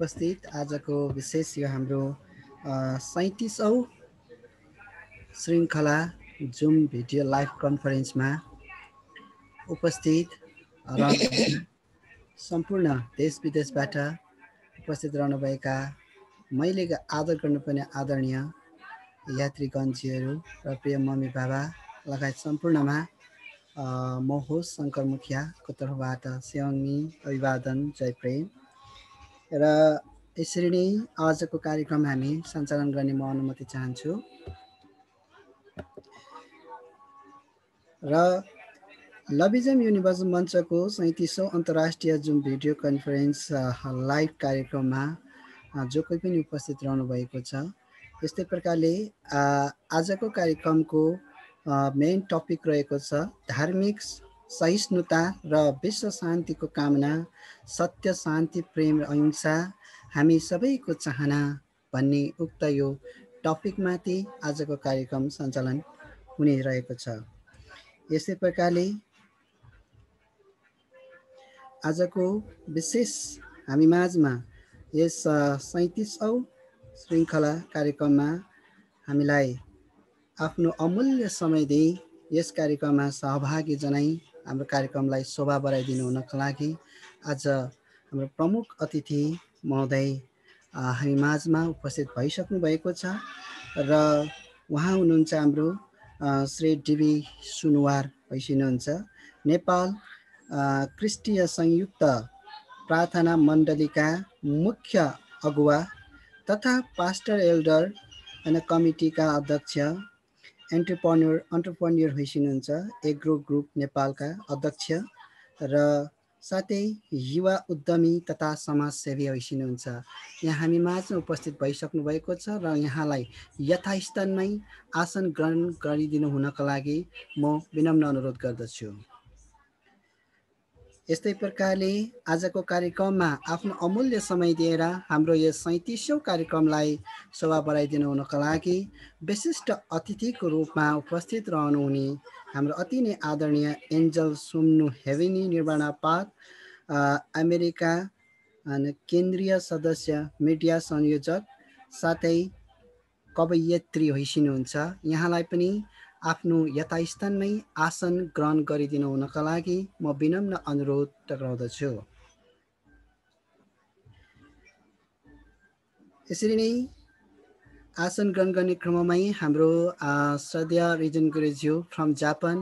उपस्थित आजको विशेष यो हाम्रो 37औं श्रृङ्खला जुम भिडियो लाइभ कन्फरेन्समा उपस्थित रहनुभएका सम्पूर्ण देश विदेशबाट उपस्थित रहनुभएका मैले आदर गर्नुपर्ने आदरणीय यात्रीगणजीहरू र प्रिय मम्मी बाबा लगायत सम्पूर्णमा म होस्ट शङ्कर मुखियाको तर्फबाट स्याङ्मी अभिवादन जय प्रेम र यसरी नै आजको कार्यक्रम हामी सञ्चालन गर्ने म अनुमति चाहन्छु र लभिजम युनिभर्स मञ्चको 37औं अन्तर्राष्ट्रिय जुम भिडियो कन्फरेन्स लाइभ कार्यक्रममा जो कोही पनि उपस्थित रहनुभएको छ। यस्तै प्रकारले आजको कार्यक्रमको मेन टपिक रहेको छ धार्मिक सहिष्णुता र विश्व शान्तिको कामना, सत्य, शान्ति, प्रेम र अहिंसा हामी सबैको चाहना भन्ने उक्त यो टपिकमाथि आजको कार्यक्रम सञ्चालन हुने रहेको छ। यस्तै प्रकारले आजको विशेष हामी माझमा यस 37औं श्रृङ्खला कार्यक्रममा हामीलाई आफ्नो अमूल्य समय दिई यस कार्यक्रममा सहभागी जनाई हाम्रो कार्यक्रमलाई शोभा बढाइदिनु हुनका लागि आज हाम्रो प्रमुख अतिथि महोदय हामी माझमा उपस्थित भइसक्नु भएको छ र उहाँ हुनुहुन्छ हाम्रो श्री डिबी सुनुवार भइसक्नुहुन्छ। नेपाल क्रिस्टीय संयुक्त प्रार्थना मण्डलीका मुख्य अगुवा तथा पास्टर एल्डर एन्ड कमिटीका अध्यक्ष एन्टरप्रेन्योर भइसक्नुहुन्छ। एग्रो ग्रुप नेपालका अध्यक्ष र साथै युवा उद्यमी तथा समाजसेवी भइसक्नुहुन्छ। यहाँ हामी माझमा उपस्थित भइसक्नु भएको छ र यहाँलाई यथास्थानमै आसन ग्रहण गरिदिनु हुनका लागि म विनम्र अनुरोध गर्दछु। यस्तै प्रकारले आजको कार्यक्रममा आफ्नो अमूल्य समय दिएर हाम्रो यस 37औं कार्यक्रमलाई शोभा बढाइदिनु हुनका लागि विशिष्ट अतिथिको रूपमा उपस्थित रहनुहुने हाम्रो अति नै आदरणीय एन्जल सुम्नु हेभेनी निर्माणपात अमेरिका केन्द्रीय सदस्य मिडिया संयोजक साथै कवयित्री भइसक्नुहुन्छ। यहाँलाई पनि आफ्नो यथास्थानमै आसन ग्रहण गरिदिनु हुनका लागि म विनम्र अनुरोध टक्राउँदछु। यसरी नै आसन ग्रहण गर्ने क्रममै हाम्रो श्रद्धेय रिजन गुरुज्यू फ्रम जापान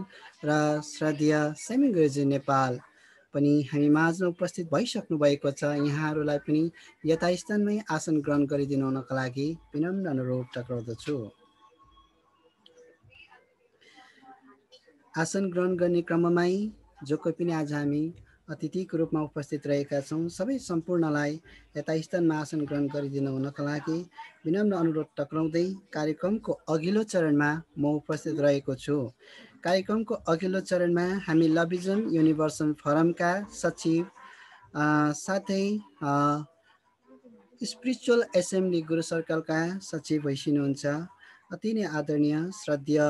र श्रद्धेय सेमी गुरुज्यू नेपाल पनि हामी माझमा उपस्थित भइसक्नु भएको छ। यहाँहरूलाई पनि यथास्थानमै आसन ग्रहण गरिदिनु हुनका लागि विनम्र अनुरोध टक्राउँदछु। आसन ग्रहण गर्ने क्रममै जो कोही पनि आज हामी अतिथिको रूपमा उपस्थित रहेका छौँ सबै सम्पूर्णलाई यथास्थानमा आसन ग्रहण गरिदिनु हुनका लागि विनम्र अनुरोध टक्राउँदै कार्यक्रमको अघिल्लो चरणमा म उपस्थित रहेको छु। कार्यक्रमको अघिल्लो चरणमा हामी लभिजम युनिभर्सल फोरमका सचिव साथै स्पिरिचुअल एसेम्ब्ली गुरु सर्कलका सचिव भइसक्नुहुन्छ अति नै आदरणीय श्रद्धेय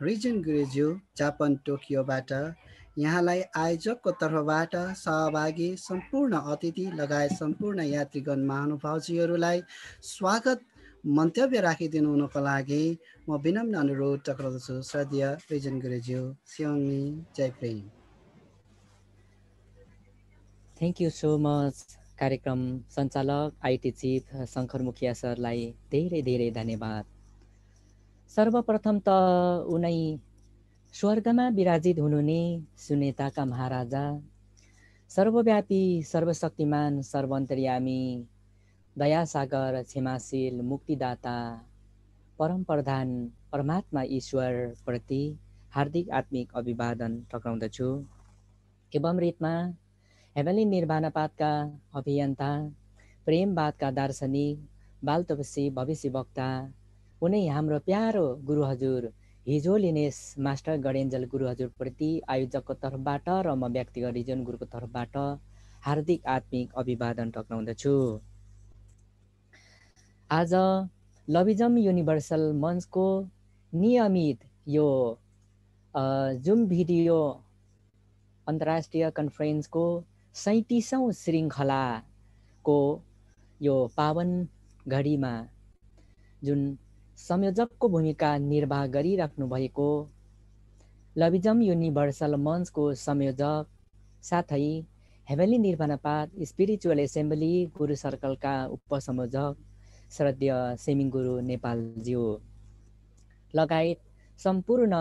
रिजन गुरुज्यू जापान टोकियोबाट यहाँलाई आयोजकको तर्फबाट सहभागी सम्पूर्ण अतिथि लगायत सम्पूर्ण यात्रीगण महानुभावजीहरूलाई स्वागत मन्तव्य राखिदिनु हुनको लागि म विनम्र अनुरोध टक्राउँदछु। श्रद्धेय रिजन गुरुज्यू स्याङ्मी जय प्रेम। थ्याङ्क यू सो मच कार्यक्रम सञ्चालक आइटी चिफ शङ्कर मुखिया सरलाई धेरै धेरै धन्यवाद। सर्वप्रथम त उनै स्वर्गमा विराजित हुनुहुने सुनेताका महाराजा सर्वव्यापी सर्वशक्तिमान सर्वन्तर्यामी दयासागर क्षमाशील मुक्तिदाता परम प्रधान परमात्मा ईश्वर प्रति हार्दिक आत्मिक अभिवादन टक्राउँदछु। एवं रीतमा हेभेन्ली निर्वाणपातका अभियन्ता प्रेमवादका दार्शनिक बाल तपसी भविष्यवक्ता उनै हाम्रो प्यारो गुरु हजुर हिजो लिनेस मास्टर गणेन्जल गुरु हजुरप्रति आयोजकको तर्फबाट र म व्यक्तिगत रिजन गुरुको तर्फबाट हार्दिक आत्मिक अभिवादन टक्राउँदछु। आज लभिजम युनिभर्सल मञ्चको नियमित यो जुम भिडियो अन्तर्राष्ट्रिय कन्फरेन्सको 37औं श्रृङ्खला को यो पावन घडीमा जुन संयोजकको भूमिका निर्वाह गरिराख्नु भएको लभिजम युनिभर्सल मञ्चको संयोजक साथै heavenly nirvana path spiritual assembly गुरु सर्कलका उपसंयोजक श्रद्धेय सेमिङ गुरु नेपालज्यू लगायत सम्पूर्ण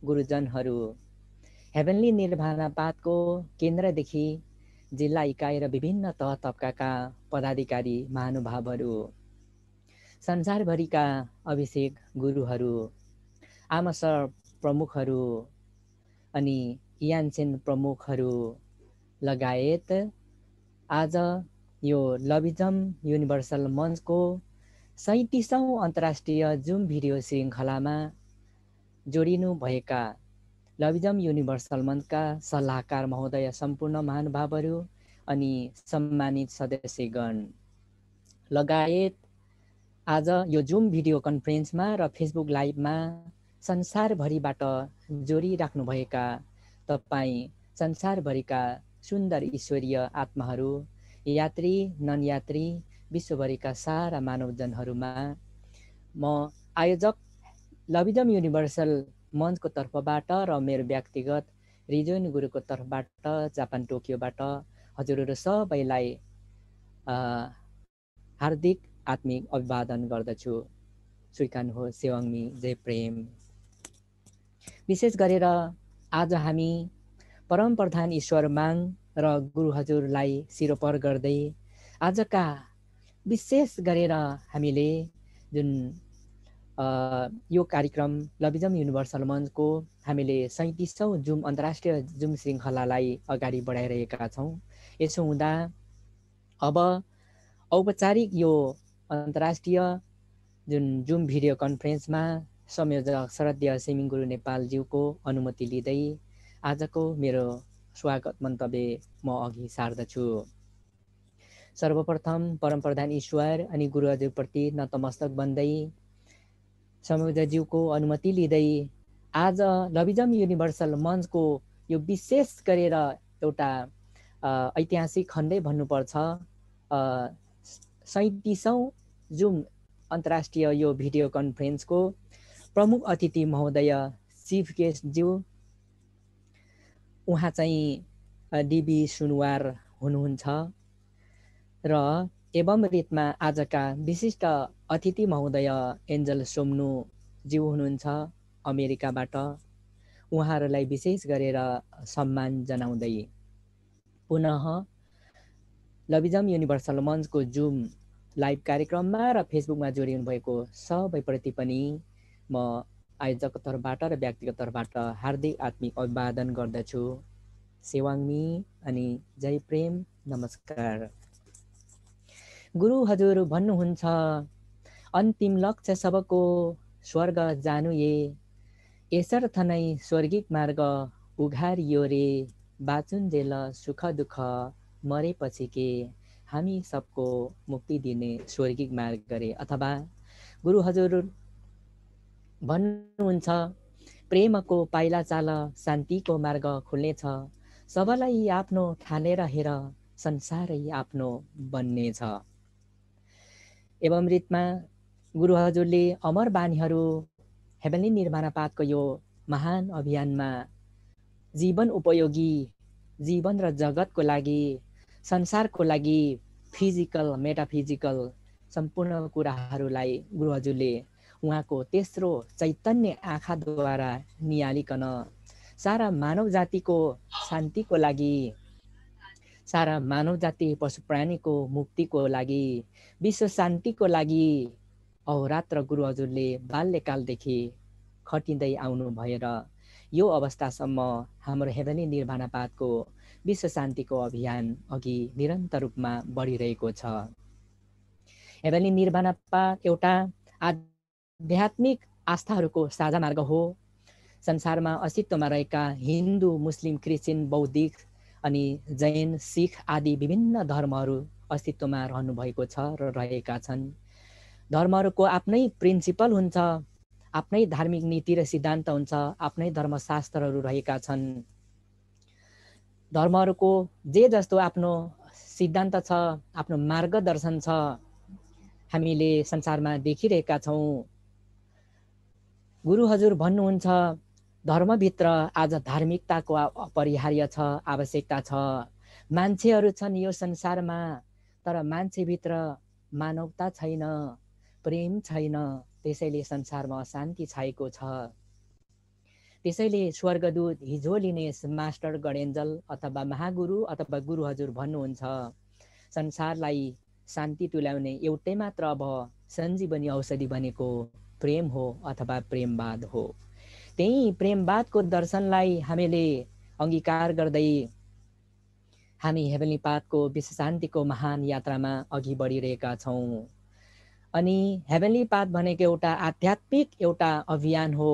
गुरुजनहरू, हेभेन्ली निर्वाणा पाथको केन्द्रदेखि जिल्ला इकाइ र विभिन्न तह तबकाका पदाधिकारी महानुभावहरू, संसारभरिका अभिषेक गुरुहरू, आमसर प्रमुखहरू अनि यान्सेन प्रमुखहरू लगायत आज यो लभिजम युनिभर्सल मञ्चको 37औं अन्तर्राष्ट्रिय जुम भिडियो श्रृङ्खलामा जोडिनु भएका लभिजम युनिभर्सल मञ्चका सल्लाहकार महोदय, सम्पूर्ण महानुभावहरू अनि सम्मानित सदस्यगण लगायत आज यो जुम भिडियो कन्फरेन्समा र फेसबुक लाइभमा संसारभरिबाट जोडिराख्नुभएका तपाईँ संसारभरिका सुन्दर ईश्वरीय आत्माहरू, यात्री नन यात्री विश्वभरिका सारा मानवजनहरूमा म आयोजक लभिजम युनिभर्सल मञ्चको तर्फबाट र मेरो व्यक्तिगत रिजोइन गुरुको तर्फबाट जापान टोकियोबाट हजुरहरू सबैलाई हार्दिक आत्मिक अभिवादन गर्दछु। स्वीकार्नुहोस्। सेवाङमी जय प्रेम। विशेष गरेर आज हामी परम प्रधान ईश्वर माङ र गुरु हजुरलाई सिरोपर गर्दै आजका विशेष गरेर हामीले जुन यो कार्यक्रम लभिजम युनिभर्सल मञ्चको हामीले 37औं जुम अन्तर्राष्ट्रिय जुम श्रृङ्खलालाई अगाडि बढाइरहेका छौँ। यसो हुँदा अब औपचारिक यो अन्तर्राष्ट्रिय जुन जुम भिडियो कन्फरेन्समा संयोजक श्रद्धेय सेमिङ गुरु नेपालज्यूको अनुमति लिँदै आजको मेरो स्वागत मन्तव्य म अघि सार्दछु। सर्वप्रथम परम प्रधान ईश्वर अनि गुरु हजुरप्रति नतमस्तक बन्दै संयोजकज्यूको अनुमति लिँदै आज लभिजम युनिभर्सल मञ्चको यो विशेष गरेर एउटा ऐतिहासिक खण्डै भन्नुपर्छ 37औं जुम अन्तर्राष्ट्रिय यो भिडियो कन्फरेन्सको प्रमुख अतिथि महोदय चिफ गेस्टज्यू उहाँ चाहिँ डिबी सुनवार हुनुहुन्छ र एवं रीतमा आजका विशिष्ट अतिथि महोदय एन्जल सोम्नुज्यू हुनुहुन्छ अमेरिकाबाट। उहाँहरूलाई विशेष गरेर सम्मान जनाउँदै पुनः लभिजम युनिभर्सल मञ्चको जुम लाइभ कार्यक्रममा र फेसबुकमा जोडिनु भएको सबैप्रति पनि म आयोजकको तर्फबाट र व्यक्तिगत तर्फबाट हार्दिक आत्मिक अभिवादन गर्दछु। सेवाङमी अनि जय प्रेम। नमस्कार। गुरु हजुर भन्नुहुन्छ अन्तिम लक्ष्य सबको स्वर्ग जानु यसर्थ नै स्वर्गिक मार्ग उघारियो रे बाचुन्जेल सुख दुःख मरेपछि के हामी सबको मुक्ति दिने स्वर्गिक मार्ग गरे। अथवा गुरु हजुर भन्नुहुन्छ प्रेमको पाइला चाल शान्तिको मार्ग खुल्नेछ सबलाई आफ्नो ठानेर हेर संसारै आफ्नो बन्नेछ। एवं रीतमा गुरु हजुरले अमर बानीहरू हेभेन्ली निर्वाणा पाथको यो महान अभियानमा जीवन उपयोगी जीवन र जगतको लागि संसारको लागि फिजिकल मेटाफिजिकल सम्पूर्ण कुराहरूलाई गुरु हजुरले उहाँको तेस्रो चैतन्य आँखाद्वारा निहालिकन सारा मानव जातिको शान्तिको लागि सारा मानव जाति पशु प्राणीको मुक्तिको लागि विश्व शान्तिको लागि अहोरात्र गुरु हजुरले बाल्यकालदेखि खटिँदै आउनु भएर यो अवस्थासम्म हाम्रो हेभेन्ली निर्वाणा पाथको विश्व शान्तिको अभियान अघि निरन्तर रूपमा बढिरहेको छ। हेभेन्ली निर्वाणा पाथ एउटा आध्यात्मिक आस्थाहरूको साझा मार्ग हो। संसारमा अस्तित्वमा रहेका हिन्दू मुस्लिम क्रिस्चियन बौद्धिक अनि जैन सिख आदि विभिन्न धर्महरू अस्तित्वमा रहनु भएको छ र रहेका छन्। धर्महरूको आफ्नै प्रिन्सिपल हुन्छ, आफ्नै धार्मिक नीति र सिद्धान्त हुन्छ, आफ्नै धर्मशास्त्रहरू रहेका छन्। धर्महरूको जे जस्तो आफ्नो सिद्धान्त छ, आफ्नो मार्गदर्शन छ, हामीले संसारमा देखिरहेका छौँ। गुरु हजुर भन्नुहुन्छ, धर्मभित्र आज धार्मिकताको अपरिहार्य छ, आवश्यकता छ। मान्छेहरू छन् यो संसारमा, तर मान्छेभित्र मानवता छैन, प्रेम छैन, त्यसैले संसारमा अशान्ति छाएको छ। त्यसैले स्वर्गदूत हिजो लिने मास्टर गणेन्जल अथवा महागुरु अथवा गुरु हजुर भन्नुहुन्छ, संसारलाई शान्ति तुल्याउने एउटै मात्र अब सञ्जीवनी औषधि भनेको प्रेम हो अथवा प्रेमवाद हो। त्यही प्रेमवादको दर्शनलाई हामीले अङ्गीकार गर्दै हामी हेभेन्ली पाथको विश्व शान्तिको महान यात्रामा अघि बढिरहेका छौँ। अनि हेभेन्ली पाथ भनेको एउटा आध्यात्मिक एउटा अभियान हो।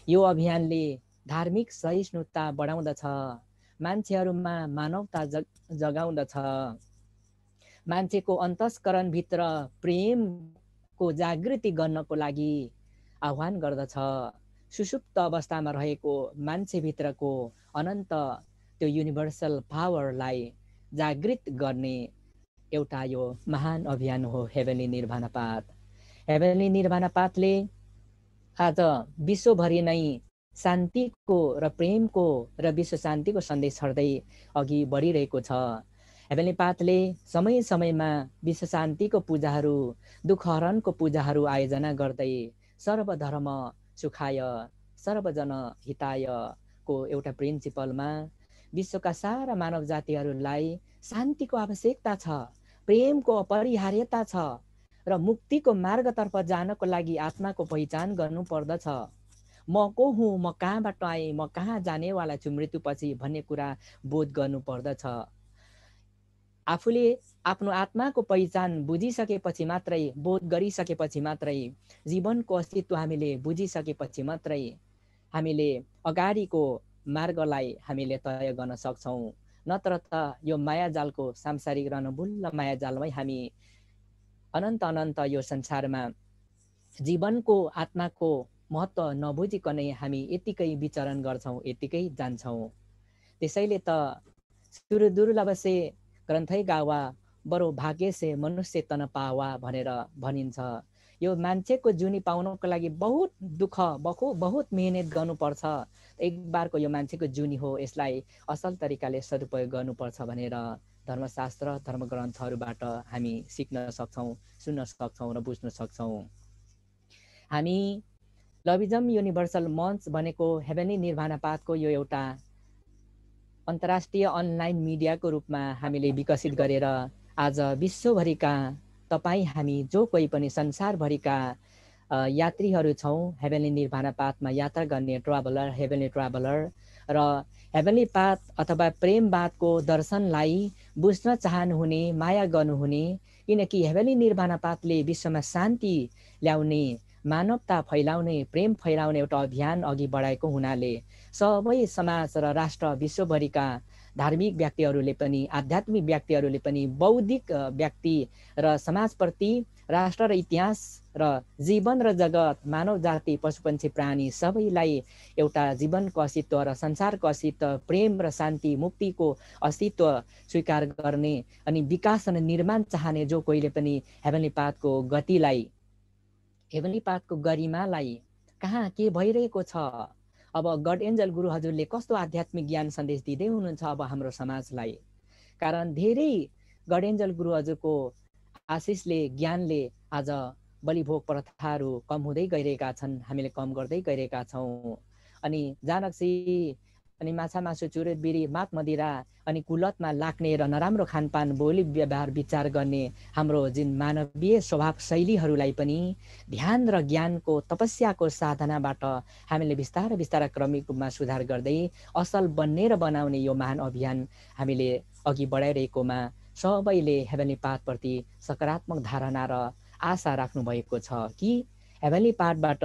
यो अभियानले धार्मिक सहिष्णुता बढाउँदछ, मान्छेहरूमा मानवता जगाउँदछ, मान्छेको अन्तस्करणभित्र प्रेमको जागृति गर्नको लागि आह्वान गर्दछ। सुषुप्त अवस्थामा रहेको मान्छेभित्रको अनन्त त्यो युनिभर्सल पावरलाई जागृत गर्ने एउटा यो महान अभियान हो heavenly nirvana path. Heavenly nirvana पाथले आज विश्वभरि नै शान्तिको र प्रेमको र विश्व शान्तिको सन्देश छर्दै अघि बढिरहेको छ। हेभेन्ली पाथले समय समयमा विश्व शान्तिको पूजाहरू, दुःखहरणको पूजाहरू आयोजना गर्दै सर्वधर्म सुखाय सर्वजन हितायको एउटा प्रिन्सिपलमा विश्वका सारा मानव जातिहरूलाई शान्तिको आवश्यकता छ, प्रेमको अपरिहार्यता छ र मुक्तिको मार्गतर्फ जानको लागि आत्माको पहिचान गर्नु पर्दछ। म को हुँ, म कहाँबाट आएँ, म कहाँ जानेवाला छु मृत्युपछि भन्ने कुरा बोध गर्नु पर्दछ। आफूले आफ्नो आत्माको पहिचान बुझिसकेपछि मात्रै, बोध गरिसकेपछि मात्रै, जीवनको अस्तित्व हामीले बुझिसकेपछि मात्रै हामीले अगाडिको मार्गलाई हामीले तय गर्न सक्छौँ। नत्र त यो मायाजालको सांसारिक रणबुल्ल मायाजालमै हामी अनन्त अनन्त यो संसारमा जीवनको आत्माको महत्त्व नबुझिकनै हामी यतिकै विचरण गर्छौँ, यतिकै जान्छौँ। त्यसैले त सुरदुर्लभ से ग्रन्थै गावा बडो भाग्य से मनुष्य तन पावा भनेर भनिन्छ। यो मान्छेको जुनी पाउनको लागि बहुत दुःख, बहुत मेहनत गर्नुपर्छ। एक बारको यो मान्छेको जुनी हो, यसलाई असल तरिकाले सदुपयोग गर्नुपर्छ भनेर धर्मशास्त्र, धर्मग्रन्थहरूबाट हामी सिक्न सक्छौँ, सुन्न सक्छौँ र बुझ्न सक्छौँ। हामी लभिजम युनिभर्सल मञ्च भनेको हेभेन्ली निर्वाणा पाथको यो एउटा अन्तर्राष्ट्रिय अनलाइन मिडियाको रूपमा हामीले विकसित गरेर आज विश्वभरिका तपाईँ हामी जो कोही पनि संसारभरिका यात्रीहरू छौँ, हेभेन्ली निर्वाणा पाथमा यात्रा गर्ने ट्राभलर, हेभेन्ली ट्राभलर र हेभेन्ली पाथ अथवा प्रेमवादको दर्शनलाई बुझ्न चाहनुहुने, माया गर्नुहुने, किनकि हेभेन्ली निर्वाणा पाथले विश्वमा शान्ति ल्याउने, मानवता फैलाउने, प्रेम फैलाउने एउटा अभियान अघि बढाएको हुनाले सबै समाज र राष्ट्र विश्वभरिका धार्मिक व्यक्तिहरूले पनि, आध्यात्मिक व्यक्तिहरूले पनि, बौद्धिक व्यक्ति र समाजप्रति, राष्ट्र र इतिहास र जीवन र जगत, मानव जाति, पशुपन्छी, प्राणी सबैलाई एउटा जीवनको अस्तित्व र संसारको अस्तित्व, प्रेम र शान्ति, मुक्तिको अस्तित्व स्वीकार गर्ने अनि विकास र निर्माण चाहने जो कोहीले पनि हेभेन्ली पाथको गतिलाई, हेभेन्ली पाथको गरिमालाई, कहाँ के भइरहेको छ, अब गड एन्जल गुरु हजुरले कस्तो आध्यात्मिक ज्ञान सन्देश दिँदै हुनुहुन्छ अब हाम्रो समाजलाई। कारण धेरै गड एन्जल गुरु हजुरको आशिषले, ज्ञानले आज बलिभोग प्रथाहरू कम हुँदै गइरहेका छन्, हामीले कम गर्दै गइरहेका छौँ। अनि जानक्सी अनि माछा मासु, चुरोट, बिरी, मात मदिरा अनि कुलतमा लाग्ने र नराम्रो खानपान, बोली व्यवहार, विचार गर्ने हाम्रो जुन मानवीय स्वभाव शैलीहरूलाई पनि ध्यान र ज्ञानको तपस्याको साधनाबाट हामीले बिस्तारै बिस्तारै क्रमिक रूपमा सुधार गर्दै असल बन्ने र बनाउने यो महान अभियान हामीले अघि बढाइरहेकोमा सबैले हेभेन्ली पाथप्रति सकारात्मक धारणा र आशा राख्नु भएको छ कि हेभेन्ली पाथबाट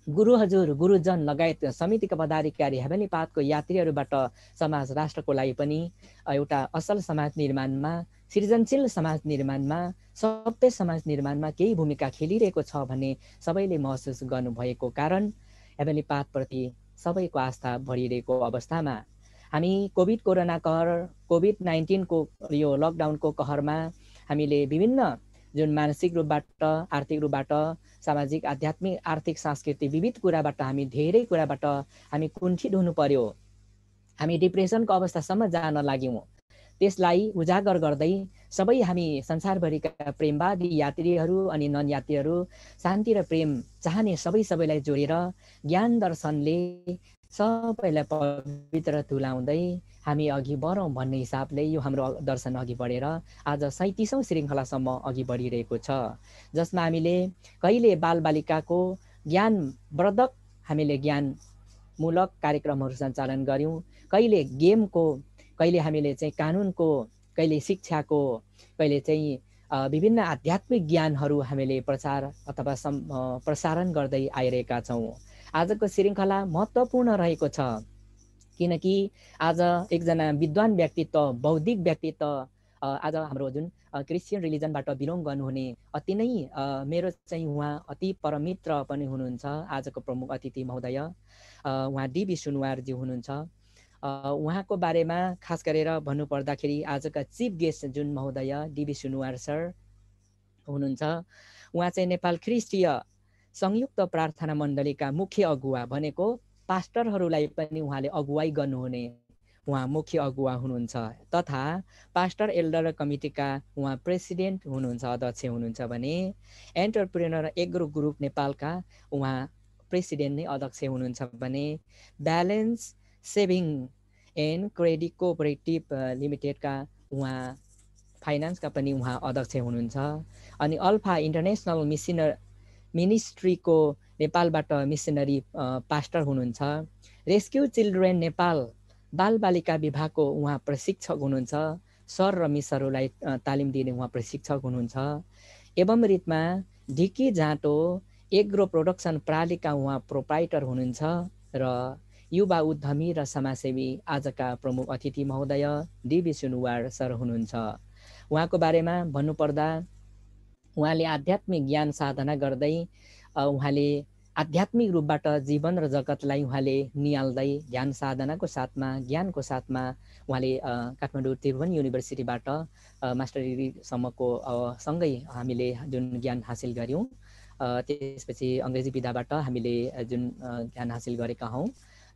गुरु हजुर, गुरुजन लगायत समितिका पदाधिकारी, हेभेन्ली पाथको यात्रीहरूबाट समाज, राष्ट्रको लागि पनि एउटा असल समाज निर्माणमा, सृजनशील समाज निर्माणमा, सभ्य समाज निर्माणमा केही भूमिका खेलिरहेको छ भन्ने सबैले महसुस गर्नुभएको कारण हेभेन्ली पाथप्रति सबैको आस्था बढिरहेको अवस्थामा हामी कोभिड-19 को यो लकडाउनको कहरमा हामीले विभिन्न जुन मानसिक रूपबाट, आर्थिक रूपबाट, सामाजिक, आध्यात्मिक, आर्थिक, सांस्कृतिक विविध कुराबाट हामी धेरै कुराबाट हामी कुण्ठित हुनु पर्यो। हामी डिप्रेसनको अवस्थासम्म जान लाग्यौँ। त्यसलाई उजागर गर्दै सबै हामी संसारभरिका प्रेमवादी यात्रीहरू अनि नन यात्रीहरू शान्ति र प्रेम चाहने सबैलाई जोडेर ज्ञान दर्शनले सबैलाई पवित्र तुल्याउँदै हामी अघि बढौँ भन्ने हिसाबले यो हाम्रो दर्शन अघि बढेर आज 37औं श्रृङ्खलासम्म अघि बढिरहेको छ, जसमा हामीले कहिले बालबालिकाको ज्ञानवर्धक हामीले ज्ञानमूलक कार्यक्रमहरू सञ्चालन गऱ्यौँ, कहिले गेमको, कहिले हामीले चाहिँ कानुनको, कहिले शिक्षाको, कहिले चाहिँ विभिन्न आध्यात्मिक ज्ञानहरू हामीले प्रचार अथवा प्रसारण गर्दै आइरहेका छौँ। आजको श्रृङ्खला महत्त्वपूर्ण रहेको छ, किनकि आज एकजना विद्वान व्यक्तित्व, बौद्धिक व्यक्तित्व, आज हाम्रो जुन क्रिस्चियन रिलिजनबाट बिलोङ गर्नुहुने अति नै मेरो चाहिँ उहाँ अति परमित्र पनि हुनुहुन्छ, आजको प्रमुख अतिथि महोदय उहाँ डीबी सुनुवारजी हुनुहुन्छ। उहाँको बारेमा खास गरेर भन्नुपर्दाखेरि आजका चिफ गेस्ट जुन महोदय डीबी सुनुवार सर हुनुहुन्छ, उहाँ चाहिँ नेपाल ख्रिस्टीय संयुक्त प्रार्थना मण्डलीका मुख्य अगुवा भनेको पास्टरहरूलाई पनि उहाँले अगुवाई गर्नुहुने उहाँ मुख्य अगुवा हुनुहुन्छ, तथा पास्टर एल्डर कमिटीका उहाँ प्रेसिडेन्ट हुनुहुन्छ, अध्यक्ष हुनुहुन्छ भने एन्टरप्रेनर एग्रो ग्रुप नेपालका उहाँ प्रेसिडेन्ट नै अध्यक्ष हुनुहुन्छ भने balance saving and credit cooperative लिमिटेडका उहाँ फाइनान्सका पनि उहाँ अध्यक्ष हुनुहुन्छ। अनि अल्फा इन्टरनेसनल मिनिस्ट्रीको नेपालबाट मिसनरी पास्टर हुनुहुन्छ। रेस्क्यु चिल्ड्रेन नेपाल बालबालिका विभागको उहाँ प्रशिक्षक हुनुहुन्छ, सर र मिसहरूलाई तालिम दिने उहाँ प्रशिक्षक हुनुहुन्छ। एवं रीतमा ढिकी जाँटो एग्रो प्रोडक्सन प्रणालीका उहाँ प्रोप्राइटर हुनुहुन्छ र युवा उद्यमी र समाजसेवी आजका प्रमुख अतिथि महोदय डीबी सुनुवार सर हुनुहुन्छ। उहाँको बारेमा भन्नुपर्दा उहाँले आध्यात्मिक ज्ञान साधना गर्दै उहाँले आध्यात्मिक रूपबाट जीवन र जगतलाई उहाँले निहाल्दै ध्यान साधनाको साथमा, ज्ञानको साथमा उहाँले काठमाडौँ त्रिभुवन युनिभर्सिटीबाट मास्टर डिग्रीसम्मको सँगै हामीले जुन ज्ञान हासिल गऱ्यौँ, त्यसपछि अङ्ग्रेजी विधाबाट हामीले जुन ज्ञान हासिल गरेका हौँ।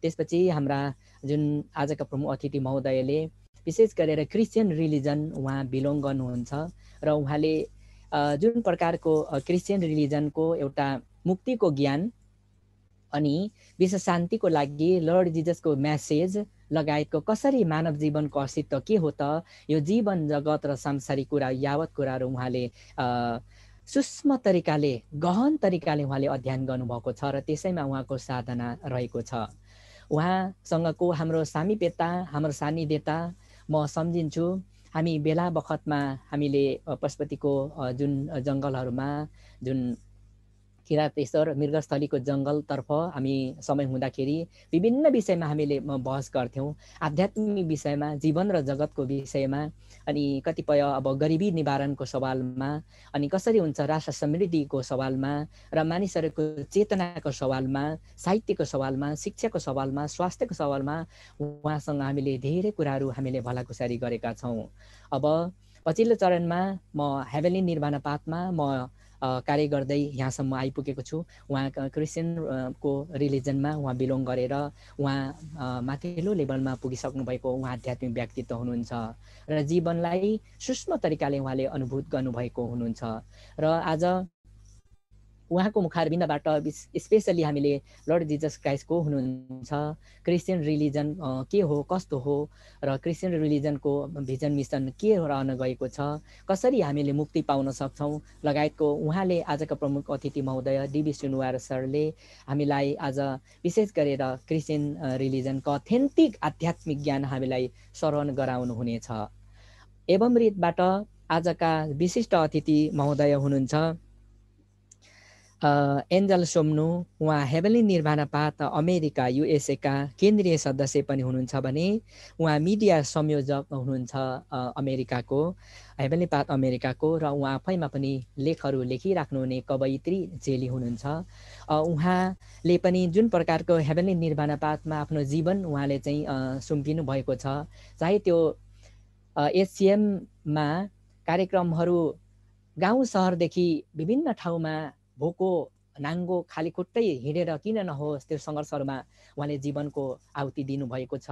त्यसपछि हाम्रा जुन आजका प्रमुख अतिथि महोदयले विशेष गरेर क्रिस्चियन रिलिजन उहाँ बिलोङ गर्नुहुन्छ र उहाँले जुन प्रकारको क्रिस्चियन रिलिजनको एउटा मुक्तिको ज्ञान अनि विश्व शान्तिको लागि लर्ड जिजसको म्यासेज लगायतको कसरी मानव जीवनको अस्तित्व के हो त, यो जीवन जगत र सांसारिक कुरा यावत कुराहरू उहाँले सूक्ष्म तरिकाले, गहन तरिकाले उहाँले अध्ययन गर्नुभएको छ र त्यसैमा उहाँको साधना रहेको छ। उहाँसँगको हाम्रो सामिप्यता, हाम्रो सान्निध्यता म सम्झिन्छु। हामी बेला बखतमा हामीले पशुपतिको जुन जङ्गलहरूमा जुन किरातेश्वर मृगस्थलीको जङ्गलतर्फ हामी समय हुँदाखेरि विभिन्न विषयमा हामीले बहस गर्थ्यौँ, आध्यात्मिक विषयमा, जीवन र जगतको विषयमा, अनि कतिपय अब गरिबी निवारणको सवालमा, अनि कसरी हुन्छ राष्ट्र समृद्धिको सवालमा र मानिसहरूको चेतनाको सवालमा, साहित्यको सवालमा, शिक्षाको सवालमा, स्वास्थ्यको सवालमा उहाँसँग हामीले धेरै कुराहरू हामीले भलाकुसारी गरेका छौँ। अब पछिल्लो चरणमा म हेभेन्ली निर्वाणा पाथमा म कार्य गर्दै यहाँसम्म आइपुगेको छु। उहाँ क्रिस्चियनको रिलिजनमा उहाँ बिलोङ गरेर उहाँ माथिल्लो लेभलमा पुगिसक्नु भएको उहाँ आध्यात्मिक व्यक्तित्व हुनुहुन्छ र जीवनलाई सूक्ष्म तरिकाले उहाँले अनुभूत गर्नुभएको हुनुहुन्छ। र आज उहाँको मुखारबिन्दबाट स्पेसली हामीले लर्ड जिजस क्राइस्ट को हुनुहुन्छ, क्रिस्चियन रिलिजन के हो, कस्तो हो र क्रिस्चियन रिलिजनको भिजन मिसन के रहन गएको छ, कसरी हामीले मुक्ति पाउन सक्छौँ लगायतको उहाँले आजका प्रमुख अतिथि महोदय डीबी सुनुवार सरले हामीलाई आज विशेष गरेर क्रिस्चियन रिलिजनको अथेन्टिक आध्यात्मिक ज्ञान हामीलाई श्रवण गराउनुहुनेछ। एवं रीतबाट आजका विशिष्ट अतिथि महोदय हुनुहुन्छ एन्जल सोम्नु उहाँ हेभेन्ली निर्वाणा पाथ अमेरिका युएसएका केन्द्रीय सदस्य पनि हुनुहुन्छ भने उहाँ मिडिया संयोजक हुनुहुन्छ अमेरिकाको हेभेन्ली पाथ अमेरिकाको र उहाँ आफैमा पनि लेखहरू लेखिराख्नुहुने कवयित्री चेली हुनुहुन्छ। उहाँले पनि जुन प्रकारको हेभेन्ली निर्वाणा पाथमा आफ्नो जीवन उहाँले चाहिँ सुम्पिनु भएको छ, चाहे त्यो एचसिएममा कार्यक्रमहरू गाउँ सहरदेखि विभिन्न ठाउँमा भोको नाङ्गो खाली खुट्टै हिँडेर किन नहोस् त्यो सङ्घर्षहरूमा उहाँले जीवनको आहुति दिनुभएको छ।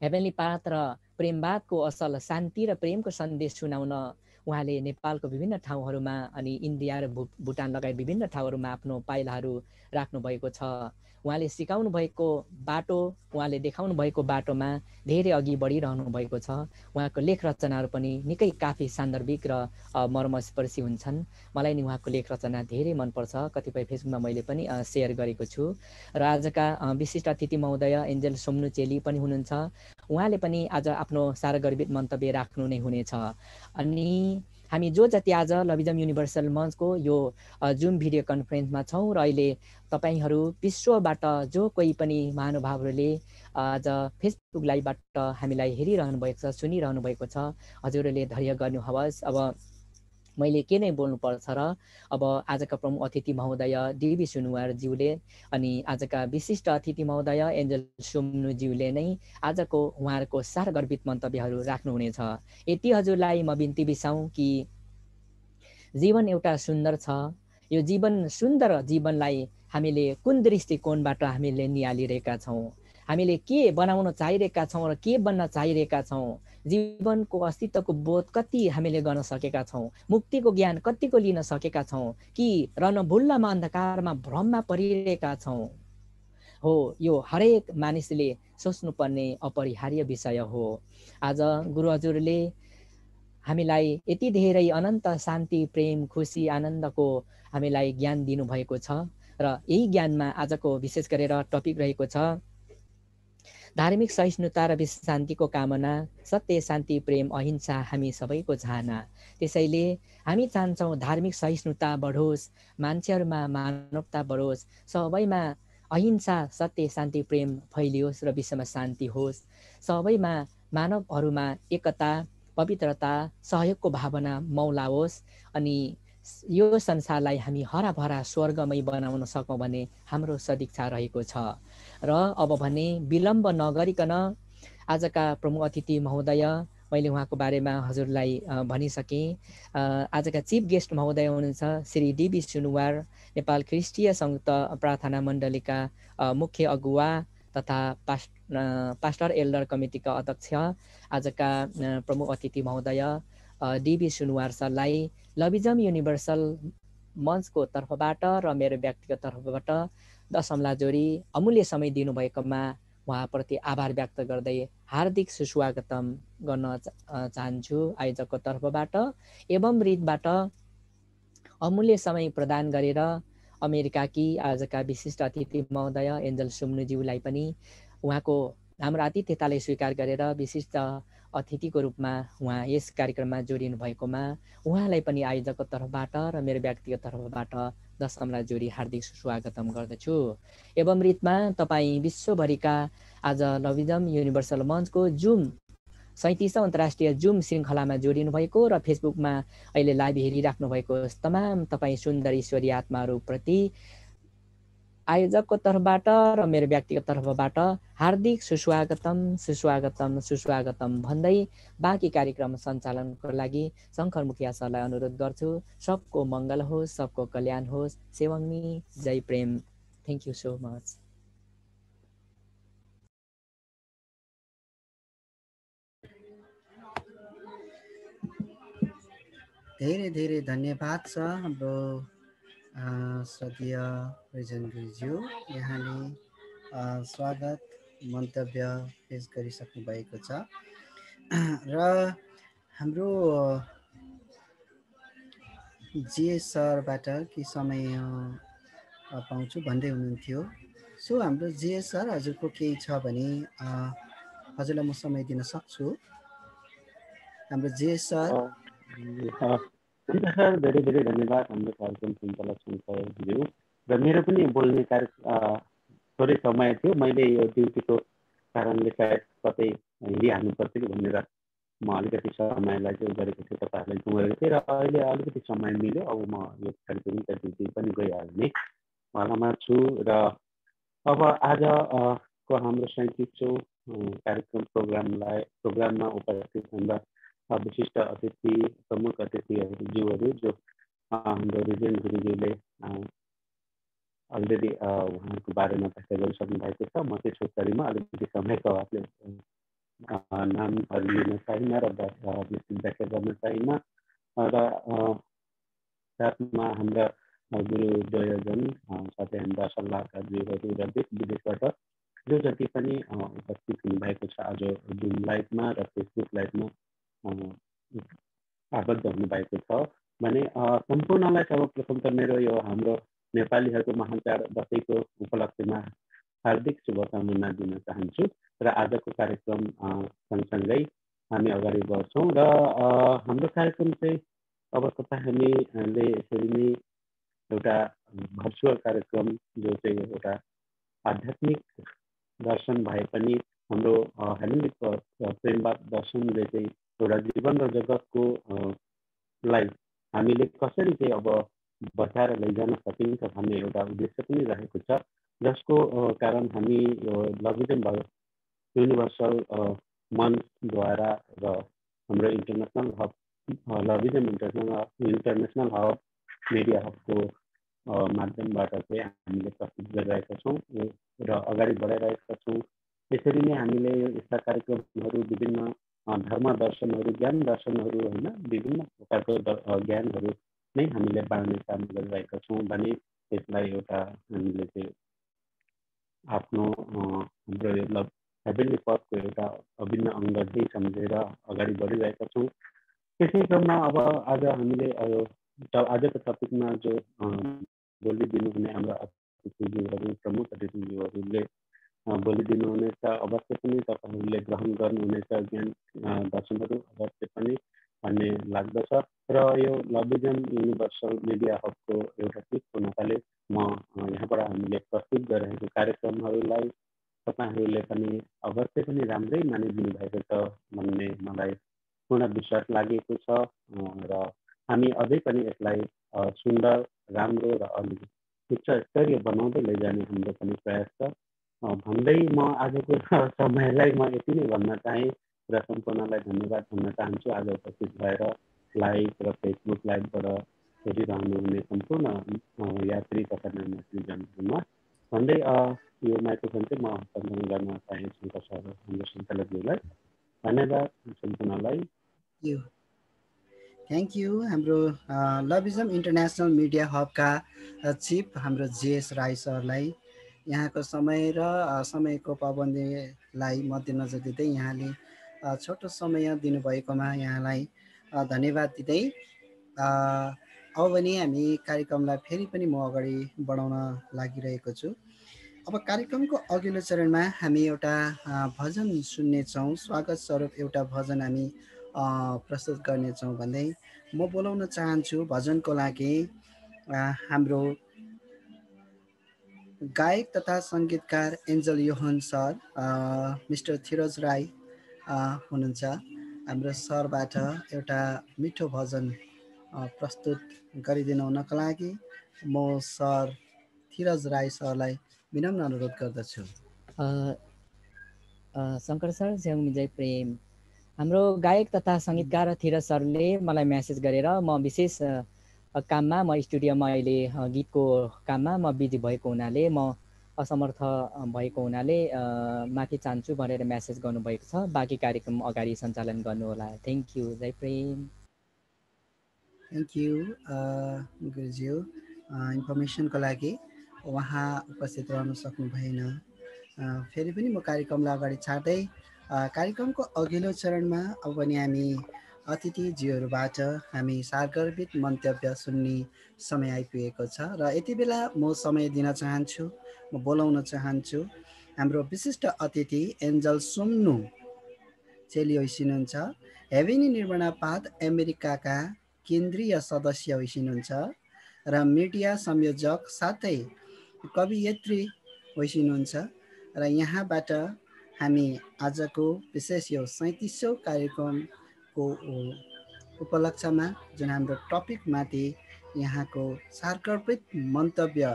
हेभेन्ली पाथ र प्रेमवादको असल शान्ति र प्रेमको सन्देश सुनाउन उहाँले नेपालको विभिन्न ठाउँहरूमा अनि इन्डिया र भुटान लगायत विभिन्न ठाउँहरूमा आफ्नो पाइलाहरू राख्नुभएको छ। उहाँले सिकाउनु भएको बाटो, उहाँले देखाउनु भएको बाटोमा धेरै अघि बढिरहनु भएको छ। उहाँको लेख रचनाहरू पनि निकै काफी सान्दर्भिक र मर्मस्पर्शी हुन्छन्। मलाई नि उहाँको लेख रचना धेरै मनपर्छ। कतिपय फेसबुकमा मैले पनि सेयर गरेको छु। र आजका विशिष्ट अतिथि महोदय एन्जेल सोम्नु चेली पनि हुनुहुन्छ। उहाँले पनि आज आफ्नो सारगर्भित मन्तव्य राख्नु नै हुनेछ। अनि हामी जो जति आज लभिजम युनिभर्सल मञ्चको यो जुम भिडियो कन्फरेन्समा छौँ र अहिले तपाईहरू विश्वबाट जो कोही पनि महानुभावहरूले आज फेसबुक लाइभबाट हामीलाई हेरिरहनु भएको छ, सुनिरहनु भएको छ, हजुरहरूले धैर्य गर्नुहोस्। अब मैले के नै बोल्नुपर्छ र अब आजका प्रमुख अतिथि महोदय डिबी सुनुवारज्यूले अनि आजका विशिष्ट अतिथि महोदय एन्जल सोम्नुज्यूले नै आजको उहाँहरूको सारगर्भित मन्तव्यहरू राख्नुहुनेछ। यति हजुरलाई म बिन्ती बिसाउँ कि जीवन एउटा सुन्दर छ। यो जीवन सुन्दर जीवनलाई हामीले कुन दृष्टिकोणबाट हामीले निहालिरहेका छौँ, हामीले के बनाउन चाहिरहेका छौँ र के बन्न चाहिरहेका छौँ, जीवनको अस्तित्वको बोध कति हामीले गर्न सकेका छौँ, मुक्तिको ज्ञान कतिको लिन सकेका छौँ कि रणभुल्लामा अन्धकारमा भ्रममा परिरहेका छौँ, हो यो हरेक मानिसले सोच्नुपर्ने अपरिहार्य विषय हो। आज गुरु हजुरले हामीलाई यति धेरै अनन्त शान्ति, प्रेम, खुसी, आनन्दको हामीलाई ज्ञान दिनुभएको छ र यही ज्ञानमा आजको विशेष गरेर टपिक रहेको छ धार्मिक सहिष्णुता र विश्व शान्तिको कामना, सत्य, शान्ति, प्रेम, अहिंसा हामी सबैको चाहना। त्यसैले हामी चाहन्छौँ धार्मिक सहिष्णुता बढोस्, मान्छेहरूमा मानवता बढोस्, सबैमा अहिंसा, सत्य, शान्ति, प्रेम फैलियोस् र विश्वमा शान्ति होस्। सबैमा मानवहरूमा एकता, पवित्रता, सहयोगको भावना मौलाओस् अनि यो संसारलाई हामी हराभरा स्वर्गमय बनाउन सकौँ भने हाम्रो सदिच्छा रहेको छ। र अब भने विलम्ब नगरिकन आजका प्रमुख अतिथि महोदय, मैले उहाँको बारेमा हजुरलाई भनिसकेँ। आजका चिफ गेस्ट महोदय हुनुहुन्छ श्री डिबी सुनुवार, नेपाल ख्रिस्टीय संयुक्त प्रार्थना मण्डलीका मुख्य अगुवा तथा पास्टर एल्डर कमिटीका अध्यक्ष आजका प्रमुख अतिथि महोदय डिबी सुनुवार सरलाई लभिजम युनिभर्सल मञ्चको तर्फबाट र मेरो व्यक्तिगत तर्फबाट 10 औँला जोडी अमूल्य समय दिनुभएकोमा उहाँप्रति आभार व्यक्त गर्दै हार्दिक सुस्वागतम गर्न चाहन्छु आयोजकको तर्फबाट एवं रितबाट अमूल्य समय प्रदान गरेर अमेरिकाकी आजका विशिष्ट अतिथि महोदय एन्जल सोम्नुज्यूलाई पनि उहाँको हाम्रो आतिथ्यतालाई स्वीकार गरेर विशिष्ट अतिथिको रूपमा उहाँ यस कार्यक्रममा जोडिनु भएकोमा उहाँलाई पनि आयोजकको तर्फबाट र मेरो व्यक्तिगत तर्फबाट 10 औँला जोडी हार्दिक स्वागतम गर्दछु। एवं रितमा तपाईँ विश्वभरिका आज लभिजम युनिभर्सल मञ्चको जुम 37औं अन्तर्राष्ट्रिय जुम श्रृङ्खलामा जोडिनु भएको र फेसबुकमा अहिले लाइभ हेरिराख्नु भएको तमाम तपाईँ सुन्दर ईश्वरी आत्माहरूप्रति आयोजकको तर्फबाट र मेरो व्यक्तिगत तर्फबाट हार्दिक सुस्वागतम सुस्वागतम सुस्वागतम भन्दै बाँकी कार्यक्रम सञ्चालनको लागि शङ्कर मुखिया सरलाई अनुरोध गर्छु। सबको मङ्गल होस्, सबको कल्याण होस्। सेवङ्नी जय प्रेम। Thank you so much. धेरै धेरै धन्यवाद छ हाम्रो श्रद्धेय रिजन गुरुज्यू। यहाँले स्वागत मन्तव्य पेश गरिसक्नु भएको छ र हाम्रो जिएस सरबाट के समय पाउँछु भन्दै हुनुहुन्थ्यो। सो हाम्रो जिएस सर, हजुरको केही छ भने हजुरलाई म समय दिन सक्छु। हाम्रो जिएस सर। हुन्छ सर, धेरै धेरै धन्यवाद हाम्रो कार्यक्रम सञ्चालक शङ्करज्यू। र मेरो पनि बोल्ने थोरै समय थियो, मैले यो ड्युटीको कारणले सायद कतै हिँडिहाल्नु पर्थ्यो कि भनेर म अलिकति समयलाई चाहिँ गरेको थिएँ, तपाईँहरूलाई गुमेको थिएँ र अहिले अलिकति समय मिल्यो। अब म यो कार्यक्रमका ड्युटी पनि गइहाल्ने वालामा छु। र अब आज को हाम्रो 37औँ प्रोग्राममा उपस्थित हाम्रा विशिष्ट अतिथि, प्रमुख अतिथिज्यूहरू जो हाम्रो रिजेन गुरुज्यूले अलरेडी उहाँको बारेमा व्याख्या गरिसक्नु भएको छ। म त्यस छोटकरीमा अलिकति समयको अभावले नामहरू लिन चाहिन्न र व्याख्या गर्न चाहिन्न। र साथमा हाम्रा गुरुद्वयजन, साथै हाम्रा सल्लाहकारज्यूहरू र देश विदेशबाट जो जति पनि उपस्थित हुनुभएको छ आज जुम लाइभमा र फेसबुक लाइभमा आबद्ध हुनुभएको छ भने सम्पूर्णलाई सर्वप्रथम त मेरो यो हाम्रो नेपालीहरूको महाचाड दसैँको उपलक्ष्यमा हार्दिक शुभकामना दिन चाहन्छु। र आजको कार्यक्रम सँगसँगै हामी अगाडि बढ्छौँ र हाम्रो कार्यक्रम चाहिँ अब तपाईँहरूले यसरी नै एउटा भर्चुअल कार्यक्रम जो चाहिँ एउटा आध्यात्मिक दर्शन भए पनि हाम्रो हेभेन्ली प्रेमवाद दर्शनले चाहिँ एउटा जीवन र जगतको लाई हामीले कसरी चाहिँ अब बचाएर लैजान सकिन्छ भन्ने एउटा उद्देश्य पनि रहेको छ, जसको कारण हामी यो लभिजन युनिभर्सल मन्चद्वारा र हाम्रो इन्टरनेसनल हब लभिजन इन्टरनेसनल हब मिडिया हबको माध्यमबाट चाहिँ हामीले प्रस्तुत गरिरहेका छौँ र अगाडि बढाइरहेका छौँ। यसरी नै हामीले यस्ता कार्यक्रमहरू विभिन्न धर्म दर्शनहरू, ज्ञान दर्शनहरू, होइन, विभिन्न प्रकारको ज्ञानहरू नै हामीले बाँड्ने काम गरिरहेका छौँ भने त्यसलाई एउटा हामीले चाहिँ आफ्नो हाम्रो यो हेभेन्ली पथको एउटा अभिन्न अङ्ग चाहिँ सम्झेर अगाडि बढिरहेका छौँ। त्यसै क्रममा अब आज हामीले आजको टपिकमा जो बोलिदिनु हुने हाम्रा अतिथिज्यूहरू, प्रमुख अतिथिज्यूहरूले बोलिदिनु हुनेछ, अवश्य पनि तपाईँहरूले ग्रहण गर्नुहुनेछ ज्ञान दर्शनहरू अवश्य पनि भन्ने लाग्दछ। र यो लभिजन युनिभर्सल मिडिया हबको एउटा टिप हुनाले म यहाँबाट हामीले प्रस्तुत गरिरहेको कार्यक्रमहरूलाई तपाईँहरूले पनि अवश्य पनि राम्रै मानिदिनु भएको छ भन्ने मलाई पूर्ण विश्वास लागेको छ। र हामी अझै पनि यसलाई सुन्दर, राम्रो र अलिक उच्च स्तरीय बनाउँदै लैजाने हाम्रो पनि प्रयास छ भन्दै म आजको समयलाई म यति नै भन्न चाहेँ र सम्पूर्णलाई धन्यवाद भन्न चाहन्छु आज उपस्थित भएर लाइभ र फेसबुक लाइभबाट हेरिरहनु हुने सम्पूर्ण यात्री तथा नानीजनहरूमा भन्दै यो माइक्रोफोन चाहिँ म हस्तान्तरण गर्न चाहेछु हाम्रो सञ्चालकज्यूलाई। धन्यवाद सम्पूर्णलाई। Thank you. हाम्रो लभिजम इन्टरनेसनल मिडिया हबका चिफ हाम्रो जेएस राई सरलाई यहाँको समय र समयको पाबन्दीलाई मध्यनजर दिँदै यहाँले छोटो समय दिनुभएकोमा यहाँलाई धन्यवाद दिँदै अब भने हामी कार्यक्रमलाई फेरि पनि म अगाडि बढाउन लागिरहेको छु। अब कार्यक्रमको अघिल्लो चरणमा हामी एउटा भजन सुन्नेछौँ। स्वागत स्वरूप एउटा भजन हामी प्रस्तुत गर्नेछौँ भन्दै म बोलाउन चाहन्छु भजनको लागि हाम्रो गायक तथा सङ्गीतकार एन्जल योहन सर, मिस्टर धीरज राई हुनुहुन्छ। हाम्रो सरबाट एउटा मिठो भजन प्रस्तुत गरिदिनु हुनको लागि म सर धीरज राई सरलाई विनम्र अनुरोध गर्दछु। शङ्कर सर, ज्याउमिजय प्रेम। हाम्रो गायक तथा सङ्गीतकार धीरज सरले मलाई म्यासेज गरेर म विशेष काममा, म स्टुडियोमा अहिले गीतको काममा म बिजी भएको हुनाले, म असमर्थ भएको हुनाले माफी चाहन्छु भनेर म्यासेज गर्नुभएको छ। बाँकी कार्यक्रम अगाडि सञ्चालन गर्नुहोला। Thank you. जय प्रेम। थ्याङ्क यू गुरुज्यू, इन्फर्मेसनको लागि। उहाँ उपस्थित रहन सक्नु भएन। फेरि पनि म कार्यक्रमलाई अगाडि छाड्दै कार्यक्रमको अघिल्लो चरणमा अब पनि हामी अतिथिज्यूहरूबाट हामी सारगर्भित मन्तव्य सुन्ने समय आइपुगेको छ र यति बेला म समय दिन चाहन्छु, म बोलाउन चाहन्छु हाम्रो विशिष्ट अतिथि एन्जल सुम्नु चेली ओइसिनुहुन्छ। हेभेनी निर्माण पाथ अमेरिकाका केन्द्रीय सदस्य होइसिनुहुन्छ र मिडिया संयोजक साथै कवियत्री होइसिनुहुन्छ र यहाँबाट हामी आजको विशेष यो 37औं कार्यक्रमको उपलक्ष्यमा जुन हाम्रो टपिकमाथि यहाँको सार्वत्रिक मन्तव्य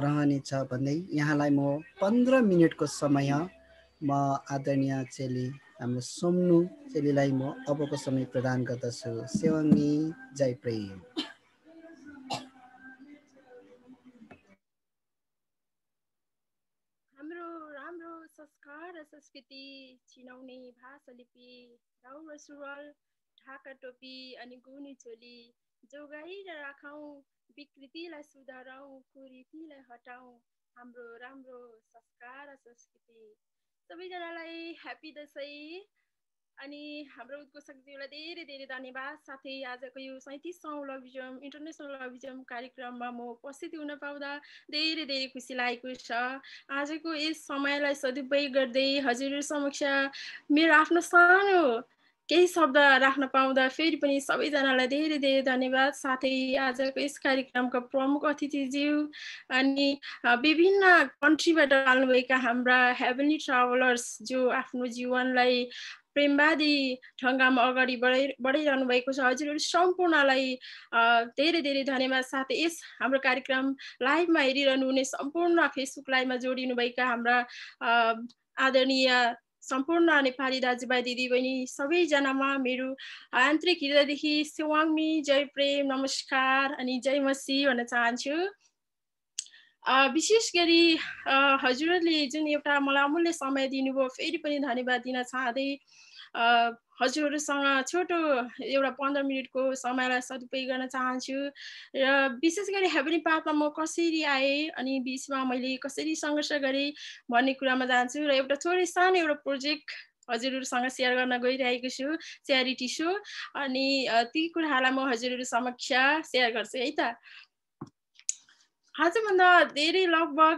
रहनेछ भन्दै यहाँलाई म 15 मिनटको समय म आदरणीय चेली हाम्रो सोम्नु चेलीलाई म अबको समय प्रदान गर्दछु। सेवाङ्गी जय प्रेम। हाम्रो राम्रो संस्कार र संस्कृति चिनाउने भाषा लिपि राउ र सुरुवाल ढाका टोपी अनि गुनी चोली जोगाएर राखौँ, विकृतिलाई सुधारौँ, कुरीतिलाई हटाउँ, हाम्रो राम्रो संस्कार र संस्कृति। सबैजनालाई ह्याप्पी दसैँ। अनि हाम्रो उद्घोषकज्यूलाई धेरै धेरै धन्यवाद। साथै आजको यो 37औं लभिजम इन्टरनेसनल लभिजम कार्यक्रममा म उपस्थित हुन पाउँदा धेरै धेरै खुसी लागेको छ। आजको यस समयलाई सदुपयोग गर्दै हजुरहरू समक्ष मेरो आफ्नो सानो केही शब्द राख्न पाउँदा फेरि पनि सबैजनालाई धेरै धेरै धन्यवाद। साथै आजको यस कार्यक्रमका प्रमुख अतिथिज्यू अनि विभिन्न कन्ट्रीबाट आउनुभएका हाम्रा हेभेनली ट्राभलर्स जो आफ्नो जीवनलाई प्रेमवादी ढङ्गमा अगाडि बढाइरहनु भएको छ, हजुरहरू सम्पूर्णलाई धेरै धेरै धन्यवाद। साथै यस हाम्रो कार्यक्रम लाइभमा हेरिरहनु हुने सम्पूर्ण फेसबुक लाइभमा जोडिनुभएका हाम्रा आदरणीय सम्पूर्ण नेपाली दाजुभाइ दिदीबहिनी सबैजनामा मेरो आन्तरिक हृदयदेखि सेवाङ्मी जय प्रेम नमस्कार अनि जय मसी भन्न चाहन्छु। विशेष गरी हजुरहरूले जुन एउटा मलाई अमूल्य समय दिनुभयो फेरि पनि धन्यवाद दिन चाहँदै हजुरहरूसँग छोटो एउटा 15 मिनटको समयलाई सदुपयोग गर्न चाहन्छु र विशेष गरी हेभेनी पाथमा म कसरी आएँ अनि बिचमा मैले कसरी सङ्घर्ष गरेँ भन्ने कुरामा जान्छु र एउटा थोरै सानो एउटा प्रोजेक्ट हजुरहरूसँग सेयर गर्न गइरहेको छु, च्यारिटी सो। अनि ती कुराहरूलाई म हजुरहरू समक्ष सेयर गर्छु है त। आजभन्दा धेरै लगभग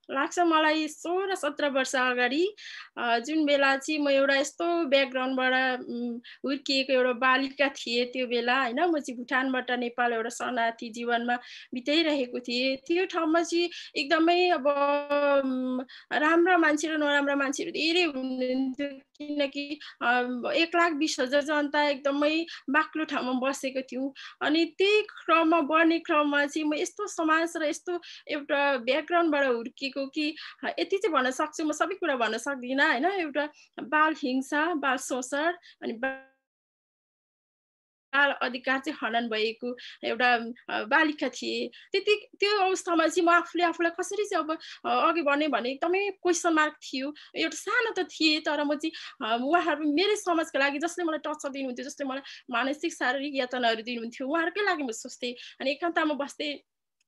लाग्छ मलाई 16-17 वर्ष अगाडि जुन बेला चाहिँ म एउटा यस्तो ब्याकग्राउन्डबाट हुर्किएको एउटा बालिका थिएँ। त्यो बेला होइन म चाहिँ भुटानबाट नेपाल एउटा शरणार्थी जीवनमा बिताइरहेको थिएँ। त्यो ठाउँमा चाहिँ एकदमै अब राम्रा मान्छे र नराम्रा मान्छेहरू धेरै हुनुहुन्थ्यो, किनकि 1,20,000 जनता एकदमै बाक्लो ठाउँमा बसेको थियौँ। अनि त्यही क्रममा बढ्ने क्रममा चाहिँ म यस्तो समाज र यस्तो एउटा ब्याकग्राउन्डबाट हुर्किएको कि यति चाहिँ भन्न सक्छु, म सबै कुरा भन्न सक्दिनँ होइन। एउटा बाल हिंसा, बाल शोषण अनि बाल अधिकार चाहिँ हनन भएको एउटा बालिका थिए। त्यो अवस्थामा चाहिँ म आफूलाई कसरी चाहिँ अब अघि बढ्ने भन्ने एकदमै क्वेसन मार्क थियो। एउटा सानो त थिए, तर म चाहिँ उहाँहरू मेरै समाजको लागि जसले मलाई टर्चर दिनुहुन्थ्यो, जसले मलाई मानसिक शारीरिक यातनाहरू दिनुहुन्थ्यो, उहाँहरूकै लागि म सोच्थेँ। अनि एकान्तमा बस्दै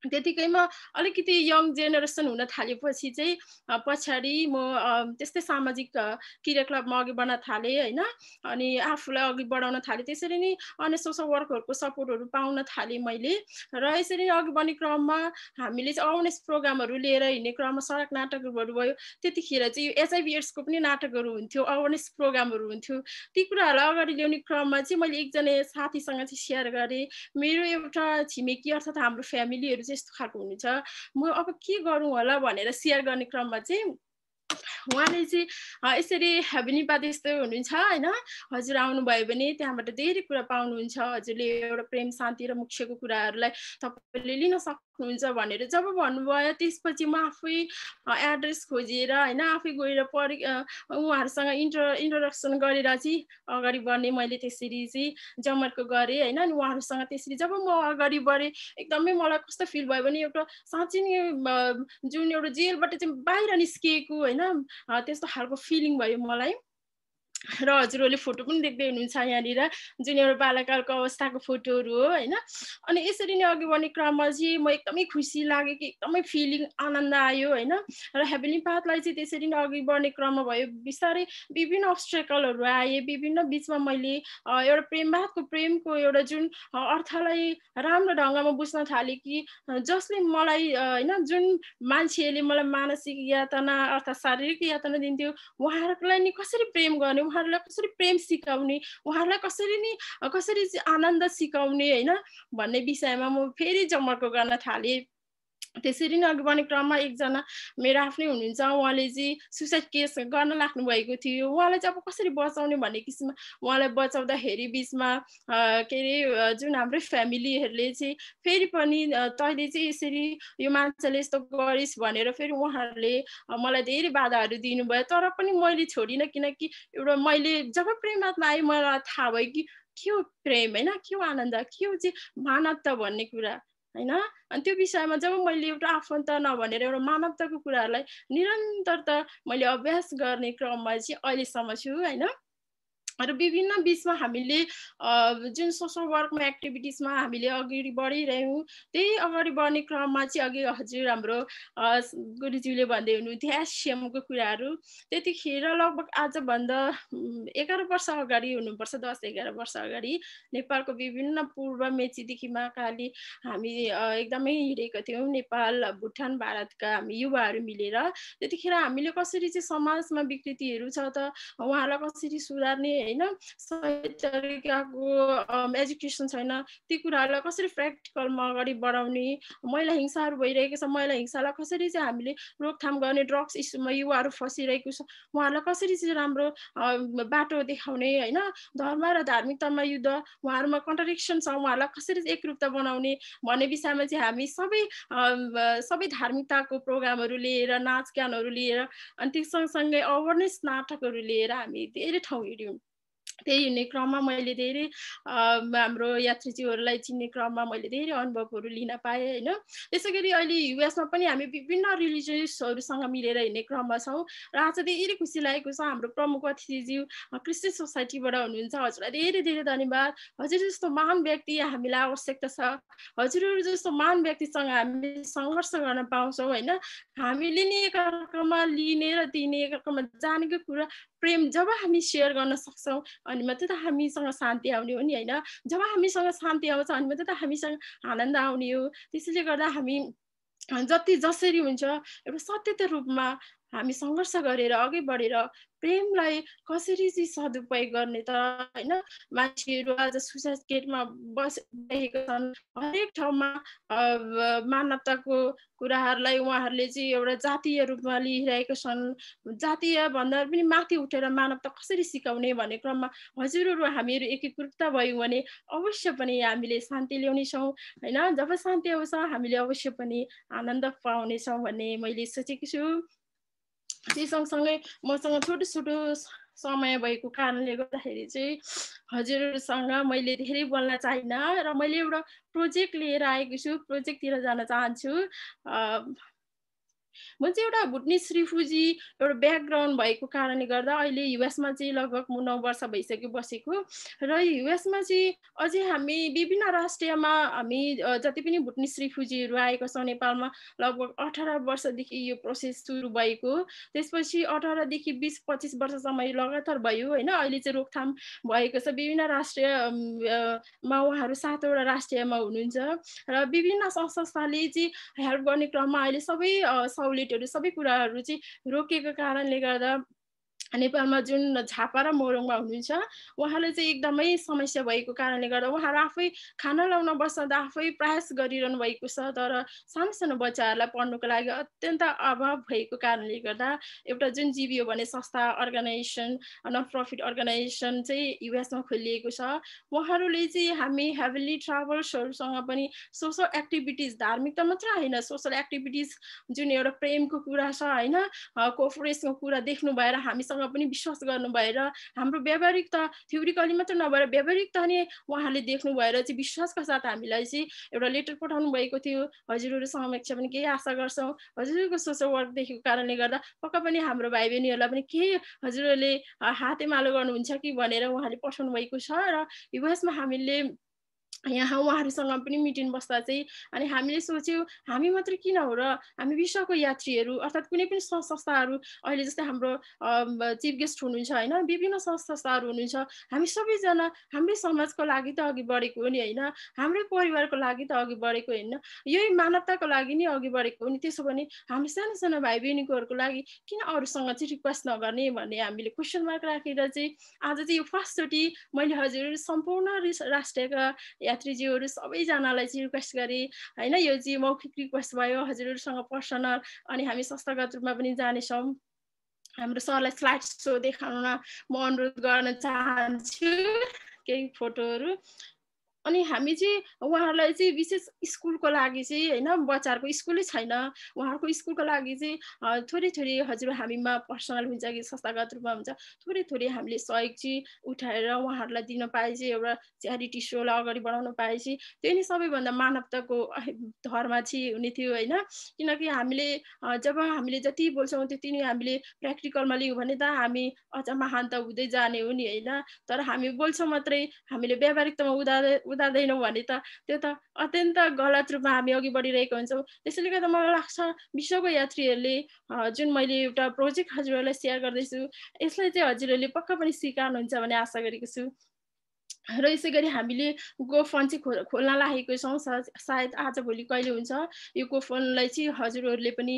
त्यतिकैमा अलिकति यङ जेनेरेसन हुन थालेपछि चाहिँ पछाडि म त्यस्तै सामाजिक क्रियाकलापमा अघि बढ्न थालेँ होइन। अनि आफूलाई अघि बढाउन थालेँ। त्यसरी नै अन्य सोसल वर्कहरूको सपोर्टहरू पाउन थालेँ मैले। र यसरी अघि बढ्ने क्रममा हामीले चाहिँ अवेरनेस प्रोग्रामहरू लिएर हिँड्ने क्रममा सडक नाटकहरू भयो। त्यतिखेर चाहिँ एचआइभी एड्सको पनि नाटकहरू हुन्थ्यो, अवेरनेस प्रोग्रामहरू हुन्थ्यो। ती कुराहरूलाई अगाडि ल्याउने क्रममा चाहिँ मैले एकजना साथीसँग चाहिँ सेयर गरेँ। मेरो एउटा छिमेकी अर्थात् हाम्रो फ्यामिलीहरू चाहिँ यस्तो खालको हुनुहुन्छ, म अब के गरौँ होला भनेर सेयर गर्ने क्रममा चाहिँ उहाँले चाहिँ यसरी हेभेनी पाथ यस्तो हुनुहुन्छ होइन, हजुर आउनुभयो भने त्यहाँबाट धेरै कुरा पाउनुहुन्छ, हजुरले एउटा प्रेम शान्ति र मोक्षको कुराहरूलाई तपाईँले लिन सक्नुहुन्छ भनेर जब भन्नुभयो, त्यसपछि म आफै एड्रेस खोजेर होइन आफै गएर उहाँहरूसँग इन्ट्रोडक्सन गरेर चाहिँ अगाडि बढ्ने मैले त्यसरी चाहिँ जमर्को गरेँ होइन। अनि उहाँहरूसँग त्यसरी जब म अगाडि बढेँ एकदमै मलाई कस्तो फिल भयो भने एउटा साँच्चै नै जुन एउटा जेलबाट चाहिँ बाहिर निस्किएको होइन त्यस्तो खालको फिलिङ भयो मलाई। र हजुरहरूले फोटो पनि देख्दै हुनुहुन्छ यहाँनिर, जुन एउटा बाल्यकालको अवस्थाको फोटोहरू हो होइन। अनि यसरी नै अघि बढ्ने क्रममा चाहिँ म एकदमै खुसी लाग्यो कि एकदमै फिलिङ आनन्द आयो होइन। र हेभेनी पाथलाई चाहिँ त्यसरी नै अघि बढ्ने क्रममा भयो। बिस्तारै विभिन्न अब्स्ट्रकलहरू आए, विभिन्न बिचमा मैले एउटा प्रेमको एउटा जुन अर्थलाई राम्रो ढङ्गमा बुझ्न थालेँ कि जसले मलाई होइन जुन मान्छेले मलाई मानसिक यातना अर्थात् शारीरिक यातना दिन्थ्यो, उहाँहरूलाई नि कसरी प्रेम गर्ने, उहाँहरूलाई कसरी प्रेम सिकाउने, उहाँहरूलाई कसरी चाहिँ आनन्द सिकाउने होइन भन्ने विषयमा म फेरि जमर्को गर्न थालेँ। त्यसरी नै अघि बढ्ने क्रममा एकजना मेरो आफ्नै हुनुहुन्छ, उहाँले चाहिँ सुसाइड केस गर्न लाग्नु भएको थियो। उहाँलाई चाहिँ अब कसरी बचाउने भन्ने किसिममा उहाँलाई बचाउँदाखेरि बिचमा के अरे जुन हाम्रै फ्यामिलीहरूले चाहिँ फेरि पनि तैँले चाहिँ यसरी यो मान्छेले यस्तो गरिस् भनेर फेरि उहाँहरूले मलाई धेरै बाधाहरू दिनुभयो। तर पनि मैले छोडिनँ, किनकि एउटा मैले जब प्रेमात्मा आएँ मलाई थाहा भयो कि के हो प्रेम होइन, के हो आनन्द, के हो चाहिँ मानवता भन्ने कुरा होइन। अनि त्यो विषयमा जब मैले एउटा आफन्त नभनेर एउटा मानवताको कुराहरूलाई निरन्तरता मैले अभ्यास गर्ने क्रममा चाहिँ अहिलेसम्म छु होइन। र विभिन्न बिचमा हामीले जुन सोसल वर्कमा एक्टिभिटिजमा हामीले अगाडि बढिरह्यौँ। त्यही अगाडि बढ्ने क्रममा चाहिँ अघि हजुर हाम्रो गुरुज्यूले भन्दै हुनुहुन्थ्यो एससिएमको कुराहरू। त्यतिखेर लगभग आजभन्दा 11 वर्ष अगाडि हुनुपर्छ, 10-11 वर्ष अगाडि नेपालको विभिन्न पूर्व मेचीदेखि महाकाली हामी एकदमै हिँडेका थियौँ। नेपाल, भुटान, भारतका हामी युवाहरू मिलेर त्यतिखेर हामीले कसरी चाहिँ समाजमा विकृतिहरू छ त उहाँलाई कसरी सुधार्ने होइन, सही तरिकाको एजुकेसन छैन, ती कुराहरूलाई कसरी प्र्याक्टिकलमा अगाडि बढाउने, महिला हिंसाहरू भइरहेको छ, महिला हिंसालाई कसरी चाहिँ हामीले रोकथाम गर्ने, ड्रग्स इस्युमा युवाहरू फसिरहेको छ उहाँहरूलाई कसरी चाहिँ राम्रो बाटो देखाउने होइन, धर्म र धार्मिकतामा युद्ध उहाँहरूमा कन्ट्रडिक्सन छ उहाँहरूलाई कसरी एकरूपता बनाउने भन्ने विषयमा चाहिँ हामी सबै धार्मिकताको प्रोग्रामहरू लिएर, नाच गानहरू लिएर अनि त्यो सँगसँगै अवेरनेस नाटकहरू लिएर हामी धेरै ठाउँ हिँड्यौँ। त्यही हिँड्ने क्रममा मैले धेरै हाम्रो यात्रीज्यूहरूलाई चिन्ने क्रममा मैले धेरै अनुभवहरू लिन पाएँ होइन। त्यसै गरी अहिले युएसमा पनि हामी विभिन्न रिलिजियसहरूसँग मिलेर हिँड्ने क्रममा छौँ र आज धेरै खुसी लागेको छ। हाम्रो प्रमुख अतिथिज्यू क्रिस्चियन सोसाइटीबाट हुनुहुन्छ, हजुरलाई धेरै धेरै धन्यवाद। हजुर जस्तो महान व्यक्ति हामीलाई आवश्यकता छ, हजुरहरू जस्तो महान व्यक्तिसँग हामी सङ्घर्ष गर्न पाउँछौँ होइन। हामीले नि एकअर्कामा लिने र दिने, एकअर्कामा जानेको कुरा प्रेम जब हामी सेयर गर्न सक्छौँ अनि मात्रै त हामीसँग शान्ति आउने हो नि होइन। जब हामीसँग शान्ति आउँछ अनि मात्रै त हामीसँग आनन्द आउने हो। त्यसैले गर्दा हामी जसरी हुन्छ एउटा सत्य रूपमा हामी सङ्घर्ष गरेर अघि बढेर प्रेमलाई कसरी चाहिँ सदुपयोग गर्ने त होइन। मान्छेहरू आज सुसाइड गेटमा बसिरहेका छन्, हरेक ठाउँमा मानवताको कुराहरूलाई उहाँहरूले चाहिँ एउटा जातीय रूपमा लिइरहेका छन्। जातीय भन्दा पनि माथि उठेर मानवता कसरी सिकाउने भन्ने क्रममा हजुरहरू हामीहरू एकीकृत भयौँ भने अवश्य पनि हामीले शान्ति ल्याउनेछौँ होइन। जब शान्ति आउँछ हामीले अवश्य पनि आनन्द पाउनेछौँ भन्ने मैले सोचेकी छु। त्यही सँगसँगै मसँग छोटो छोटो समय भएको कारणले गर्दाखेरि चाहिँ हजुरहरूसँग मैले धेरै बोल्न चाहिनँ र मैले एउटा प्रोजेक्ट लिएर आएको छु, प्रोजेक्टतिर जान चाहन्छु। म चाहिँ एउटा भुटनिस रिफ्युजी एउटा ब्याकग्राउन्ड भएको कारणले गर्दा अहिले युएसमा चाहिँ लगभग म 9 वर्ष भइसक्यो बसेको र युएसमा चाहिँ अझै हामी विभिन्न राष्ट्रियमा हामी जति पनि भुटनिस रिफ्युजीहरू आएको छ नेपालमा लगभग 18 वर्षदेखि यो प्रोसेस सुरु भएको। त्यसपछि 18 देखि 20-25 वर्षसम्म लगातार भयो होइन। अहिले चाहिँ रोकथाम भएको छ विभिन्न राष्ट्रियमा, उहाँहरू 7वटा राष्ट्रियमा हुनुहुन्छ र विभिन्न संस्थाले चाहिँ हेल्प गर्ने क्रममा अहिले सबै सहुलियतहरू सबै कुराहरू चाहिँ रोकेको कारणले गर्दा नेपालमा जुन झापा र मोरङमा हुनुहुन्छ उहाँले चाहिँ एकदमै समस्या भएको कारणले गर्दा उहाँहरू आफै खाना ल्याउन बस्दा आफै प्रयास गरिरहनु भएको छ। तर सानो सानो बच्चाहरूलाई पढ्नुको लागि अत्यन्त अभाव भएको कारणले गर्दा एउटा जुन जिबिओ भन्ने संस्था अर्गनाइजेसन, नन प्रफिट अर्गनाइजेसन चाहिँ युएसमा खोलिएको छ। उहाँहरूले चाहिँ हामी हेभली ट्राभल्सहरूसँग पनि सोसल एक्टिभिटिज, धार्मिकता मात्र होइन, सोसल एक्टिभिटिज जुन एउटा प्रेमको कुरा छ होइन, कोअपरेसनको कुरा देख्नु भएर हामीसँग पनि विश्वास गर्नु भएर हाम्रो व्यावहारिकता थ्योरिकली मात्र नभएर व्यावहारिकता नि उहाँले देख्नु भएर चाहिँ विश्वासका साथ हामीलाई चाहिँ एउटा लेटर पठाउनु भएको थियो। हजुरहरू समक्ष पनि केही आशा गर्छौँ, हजुरहरूको सोसल वर्क देखेको कारणले गर्दा पक्का पनि हाम्रो भाइ बहिनीहरूलाई पनि केही हजुरहरूले हातेमालो गर्नुहुन्छ कि भनेर उहाँले पठाउनु भएको छ। र युएसमा हामीले यहाँ उहाँहरूसँग पनि मिटिङ बस्दा चाहिँ अनि हामीले सोच्यौँ हामी मात्रै किन हो र हामी विश्वको यात्रीहरू अर्थात् कुनै पनि संस्थाहरू अहिले जस्तै हाम्रो चिफ गेस्ट हुनुहुन्छ होइन विभिन्न संस्थाहरू हुनुहुन्छ हामी सबैजना हाम्रै समाजको लागि त अघि बढेको हो नि होइन हाम्रै परिवारको लागि त अघि बढेको होइन यही मानवताको लागि नै अघि बढेको हो नि त्यसो भने हामी सानो सानो भाइ बहिनीकोहरूको लागि किन अरूसँग चाहिँ रिक्वेस्ट नगर्ने भन्ने हामीले क्वेसन मार्क राखेर चाहिँ आज चाहिँ यो फर्स्टचोटि मैले हजुर सम्पूर्ण राष्ट्रका यात्रीज्यूहरू सबैजनालाई चाहिँ रिक्वेस्ट गरेँ होइन यो चाहिँ मौखिक रिक्वेस्ट भयो हजुरहरूसँग पर्सनल अनि हामी संस्थागत रूपमा पनि जानेछौँ हाम्रो सरलाई स्लाइड सो देखाउन म अनुरोध गर्न चाहन्छु केही फोटोहरू अनि हामी चाहिँ उहाँहरूलाई चाहिँ विशेष स्कुलको लागि चाहिँ होइन बच्चाहरूको स्कुलै छैन उहाँहरूको स्कुलको लागि चाहिँ थोरै थोरै हजुर हामीमा पर्सनल हुन्छ कि संस्थागत रूपमा हुन्छ थोरै थोरै हामीले सहयोग चाहिँ उठाएर उहाँहरूलाई दिन पाए चाहिँ एउटा च्यारिटी सोलाई अगाडि बढाउन पाए चाहिँ त्यो नै सबैभन्दा मानवताको धर्म चाहिँ हुने थियो होइन किनकि हामीले जब हामीले जति बोल्छौँ त्यति नै हामीले प्र्याक्टिकलमा लियौँ भने त हामी अझ महान त हुँदै जाने हो नि होइन तर हामी बोल्छौँ मात्रै हामीले व्यावहारिकतामा उतार्दैनौँ भने त त्यो त अत्यन्त गलत रूपमा हामी अघि बढिरहेको हुन्छौँ त्यसैले गर्दा मलाई लाग्छ विश्वको यात्रीहरूले जुन मैले एउटा प्रोजेक्ट हजुरहरूलाई सेयर गर्दैछु यसलाई चाहिँ हजुरहरूले पक्का पनि स्वीकार्नुहुन्छ भन्ने आशा गरेको छु र यसै गरी हामीले गोफन चाहिँ खोल्न लागेको छौँ सायद आज भोलि कहिले हुन्छ यो गोफनलाई चाहिँ हजुरहरूले पनि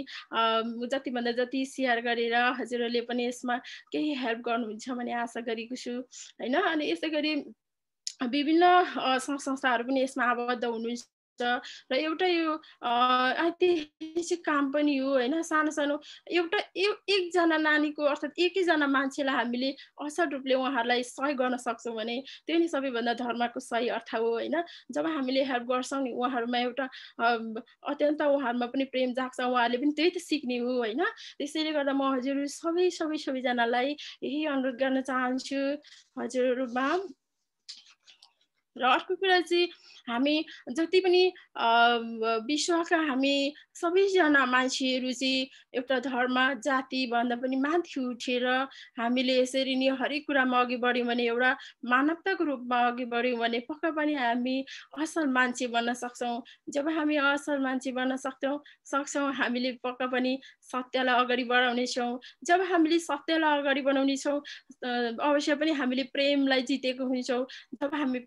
जतिभन्दा जति सेयर गरेर हजुरहरूले पनि यसमा केही हेल्प गर्नुहुन्छ भन्ने आशा गरेको छु होइन अनि यसै गरी विभिन्न संस्थाहरू पनि यसमा आबद्ध हुनुहुन्छ र एउटा यो ऐतिहासिक काम पनि हो होइन सानो सानो एउटा एकजना नानीको अर्थात् एकैजना मान्छेलाई हामीले असल रूपले उहाँहरूलाई सहयोग गर्न सक्छौँ भने त्यो नै सबैभन्दा धर्मको सही अर्थ हो होइन जब हामीले हेल्प गर्छौँ नि उहाँहरूमा एउटा अत्यन्त उहाँहरूमा पनि प्रेम जाग्छ उहाँहरूले पनि त्यही त सिक्ने हो होइन त्यसैले गर्दा म हजुरहरू सबैजनालाई यही अनुरोध गर्न चाहन्छु हजुरहरूमा र अर्को कुरा चाहिँ हामी जति पनि विश्वका हामी सबैजना मान्छेहरू चाहिँ एउटा धर्म जातिभन्दा पनि माथि उठेर हामीले यसरी नै हरेक कुरामा अघि बढ्यौँ भने एउटा मानवताको रूपमा अघि बढ्यौँ भने पक्का पनि हामी असल मान्छे बन्न सक्छौँ जब हामी असल मान्छे बन्न सक्छौँ हामीले पक्का पनि सत्यलाई अगाडि बढाउनेछौँ जब हामीले सत्यलाई अगाडि बढाउनेछौँ अवश्य पनि हामीले प्रेमलाई जितेको हुन्छौँ जब हामी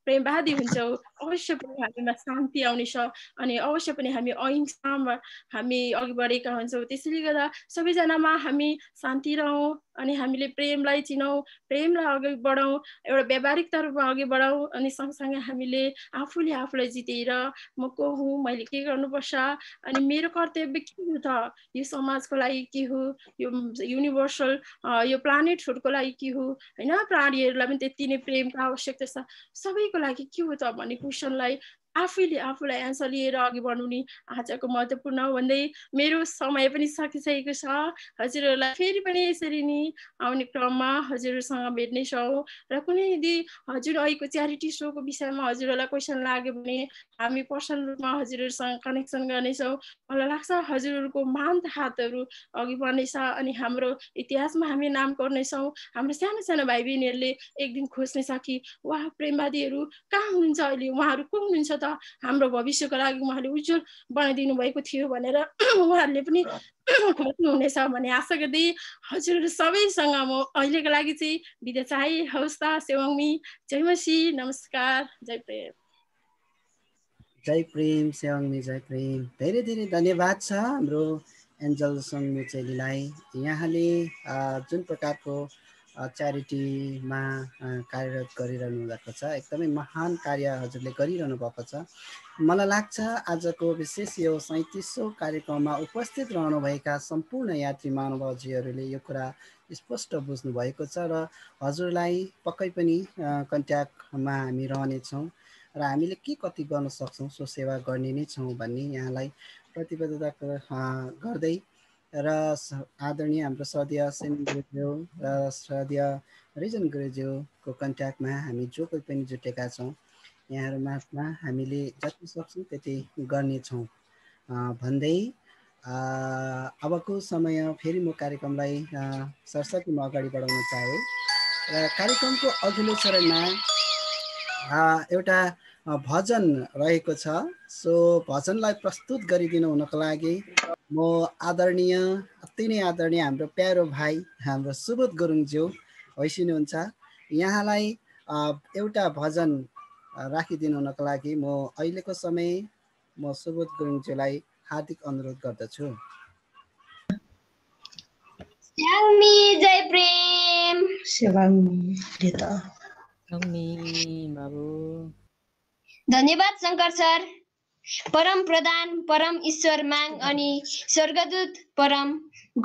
प्रेमवादी हुन्छौँ अवश्य पनि हामीमा शान्ति आउनेछ अनि अवश्य पनि हामी अहिंसामा हामी अघि बढेका हुन्छौँ त्यसैले गर्दा सबैजनामा हामी शान्ति रहौँ अनि हामीले प्रेमलाई चिनौँ प्रेमलाई अघि बढाउँ एउटा व्यावहारिकता रूपमा अघि बढाउँ अनि सँगसँगै हामीले आफूलाई जितेर म को हुँ मैले के गर्नुपर्छ अनि मेरो कर्तव्य के हो त यो समाजको लागि के हो यो युनिभर्सल यो प्लानेटहरूको लागि के हो होइन प्राणीहरूलाई पनि त्यति नै प्रेमको आवश्यकता छ सबैको लागि के हो त भन्ने क्वेसनलाई आफूलाई एन्सर लिएर अघि बढ्नु नि आजको महत्त्वपूर्ण हो भन्दै मेरो समय पनि सकिसकेको छ हजुरहरूलाई फेरि पनि यसरी नै आउने क्रममा हजुरहरूसँग भेट्नेछौँ र कुनै यदि हजुर अहिलेको च्यारिटी सोको विषयमा हजुरहरूलाई क्वेसन लाग्यो भने हामी पर्सनल रूपमा हजुरहरूसँग कनेक्सन गर्नेछौँ मलाई लाग्छ हजुरहरूको महान हातहरू अघि बढ्नेछ अनि हाम्रो इतिहासमा हामी नाम गर्नेछौँ हाम्रो सानो सानो भाइ बहिनीहरूले एक दिन खोज्नेछ कि वाह प्रेमवादीहरू कहाँ हुनुहुन्छ अहिले उहाँहरू को हुनुहुन्छ त हाम्रो भविष्यको लागि उहाँले उज्जवल बनाइदिनु भएको थियो भनेर उहाँहरूले पनि खोज्नुहुनेछ भन्ने आशा गर्दै हजुरहरू सबैसँग म अहिलेको लागि चाहिँ बिदा चाहे हवस् त सेवाङमी जय मसी नमस्कार जय प्रेम सेवाङमी जय प्रेम धेरै धेरै धन्यवाद छ हाम्रो एन्जल सङ्गमी चेलीलाई यहाँले जुन प्रकारको च्यारिटीमा कार्यरत गरिरहनु भएको छ एकदमै महान कार्य हजुरले गरिरहनु भएको छ मलाई लाग्छ आजको विशेष यो 37औं कार्यक्रममा उपस्थित रहनुभएका सम्पूर्ण यात्री महानुभावजीहरूले यो कुरा स्पष्ट बुझ्नु भएको छ र हजुरलाई पक्कै पनि कन्ट्याक्टमा हामी रहनेछौँ र हामीले के कति गर्न सक्छौँ सो सेवा गर्ने नै छौँ भन्ने यहाँलाई प्रतिबद्धता गर्दै र आदरणीय हाम्रो श्रद्धेय सेन गुरुज्यू र श्रद्धेय रिजन गुरुज्यूको कन्ट्याक्टमा हामी जो कोही पनि जुटेका छौँ यहाँहरूमा हामीले जति सक्छौँ त्यति गर्नेछौँ भन्दै अबको समय फेरि म कार्यक्रमलाई सरस्वतीमा अगाडि बढाउन चाहे र कार्यक्रमको अघिल्लो चरणमा एउटा भजन रहेको छ। सो भजनलाई प्रस्तुत गरिदिनु हुनको लागि म आदरणीय अति नै आदरणीय हाम्रो प्यारो भाइ हाम्रो सुबोध गुरुङज्यू होइसिनुहुन्छ। यहाँलाई एउटा भजन राखिदिनु हुनको लागि म अहिलेको समय म सुबोध गुरुङज्यूलाई हार्दिक अनुरोध गर्दछु। स्याङ्मी जय प्रेम बाबु धन्यवाद शङ्कर सर। परम प्रधान परम ईश्वर माग अनि स्वर्गदूत परम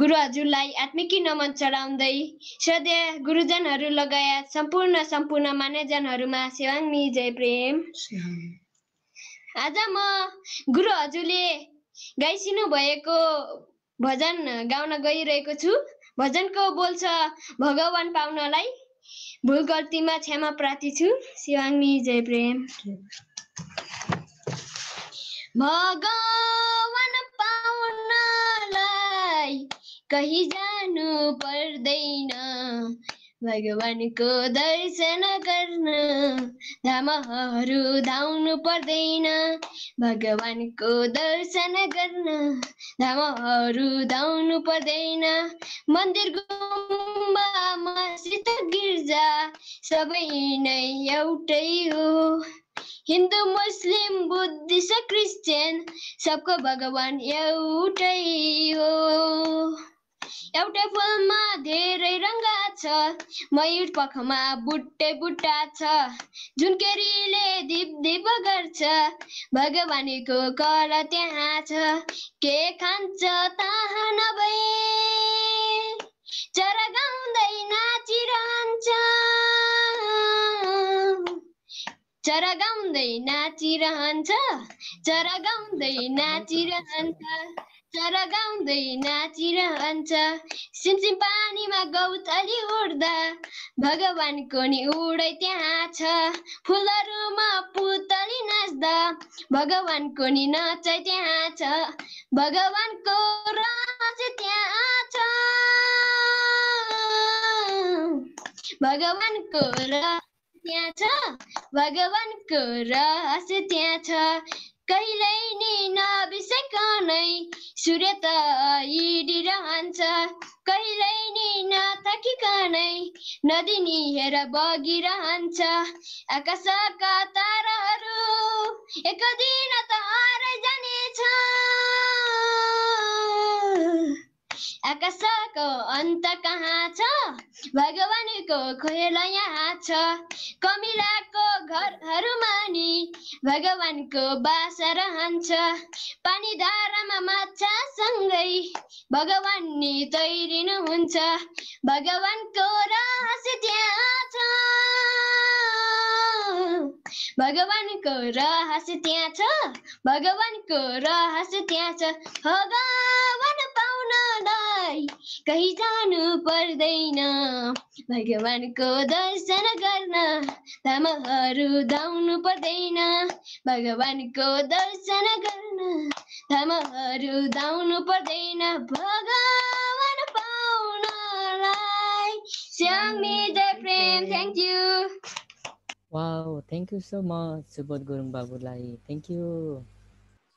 गुरु हजुरलाई आत्मिकी नमन चढाउँदै श्रद्धेय गुरुजनहरू लगायत सम्पूर्ण मान्यजनहरूमा सेवाङ्मी जय प्रेम। आज म गुरु हजुरले गाइसिनु भएको भजन गाउन गइरहेको छु। भजनको बोल छ भगवान पाउनलाई भुल गल्तीमा क्षमा प्रार्थी छु। शिवाङ्गी जय प्रेम। भगवान पाउनलाई कहीँ जानु पर्दैन, भगवानको दर्शन गर्न धामहरू धाउनु पर्दैन, भगवानको दर्शन गर्न धामहरू धाउनु पर्दैन। मन्दिर गुम्बा मस्जिद गिर्जा सबै नै एउटै हो, हिन्दू मुस्लिम बुद्धिस्ट क्रिस्चियन सबको भगवान एउटै हो। एउटै फुलमा धेरै रङ्ग छ, मयूर पखमा बुट्टे बुट्टा छ, जुनकेरीले धिप धिप गर्छ, भगवानको कला त्यहाँ छ। के खान्छ थाहा नभए चरा गाउँदै नाचिरहन्छ, चरा गाउँदै नाचिरहन्छ, चरा गाउँदै नाचिरहन्छ, चरा गाउँदै नाचिरहन्छ। सिमसिम पानीमा गौतली उड्दा भगवानको नि उडै त्यहाँ छ, फुलहरूमा पुतली नाच्दा भगवानको नि नचाइ त्यहाँ छ, भगवानको रहस्य त्यहाँ छ, भगवानको त्यहाँ छ, भगवानको रहस्य त्यहाँ छ। कहिल्यै नि नबिर्सैकनै सूर्य त हिँडिरहन्छ, कहिल्यै नि नथकिकनै नदी नि हेर बगिरहन्छ। आकाशका ताराहरू एक दिन त हराइ जानेछ, आकाशको अन्त कहाँ छ, भगवानको खेल यहाँ छ। कमिलाको घरहरूमा नि भगवानको बास रहन्छ, पानी धारामा माछासँगै भगवान नि तैरिनुहुन्छ, भगवानको रहस्य त्यहाँ छ, भगवानको रहस्य त्यहाँ छ, भगवानको रहस्य त्यहाँ छ। भगवान पाउनलाई कहीँ जानु पर्दैन, भगवानको दर्शन गर्न धामहरू धाउनु पर्दैन, भगवानको दर्शन गर्न धामहरू धाउनु पर्दैन, भगवान पाउनलाई स्याङ्मी जय प्रेम। Thank you. Wow, thank you so much Subodh Gurung बाबुलाई। Thank you.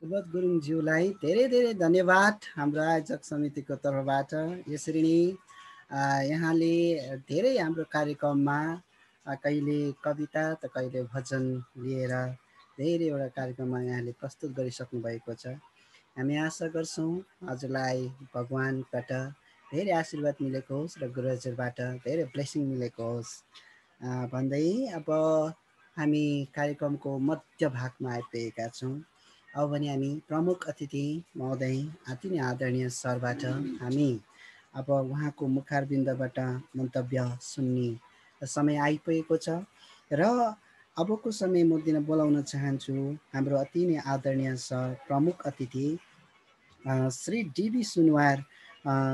सुबोध गुरुङज्यूलाई धेरै धेरै धन्यवाद हाम्रो आयोजक समितिको तर्फबाट। यसरी नै यहाँले धेरै हाम्रो कार्यक्रममा कहिले कविता त कहिले भजन लिएर धेरैवटा कार्यक्रममा यहाँले प्रस्तुत गरिसक्नु भएको छ। हामी आशा गर्छौँ हजुरलाई भगवानबाट धेरै आशीर्वाद मिलेको होस् र गुरु हजुरबाट धेरै ब्लेसिङ मिलेको होस् भन्दै अब हामी कार्यक्रमको मध्य भागमा आइपुगेका छौँ। अब भने हामी प्रमुख अतिथि महोदय अति नै आदरणीय सरबाट हामी अब उहाँको मुखारबिन्दबाट मन्तव्य सुन्ने समय आइपुगेको छ र अबको समय म दिन बोलाउन चाहन्छु हाम्रो अति नै आदरणीय सर प्रमुख अतिथि श्री डीबी सुनवार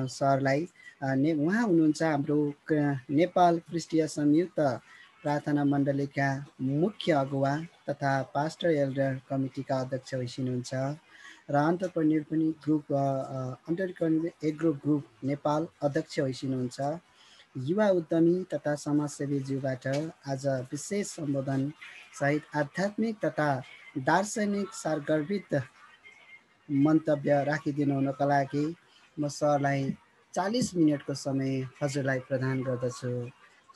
सरलाई। उहाँ हुनुहुन्छ हाम्रो नेपाल क्रिस्टीय संयुक्त प्रार्थना मण्डलीका मुख्य अगुवा तथा पास्टर एल्डर कमिटीका अध्यक्ष हुनुहुन्छ र अन्टरप्रेन्योर पनि group entrepreneur agro group Nepal अध्यक्ष हुनुहुन्छ। युवा उद्यमी तथा समाजसेवीज्यूबाट आज विशेष सम्बोधन सहित आध्यात्मिक तथा दार्शनिक सारगर्भित मन्तव्य राखिदिनु हुनका लागि म सरलाई 40 मिनटको समय हजुरलाई प्रदान गर्दछु।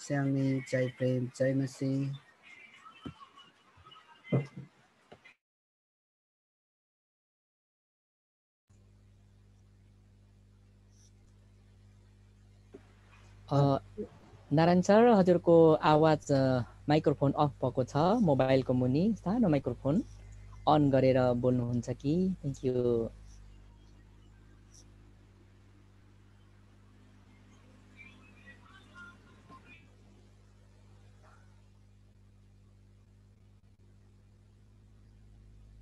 स्यामी, जय प्रेम, जय मसी। नारायण सर, हजुरको आवाज माइक्रोफोन अफ भएको छ। मोबाइलको मुनि सानो माइक्रोफोन अन गरेर बोल्नुहुन्छ कि? Thank you.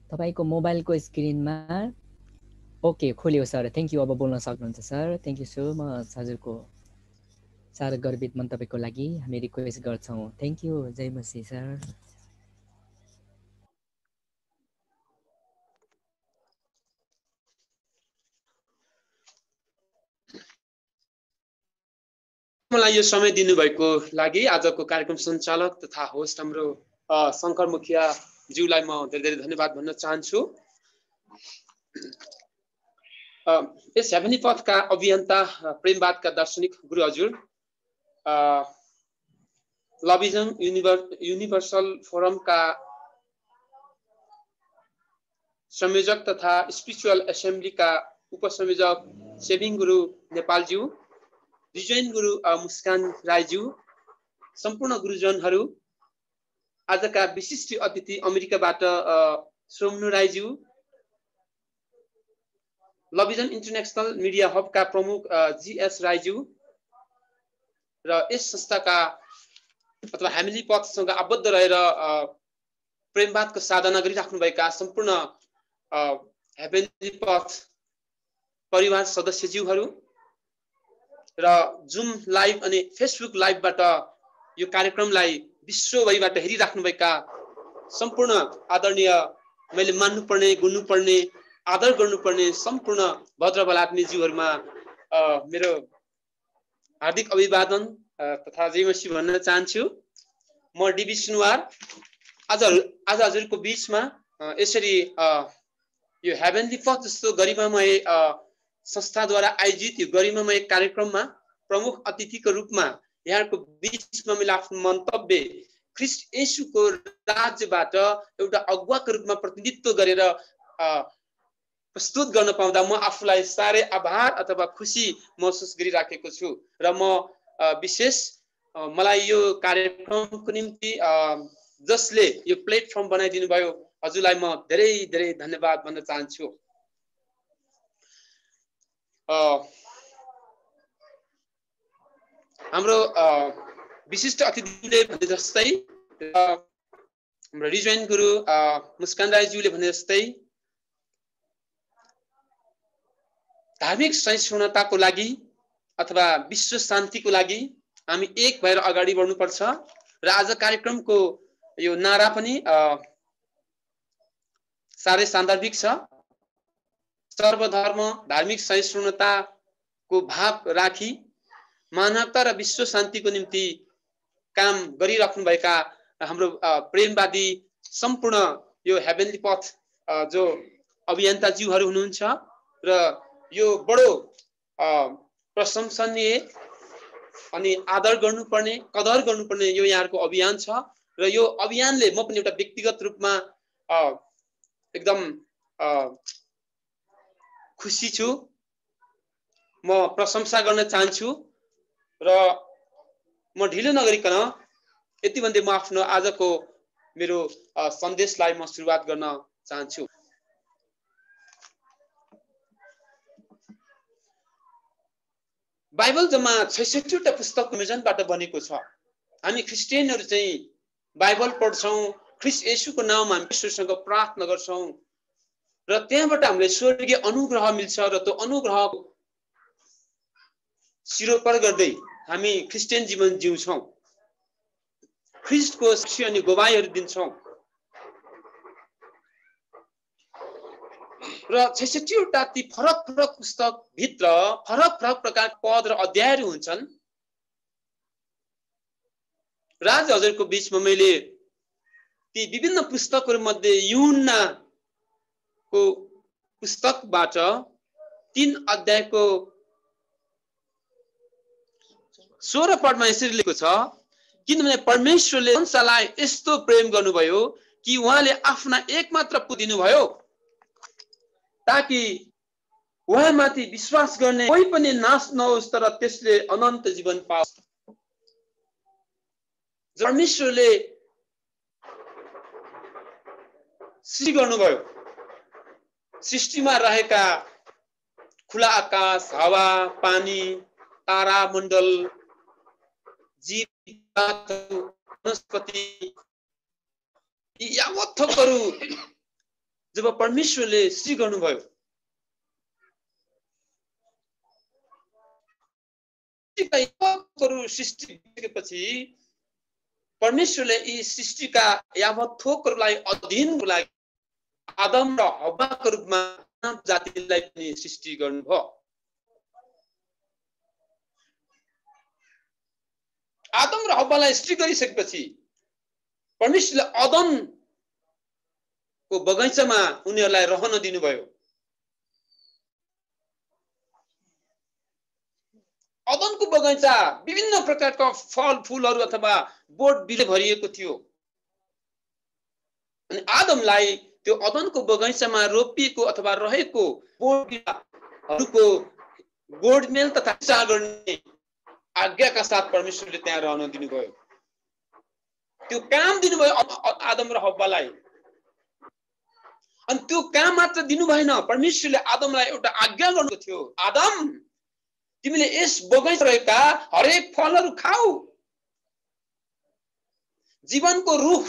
तपाईको मोबाइलको स्क्रिनमा ओके खोल्यो सर। Thank you. अब बोल्न सक्नुहुन्छ sir. Thank you so much हजुरको सारगर्भित मन्तव्यको लागि हामी रिक्वेस्ट गर्छौँ। Thank you. जय मसी सर। मलाई यो समय दिनुभएको लागि आजको कार्यक्रम सञ्चालक तथा होस्ट हाम्रो शङ्कर मुखिया ज्यूलाई म धेरै धेरै धन्यवाद भन्न चाहन्छु। यस हेभेनी पथका अभियन्ता प्रेमवादका दार्शनिक गुरु हजुर, लभिजम युनिभर्सल फोरमका संयोजक तथा स्पिरिचुअल एसेम्ब्लीका उपसंयोजक सेभिङ गुरु नेपालज्यू, रिजोइन गुरु मुस्कान राईज्यू, सम्पूर्ण गुरुजनहरू, आजका विशिष्ट अतिथि अमेरिकाबाट सोमनु राईज्यू, लभिजन इन्टरनेसनल मिडिया हबका प्रमुख जीएस राईज्यू र यस संस्थाका अथवा हेभेनी पथसँग आबद्ध रहेर प्रेमवादको साधना गरिराख्नुभएका सम्पूर्ण हेभेनी पथ परिवार सदस्यज्यूहरू र जुम लाइभ अनि फेसबुक लाइभबाट यो कार्यक्रमलाई विश्वभरिबाट हेरिराख्नुभएका सम्पूर्ण आदरणीय, मैले मान्नुपर्ने, गुन्नुपर्ने, आदर गर्नुपर्ने सम्पूर्ण भद्रबलात्मीज्यूहरूमा मेरो हार्दिक अभिवादन तथा जयमसी भन्न चाहन्छु। म डिबी सुनवार आज हजुरको बिचमा यसरी यो हेभेनली पथ जस्तो गरिमामय संस्थाद्वारा आयोजित यो गरिमामय कार्यक्रममा प्रमुख अतिथिको रूपमा यहाँको बिचमा मैले आफ्नो मन्तव्य ख्रीष्ट येशूको राज्यबाट एउटा अगुवाको रूपमा प्रतिनिधित्व गरेर प्रस्तुत गर्न पाउँदा म आफूलाई साह्रै आभार अथवा खुसी महसुस गरिराखेको छु र म विशेष मलाई यो कार्यक्रमको निम्ति जसले यो प्लेटफर्म बनाइदिनु भयो हजुरलाई म धेरै धेरै धन्यवाद भन्न चाहन्छु। हाम्रो विशिष्ट अतिथिले भने जस्तै हाम्रो रिजोइन गुरु मुस्कान राईज्यूले भने जस्तै धार्मिक सहिष्णुताको लागि अथवा विश्व शान्तिको लागि हामी एक भएर अगाडि बढ्नुपर्छ र आज कार्यक्रमको यो नारा पनि साह्रै सान्दर्भिक छ। सर्वधर्म धार्मिक सहिष्णुताको भाव राखी मानवता र विश्व शान्तिको निम्ति काम गरिराख्नुभएका हाम्रो प्रेमवादी सम्पूर्ण यो हेभेनली पथ जो अभियन्ताज्यूहरू हुनुहुन्छ र यो बडो प्रशंसनीय अनि आदर गर्नुपर्ने, कदर गर्नुपर्ने यो यहाँको अभियान छ र यो अभियानले म पनि एउटा व्यक्तिगत रूपमा एकदम खुसी छु, म प्रशंसा गर्न चाहन्छु र म ढिलो नगरिकन यति भन्दै म आफ्नो आजको मेरो सन्देशलाई म सुरुवात गर्न चाहन्छु। बाइबल जम्मा 66वटा पुस्तक संयोजनबाट बनेको छ। हामी क्रिस्चियनहरू चाहिँ बाइबल पढ्छौँ, ख्रीष्ट येशूको नाममा हामी ईश्वरसँग प्रार्थना गर्छौँ र त्यहाँबाट हामीलाई स्वर्गीय अनुग्रह मिल्छ र त्यो अनुग्रहको सिरोपर गर्दै हामी क्रिस्चियन जीवन जिउँछौँ, ख्रीष्टको साक्षी अनि गवाहीहरू दिन्छौँ र 66वटा ती फरक फरक पुस्तक भित्र फरक फरक प्रकारका पद र अध्यायहरू हुन्छन् राज हजुरको बीचमा मैले ती विभिन्न पुस्तकहरू मध्ये यूहन्नाको पुस्तकबाट 3 अध्यायको 16 पदमा यसरी लेखेको छ, किनभने परमेश्वरले संसारलाई यस्तो प्रेम गर्नुभयो कि उहाँले आफ्ना एकमात्र पुत्र दिनुभयो ताकि उहाँमाथि विश्वास गर्ने कोही पनि नाश नहोस् तर त्यसले अनन्त जीवन पाओस्। परमेश्वरले सृष्टि गर्नुभयो, सृष्टिमा रहेका खुला आकाश, हावा, पानी, तारा मण्डल, जीव, वनस्पति, यी यावत थोकहरू जब परमेश्वरले सृष्टि गर्नुभयो, सृष्टिपछि परमेश्वरले यी सृष्टिका यावत थोकहरूलाई अधीनको लागि आदम र हव्वाको रूपमा मानव जातिलाई पनि सृष्टि गर्नुभयो। आदम र हव्वालाई सृष्टि गरिसकेपछि परमेश्वरले अदनको बगैँचामा उनीहरूलाई रहन दिनुभयो। अदनको बगैँचा विभिन्न प्रकारका फल फूलहरू अथवा बोट बिरुवा भरिएको थियो अनि आदमलाई त्यो अदनको बगैँचामा रोपिएको अथवा रहेको बोट बिरुवाहरूको गोडमेल तथा हेरचाह गर्ने आज्ञाका साथ परमेश्वरले त्यहाँ रहन दिनुभयो। त्यो काम दिनुभयो आदम र हव्वालाई। अनि त्यो काम मात्र दिनु भएन, परमेश्वरले आदमलाई एउटा आज्ञा गर्नु थियो, आदम तिमीले यस बगैँचा रहेका हरेक फलहरू खाऊ। जीवनको रुख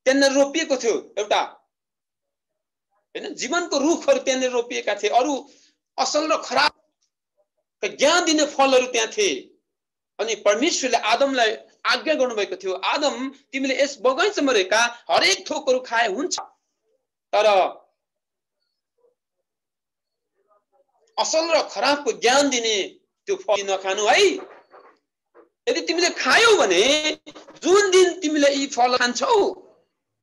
त्यहाँ रोपिएको थियो एउटा, हैन? जीवनको रुखहरू त्यहाँ रोपिएका थिए, अरू असल र खराब ज्ञान दिने फलहरू त्यहाँ थिए। अनि परमेश्वरले आदमलाई आज्ञा गर्नुभएको थियो, आदम तिमीले यस बगैँचामा रहेका हरेक थोकहरू खाए हुन्छ, तर असल र खराबको ज्ञान दिने त्यो फल नखानु है। यदि तिमीले खायौ भने जुन दिन तिमीले यी फल खान्छौ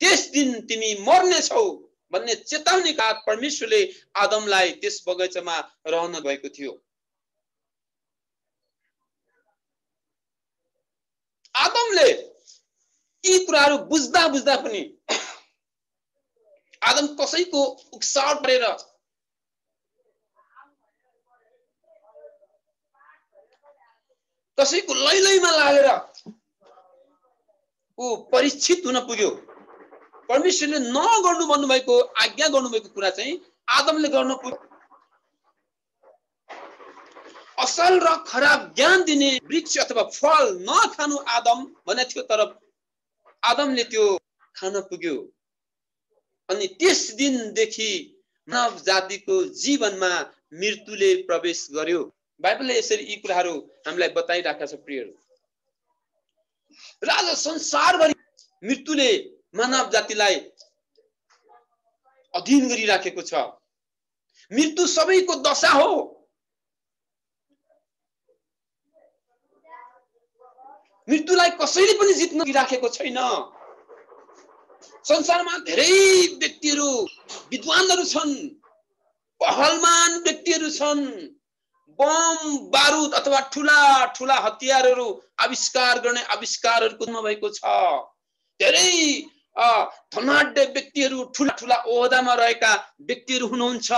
त्यस दिन तिमी मर्नेछौ भन्ने चेतावनी का परमेश्वरले आदमलाई त्यस बगैँचामा रहन भएको थियो। आदमले यी कुराहरू बुझ्दा बुझ्दा पनि आदम कसैको उक्साहट गरेर कसैको लैलैमा लागेर ऊ परीक्षित हुन पुग्यो। परमेश्वरले नगर्नु भन्नुभएको आज्ञा गर्नुभएको कुरा चाहिँ आदमले गर्न पुग्यो। असल र खराब ज्ञान दिने वृक्ष अथवा फल नखानु आदम भने थियो, तर आदमले त्यो खान पुग्यो। अनि त्यस दिनदेखि मानव जातिको जीवनमा मृत्युले प्रवेश गर्यो। बाइबलले यसरी यी कुराहरू हामीलाई बताइराखेका छ प्रियहरू। र आज संसारभरि मृत्युले मानव जातिलाई अधीन गरिराखेको छ। मृत्यु सबैको दशा हो। मृत्युलाई कसैले पनि जित्न सकिराखेको छैन। संसारमा धेरै व्यक्तिहरू विद्वानहरू छन्, पहलमान व्यक्तिहरू छन्, बम बारुद अथवा ठुला ठुला हतियारहरू आविष्कार गर्ने आविष्कारहरूको भएको छ। धेरै धनाढ्य व्यक्तिहरू ठुला ठुला ओहदामा रहेका व्यक्तिहरू हुनुहुन्छ।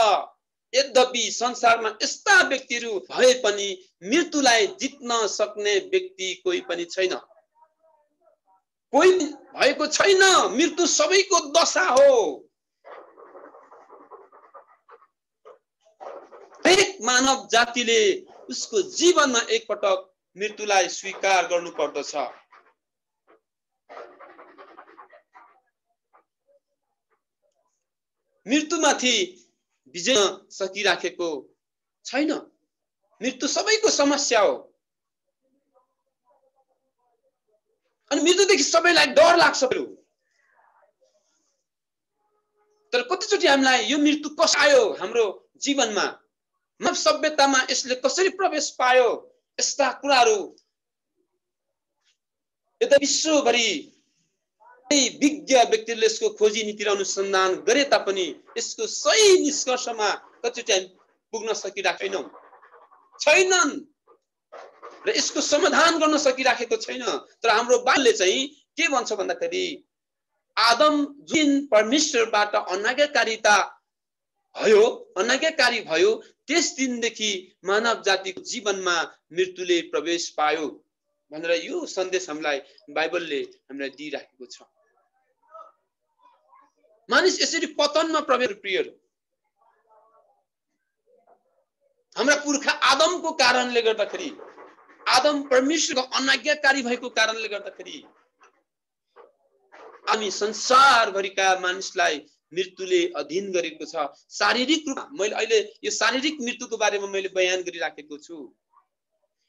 यद्यपि संसारमा यस्ता व्यक्तिहरू भए पनि मृत्युलाई जित्न सक्ने व्यक्ति कोही पनि छैन, कोही भएको छैन। मृत्यु सबैको दशा हो। एक मानव जातिले उसको जीवनमा एकपटक मृत्युलाई स्वीकार गर्नु पर्दछ। मृत्युमाथि विजय सकिराखेको छैन। मृत्यु सबैको समस्या हो। अनि मृत्युदेखि सबैलाई डर लाग्छ। तर कतिचोटि हामीलाई यो मृत्यु कसरी आयो हाम्रो जीवनमा, मानव सभ्यतामा यसले कसरी प्रवेश पायो, यस्ता कुराहरू यता विश्वभरि विज्ञ व्यक्तिले यसको खोजी नीति र अनुसन्धान गरे तापनि यसको सही निष्कर्षमा कतिचोटि हामी पुग्न सकिराखेनौँ छैनन् र यसको समाधान गर्न सकिराखेको छैन। तर हाम्रो बाइबलले चाहिँ के भन्छ भन्दाखेरि आदम जुन परमेश्वरबाट अनाज्ञाकारी भयो त्यस दिनदेखि मानव जातिको जीवनमा मृत्युले प्रवेश पायो भनेर यो सन्देश हामीलाई बाइबलले हामीलाई दिइराखेको छ। मानिस यसरी पतनमा प्रवेश प्रियहरू हाम्रा पुर्खा आदमको कारणले गर्दाखेरि आदम परमेश्वरको अनाज्ञाकारी भएको कारणले गर्दाखेरि हामी संसारभरिका मानिसलाई मृत्युले अधीन गरेको छ। शारीरिक रूपमा मैले अहिले यो शारीरिक मृत्युको बारेमा मैले बयान गरिराखेको छु।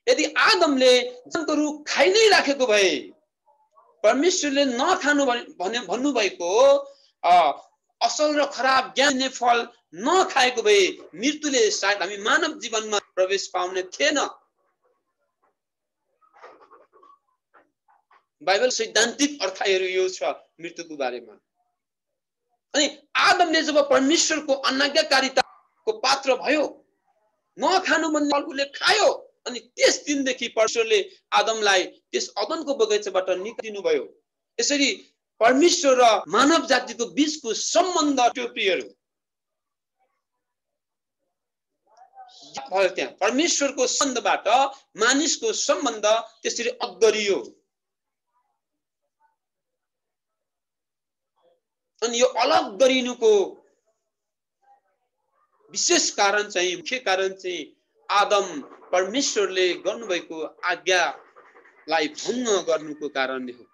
यदि आदमले जन्तु रुख खाइ नै राखेको भए परमेश्वरले नखानु भन्नुभएको असल र खराब ज्ञान फल नखाएको भए मृत्युले सायद हामी मानव जीवनमा प्रवेश पाउने थिएन। बाइबल सैद्धान्तिक अर्थहरू यो छ मृत्युको बारेमा। अनि आदमले जब परमेश्वरको अनाज्ञाकारिताको पात्र भयो नखानु भन्ने फल उसले खायो अनि त्यस दिनदेखि परमेश्वरले आदमलाई त्यस अदनको बगैँचाबाट निकालिदिनु भयो। यसरी परमेश्वर र मानव जातिको बीचको सम्बन्ध त्यो प्रियहरू भयो त्यहाँ परमेश्वरको सम्बन्धबाट मानिसको सम्बन्ध त्यसरी अग्गरियो। अनि यो अलग गरिनुको विशेष कारण चाहिँ मुख्य कारण चाहिँ आदम परमेश्वरले गर्नुभएको आज्ञालाई भङ्ग गर्नुको कारणले हो।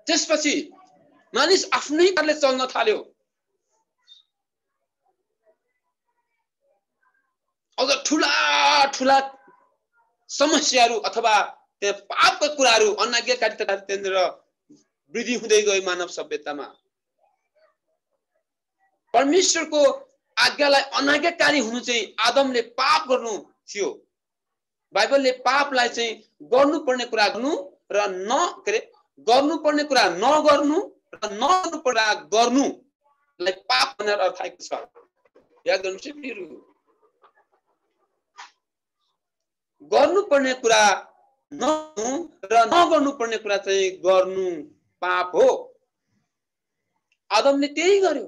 त्यसपछि मानिस आफ्नै पाराले चल्न थाल्यो। अझ ठुला ठुला समस्याहरू अथवा त्यहाँ पापका कुराहरू अनाज्ञाकारिता केन्द्र वृद्धि हुँदै गयो मानव सभ्यतामा। परमेश्वरको आज्ञालाई अनाज्ञाकारी हुनु चाहिँ आदमले पाप गर्नु थियो। बाइबलले पापलाई चाहिँ गर्नुपर्ने कुरा गर्नु र गर्नुपर्ने कुरा नगर्नु र नगर्नुपर्ने कुरा गर्नुलाई पाप भनेर अर्थाएको छ। याद गर्नुहोस् गर्नुपर्ने कुरा नगर्नु र नगर्नुपर्ने कुरा चाहिँ गर्नु पाप हो। आदमले त्यही गर्यो।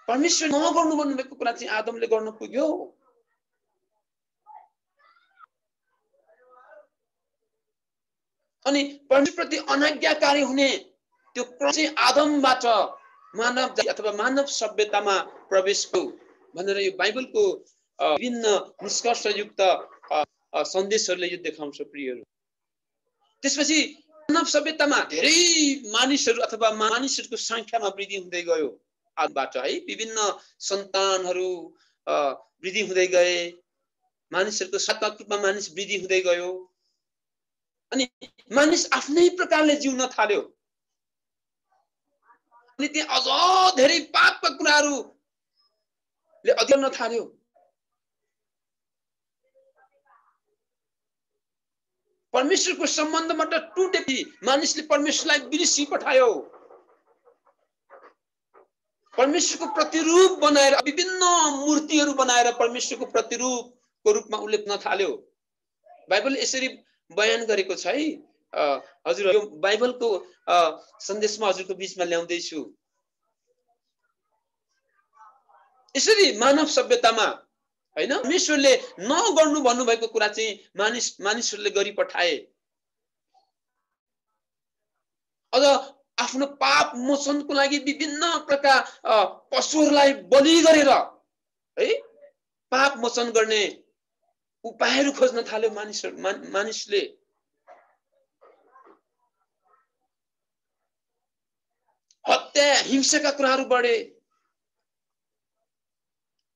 परमेश्वर नगर्नु भन्नुभएको कुरा चाहिँ आदमले गर्न पुग्यो। अनि परमेश्वरप्रति अनाज्ञाकारी हुने त्यो क्रम चाहिँ आदमबाट मानव जाति अथवा मानव सभ्यतामा प्रवेश भयो भनेर यो बाइबलको विभिन्न निष्कर्षयुक्त सन्देशहरूले यो देखाउँछ प्रियहरू। त्यसपछि मानव सभ्यतामा धेरै मानिसहरू अथवा मानिसहरूको संख्यामा वृद्धि हुँदै गयो आदमबाट है। विभिन्न सन्तानहरू वृद्धि हुँदै गए। मानिसहरूको सत्तात्मक रूपमा मानिस वृद्धि हुँदै गयो। अनि मानिस आफ्नै प्रकारले जिउन थाल्यो। अनि त्यहाँ अझ धेरै पापका कुराहरूले अध्ययन थाल्यो। परमेश्वरको सम्बन्धबाट टुटेपछि मानिसले परमेश्वरलाई बिर्सी पठायो। परमेश्वरको प्रतिरूप बनाएर विभिन्न मूर्तिहरू बनाएर परमेश्वरको प्रतिरूपको रूपमा उल्लेख्न थाल्यो। बाइबलले यसरी बयान गरेको छ है। हजुर यो बाइबलको सन्देशमा हजुरको बीचमा ल्याउँदैछु। यसरी मानव सभ्यतामा हैन परमेश्वरले नगर्नु भन्नुभएको कुरा चाहिँ मानिसहरूले गरी पठाए। अझ आफ्नो पाप मोचनको लागि विभिन्न प्रकार पशुहरूलाई बलि गरेर है पाप मोचन गर्ने उपायहरू खोज्न थाल्यो मानिसले। हत्या हिंसाका कुराहरू बढे।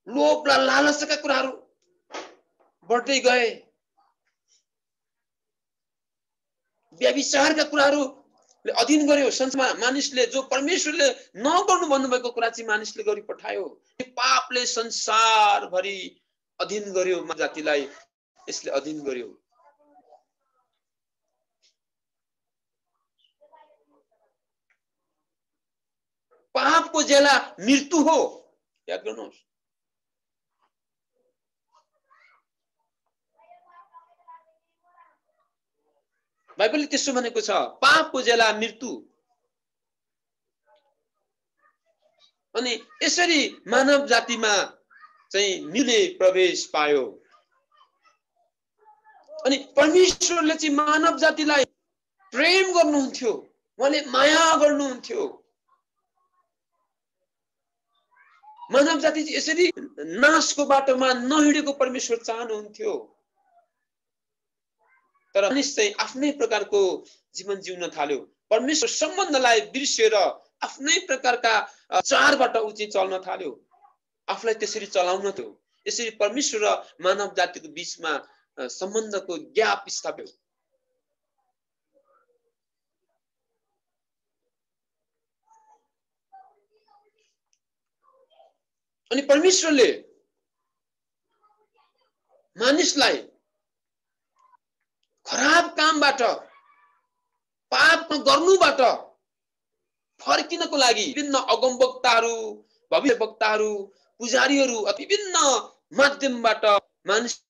लोभ र लालसाका कुराहरू बढ्दै गए। व्यभिचारका कुराहरूले अधीन गर्यो संसारमा। मानिसले जो परमेश्वरले नगर्नु भन्नुभएको कुरा चाहिँ मानिसले गरी पठायो। पापले संसारभरि अधीन गर्यो, मानव जातिलाई यसले अधीन गर्यो। पापको जेला मृत्यु हो, याद गर्नुहोस्। बाइबलले त्यसो भनेको छ, पापको जेला मृत्यु। अनि यसरी मानव जातिमा चाहिँ मृत्युले प्रवेश पायो। अनि परमेश्वरले चाहिँ मानव जातिलाई प्रेम गर्नुहुन्थ्यो, उहाँले माया गर्नुहुन्थ्यो। मानव जाति चाहिँ यसरी नाशको बाटोमा नहिँडेको परमेश्वर चाहनुहुन्थ्यो। तर मानिस चाहिँ आफ्नै प्रकारको जीवन जिउन थाल्यो। परमेश्वर सम्बन्धलाई बिर्सेर आफ्नै प्रकारका चारबाट ऊ चाहिँ चल्न थाल्यो। आफूलाई त्यसरी चलाउन थियो। यसरी परमेश्वर र मानव जातिको बीचमा सम्बन्धको ग्याप स्थापियो। अनि परमेश्वरले मानिसलाई खराब कामबाट, पाप गर्नुबाट फर्किनको लागि विभिन्न अगमवक्ताहरू, भविष्यवक्ताहरू, पुजारीहरू विभिन्न माध्यमबाट मानिसलाई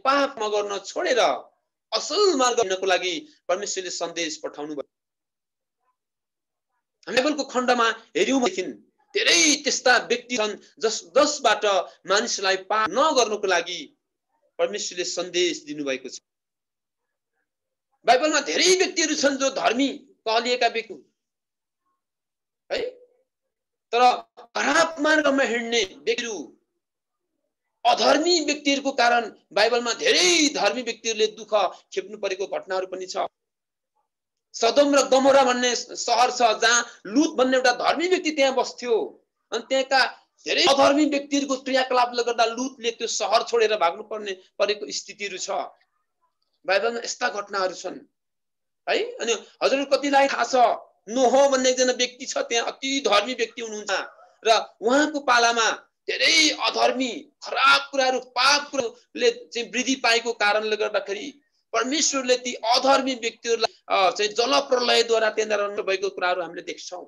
पाप नगर्न छोडेर असल मार्ग हिँड्नको लागि परमेश्वरले सन्देश पठाउनु भयो। हामी बाइबलको खण्डमा हेर्यौँदेखि धेरै त्यस्ता व्यक्ति छन् जसबाट मानिसलाई पाप नगर्नको लागि परमेश्वरले सन्देश दिनुभएको छ। बाइबलमा धेरै व्यक्तिहरू छन् जो धर्मी कहलिएका व्यक्ति है, तर खराब मार्गमा हिँड्ने व्यक्तिहरू, अधर्मी व्यक्तिहरूको कारण बाइबलमा धेरै धर्मी व्यक्तिहरूले दुःख खेप्नु परेको घटनाहरू पनि छ। सदोम र गमोरा भन्ने सहर छ जहाँ लुत भन्ने एउटा धर्मी व्यक्ति त्यहाँ बस्थ्यो। अनि त्यहाँका धेरै अधर्मी व्यक्तिहरूको क्रियाकलापले गर्दा लुतले त्यो सहर छोडेर भाग्नु परेको स्थितिहरू छ। बाइबलमा यस्ता घटनाहरू छन् है। अनि हजुर कतिलाई थाहा छ, नोह भन्ने एकजना व्यक्ति छ, त्यहाँ अति धर्मी व्यक्ति हुनुहुन्छ र उहाँको पालामा धेरै अधर्मी खराब कुराहरू, पाप कुराले चाहिँ वृद्धि पाएको कारणले गर्दाखेरि परमेश्वरले ती अधर्मी व्यक्तिहरूलाई चाहिँ जलप्रलयद्वारा त्यहाँनिर भएको कुराहरू हामीले देख्छौँ।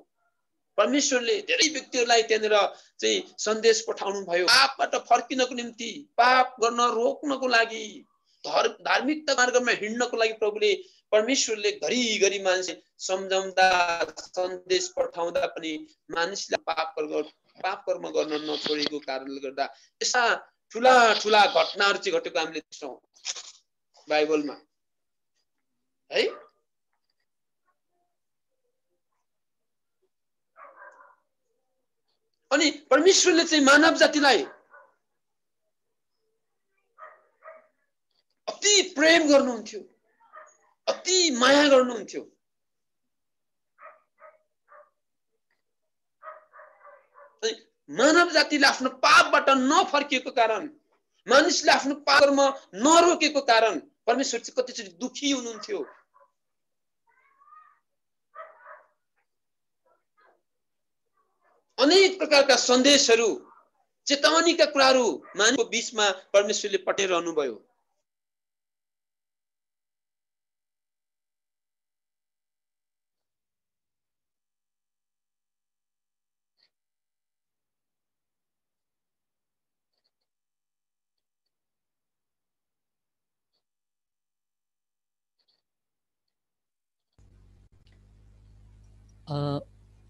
परमेश्वरले धेरै व्यक्तिहरूलाई त्यहाँनिर चाहिँ सन्देश पठाउनु भयो पापबाट फर्किनको निम्ति, पाप गर्न रोक्नको लागि, धार्मिकता मार्गमा हिँड्नको लागि प्रभुले परमेश्वरले घरिघरि मानिसले सम्झाउँदा, सन्देश पठाउँदा पनि मानिसलाई पाप कर्म गर्न नछोडेको कारणले गर्दा यस्ता ठुला ठुला घटनाहरू चाहिँ घटेको हामीले देख्छौँ बाइबलमा है। अनि परमेश्वरले चाहिँ मानव जातिलाई अति प्रेम गर्नुहुन्थ्यो, अति माया गर्नुहुन्थ्यो। अनि मानव जातिले आफ्नो पापबाट नफर्किएको कारण, मानिसले आफ्नो पापमा नरोकेको कारण परमेश्वर चाहिँ कतिचोटि दुखी हुनुहुन्थ्यो। अनेक प्रकारका सन्देशहरू, चेतावनीका कुराहरू मानिसको बीचमा परमेश्वरले पठाइरहनु भयो।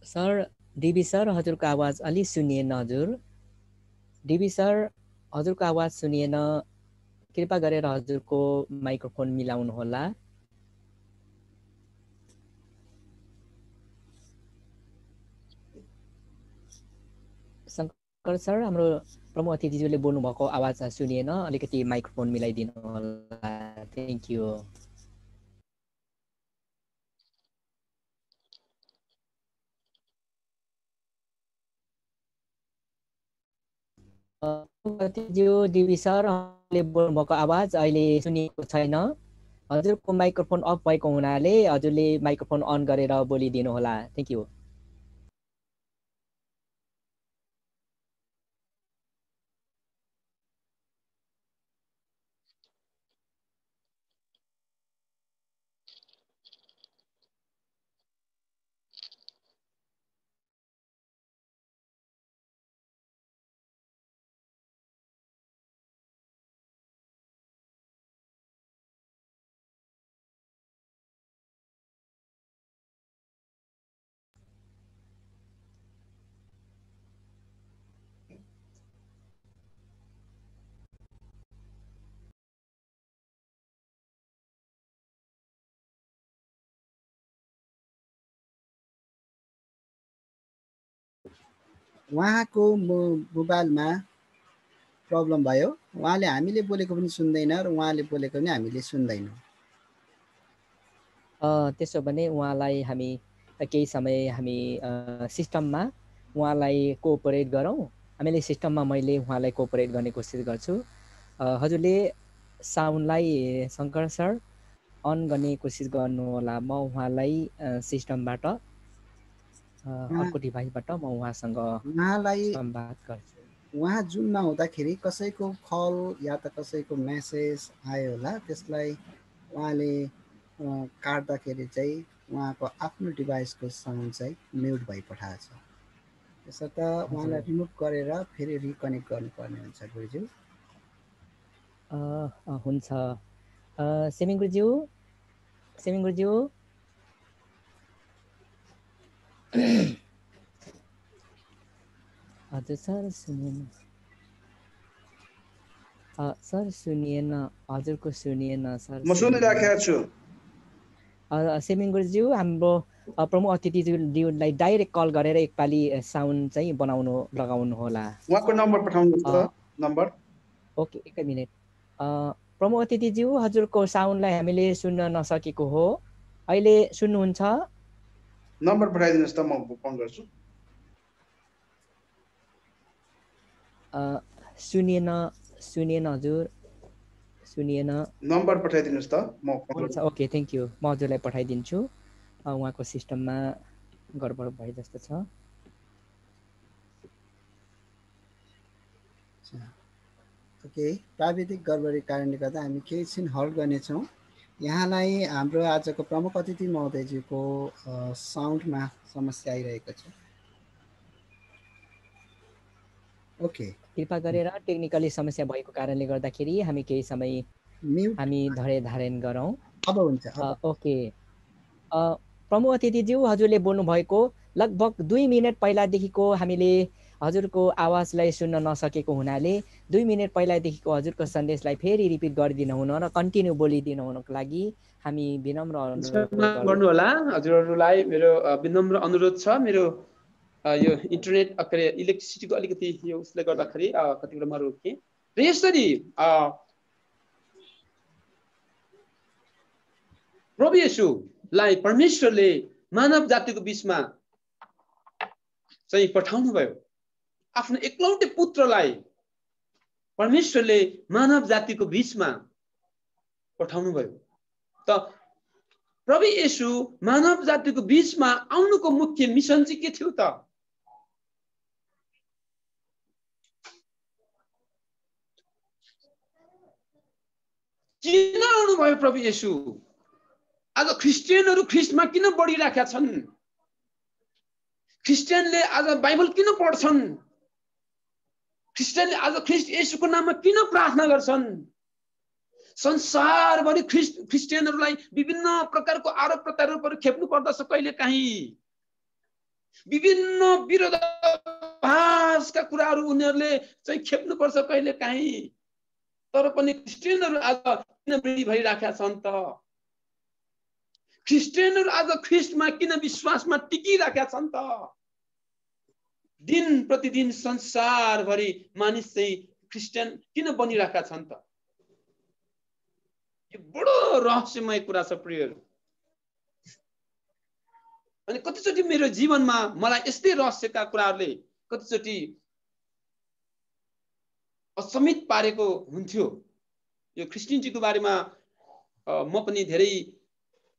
सर, डिबी सर, हजुरको आवाज अलि सुनिएन। हजुर डिबी सर, हजुरको आवाज सुनिएन। कृपया गरेर हजुरको माइक्रोफोन मिलाउनु होला। शङ्कर सर, हाम्रो प्रमुख अतिथिज्यूले बोल्नुभएको आवाज सुनिएन, अलिकति माइक्रोफोन मिलाइदिनु होला। Thank you. अतिथिज्यू, डिबी सरले बोल्नुभएको आवाज अहिले सुनिएको छैन। हजुरको माइक्रोफोन अफ भएको हुनाले हजुरले माइक्रोफोन अन गरेर बोलिदिनु होला। Thank you. उहाँको मोबाइलमा प्रब्लम भयो, उहाँले हामीले बोलेको पनि सुन्दैन र उहाँले बोलेको पनि हामीले सुन्दैनौँ। त्यसो भने उहाँलाई हामी केही समय हामी सिस्टममा उहाँलाई कोअपरेट गरौँ। हामीले सिस्टममा मैले उहाँलाई कोअपरेट गर्ने कोसिस गर्छु। हजुरले साउन्डलाई शङ्कर सर अन गर्ने कोसिस गर्नु होला। म उहाँलाई सिस्टमबाट अर्को डिभाइसबाट म उहाँसँग संवाद गर्छु। उहाँ जुममा हुँदाखेरि कसैको कल या त कसैको मेसेज आयो होला, त्यसलाई उहाँले काट्दाखेरि चाहिँ उहाँको आफ्नो डिभाइसको साउन्ड चाहिँ म्युट भइपठाएको छ। त्यसर्थ उहाँलाई रिमुभ गरेर फेरि रिकनेक्ट गर्नुपर्ने हुन्छ गुरुज्यू। हुन्छ। सेमिङ गुरुज्यू, हजुर सर सुनिएन। सर सुनिएन, हजुरको सुनिएन सर। म सुनिराखेको छु। सेमिङ गुरुज्यू, हाम्रो प्रमुख अतिथिज्यूलाई डाइरेक्ट कल गरेर एकपालि साउन्ड चाहिँ लगाउनु होला। उहाँको नम्बर पठाउनुहोस् त। नम्बर ओके, एक मिनट। प्रमुख अतिथिज्यू, हजुरको साउन्डलाई हामीले सुन्न नसकेको हो। अहिले सुन्नुहुन्छ? नम्बर पठाइदिनुहोस् त, म फोन गर्छु। सुनिएन हजुर, सुनिएन। नम्बर पठाइदिनुहोस् त, म फोन गर्छु। Okay, thank you. म हजुरलाई पठाइदिन्छु। उहाँको सिस्टममा गडबड भए जस्तो छ। ओके, प्राविधिक गडबडी कारणले गर्दा हामी केही छिन हल्ड गर्नेछौँ। यहाँलाई हाम्रो आजको प्रमुख अतिथि महोदयज्यूको साउन्डमा समस्या आइरहेको छ। ओके, कृपा गरेर टेक्निकली समस्या भएको कारणले गर्दाखेरि हामी केही समय हामी धैर्य धारण गरौँ। अब हुन्छ। ओके, प्रमुख अतिथिज्यू, हजुरले बोल्नुभएको लगभग 2 मिनट पहिलादेखिको हामीले हजुरको आवाजलाई सुन्न नसकेको हुनाले 2 मिनट पहिलादेखिको हजुरको सन्देशलाई फेरि रिपिट गरिदिनु हुन र कन्टिन्यू बोलिदिनु हुनको लागि हामी विनम्र अनुरोध गर्नु होला। हजुरहरूलाई मेरो विनम्र अनुरोध छ। मेरो यो इन्टरनेट इलेक्ट्रिसिटीको अलिकति यो उसले गर्दाखेरि कति बेला म रोकेँ र यसरी प्रभु येशूलाई परमेश्वरले मानव जातिको बीचमा चाहिँ पठाउनु भयो। आफ्नो एकलौटे पुत्रलाई परमेश्वरले मानव जातिको बीचमा पठाउनु भयो। त प्रभु येशू मानव जातिको बीचमा आउनुको मुख्य मिसन चाहिँ के थियो त? किन आउनु भयो प्रभु येशू? आज ख्रिस्टियनहरू ख्रिस्टमा किन बढिराखेका छन्? ख्रिस्टियनले आज बाइबल किन पढ्छन्? ख्रिस्टियनले आज ख्रिस्ट येशूको नाममा किन प्रार्थना गर्छन्? संसारभरि ख्रिस्टियनहरूलाई विभिन्न प्रकारको आरोप प्रत्यारोपहरू खेप्नु पर्दछ। कहिले काहीँ विभिन्न विरोधाभासका कुराहरू उनीहरूले चाहिँ खेप्नु पर्छ कहिले काहीँ। तर पनि ख्रिस्टियनहरू आज किन वृद्धि भइराखेका छन् त? ख्रिस्टियनहरू आज ख्रिस्टमा किन विश्वासमा टिकिराखेका छन् त? दिन प्रतिदिन संसारभरि मानिस चाहिँ ख्रिस्टियन किन बनिराखेका छन् त? यो बडो रहस्यमय कुरा छ प्रियहरू। अनि कतिचोटि मेरो जीवनमा मलाई यस्तै रहस्यका कुराहरूले कतिचोटि अचम्मित पारेको हुन्थ्यो। यो क्रिस्चियनिटीको बारेमा म पनि धेरै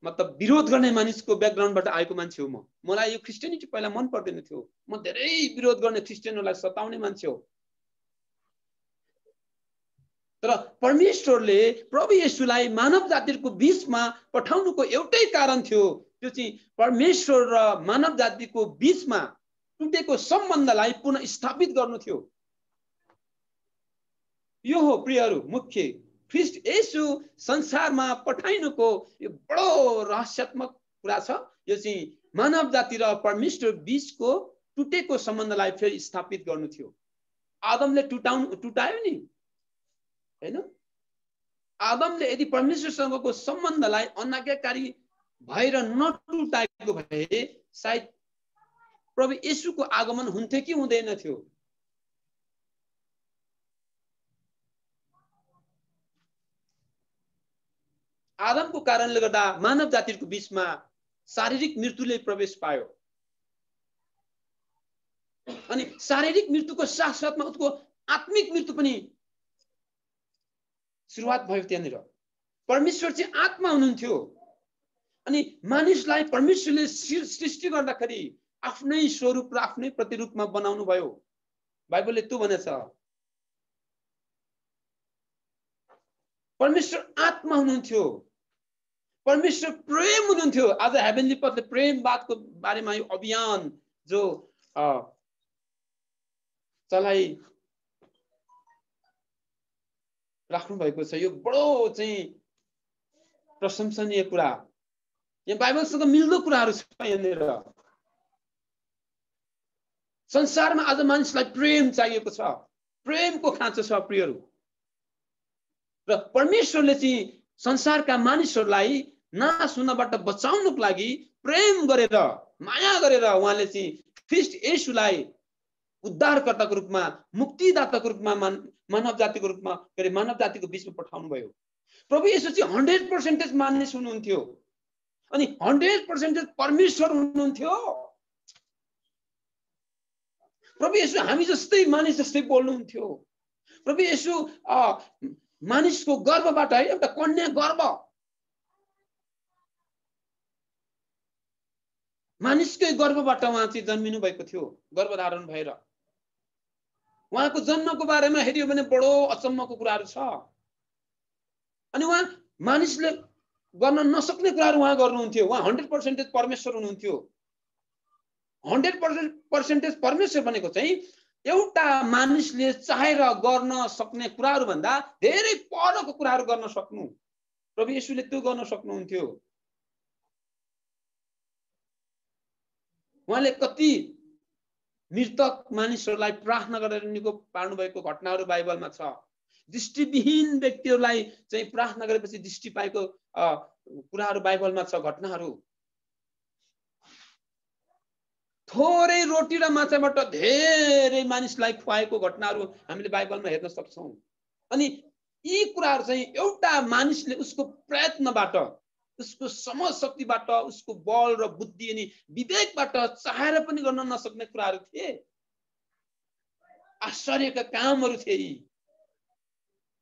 मतलब विरोध गर्ने मानिसको ब्याकग्राउन्डबाट आएको मान्छे हो। मलाई यो क्रिस्चियनिटी पहिला मन पर्दैन थियो। म धेरै विरोध गर्ने, क्रिस्चियनहरूलाई सताउने मान्छे हो। तर परमेश्वरले प्रभु येशूलाई मानव जातिको बीचमा पठाउनुको एउटै कारण थियो, त्यो चाहिँ परमेश्वर र मानव जातिको बीचमा टुटेको सम्बन्धलाई पुनः स्थापित गर्नु थियो। यो हो प्रियहरू मुख्य ख्रिस्ट येशू संसारमा पठाइनुको यो बडो रहस्यात्मक कुरा छ। यो चाहिँ मानव जाति र परमेश्वर बीचको टुटेको सम्बन्धलाई फेरि स्थापित गर्नु थियो। आदमले टुटायो नि, हैन? आदमले यदि परमेश्वरसँगको सम्बन्धलाई अनाज्ञाकारी भएर नटुटाएको भए सायद प्रभु येशूको आगमन हुन्थ्यो कि हुँदैन थियो? आदमको कारणले गर्दा मानव जातिको बीचमा शारीरिक मृत्युले प्रवेश पायो अनि शारीरिक मृत्युको साथसाथमा उसको आत्मिक मृत्यु पनि सुरुवात भयो। त्यहाँनिर परमेश्वर चाहिँ आत्मा हुनुहुन्थ्यो अनि मानिसलाई परमेश्वरले सृष्टि गर्दाखेरि आफ्नै स्वरूप र आफ्नै प्रतिरूपमा बनाउनु भयो। बाइबलले त्यो भनेछ, परमेश्वर आत्मा हुनुहुन्थ्यो, परमेश्वर प्रेम हुनुहुन्थ्यो। आज हेभेनली पथले प्रेमवादको बारेमा यो अभियान जो चलाई राख्नु भएको छ, यो बडो चाहिँ प्रशंसनीय कुरा, यहाँ बाइबलसँग मिल्दो कुराहरू छ। यहाँनिर संसारमा आज मानिसलाई प्रेम चाहिएको छ, प्रेमको खाँचो छ प्रियहरू। र परमेश्वरले चाहिँ संसारका मानिसहरूलाई नाश हुनबाट बचाउनको लागि प्रेम गरेर माया गरेर उहाँले चाहिँ ख्रीष्ट येशूलाई उद्धारकर्ताको रूपमा, मुक्तिदाताको रूपमा, मानव जातिको रूपमा मानव जातिको बीचमा पठाउनु भयो। प्रभु येशू चाहिँ 100% मानिस हुनुहुन्थ्यो अनि 100% परमेश्वर हुनुहुन्थ्यो। प्रभु येशू हामी जस्तै मानिस जस्तै बोल्नुहुन्थ्यो। प्रभु येशू मानिसको गर्भबाट है एउटा कन्या गर्भ, मानिसकै गर्भबाट उहाँ चाहिँ जन्मिनु भएको थियो, गर्भधारण भएर। उहाँको जन्मको बारेमा हेरियो भने बडो अचम्मको कुराहरू छ अनि उहाँ मानिसले गर्न नसक्ने कुराहरू उहाँ गर्नुहुन्थ्यो। उहाँ 100% परमेश्वर हुनुहुन्थ्यो। 100% परमेश्वर भनेको चाहिँ एउटा मानिसले चाहेर गर्न सक्ने कुराहरू भन्दा धेरै परको कुराहरू गर्न सक्नु। प्रभु येशूले त्यो गर्न सक्नुहुन्थ्यो। उहाँले कति मृतक मानिसहरूलाई प्रार्थना गरेर निको पार्नु भएको घटनाहरू बाइबलमा छ। दृष्टिविहीन व्यक्तिहरूलाई चाहिँ प्रार्थना गरेपछि दृष्टि पाएको कुराहरू बाइबलमा छ, घटनाहरू। थोरै रोटी र माछाबाट धेरै मानिसलाई खुवाएको घटनाहरू हामीले बाइबलमा हेर्न सक्छौँ। अनि यी कुराहरू चाहिँ एउटा मानिसले उसको प्रयत्नबाट, उसको समझ शक्तिबाट, उसको बल र बुद्धि अनि विवेकबाट चाहेर पनि गर्न नसक्ने कुराहरू थिए। आश्चर्यका कामहरू थिए यी।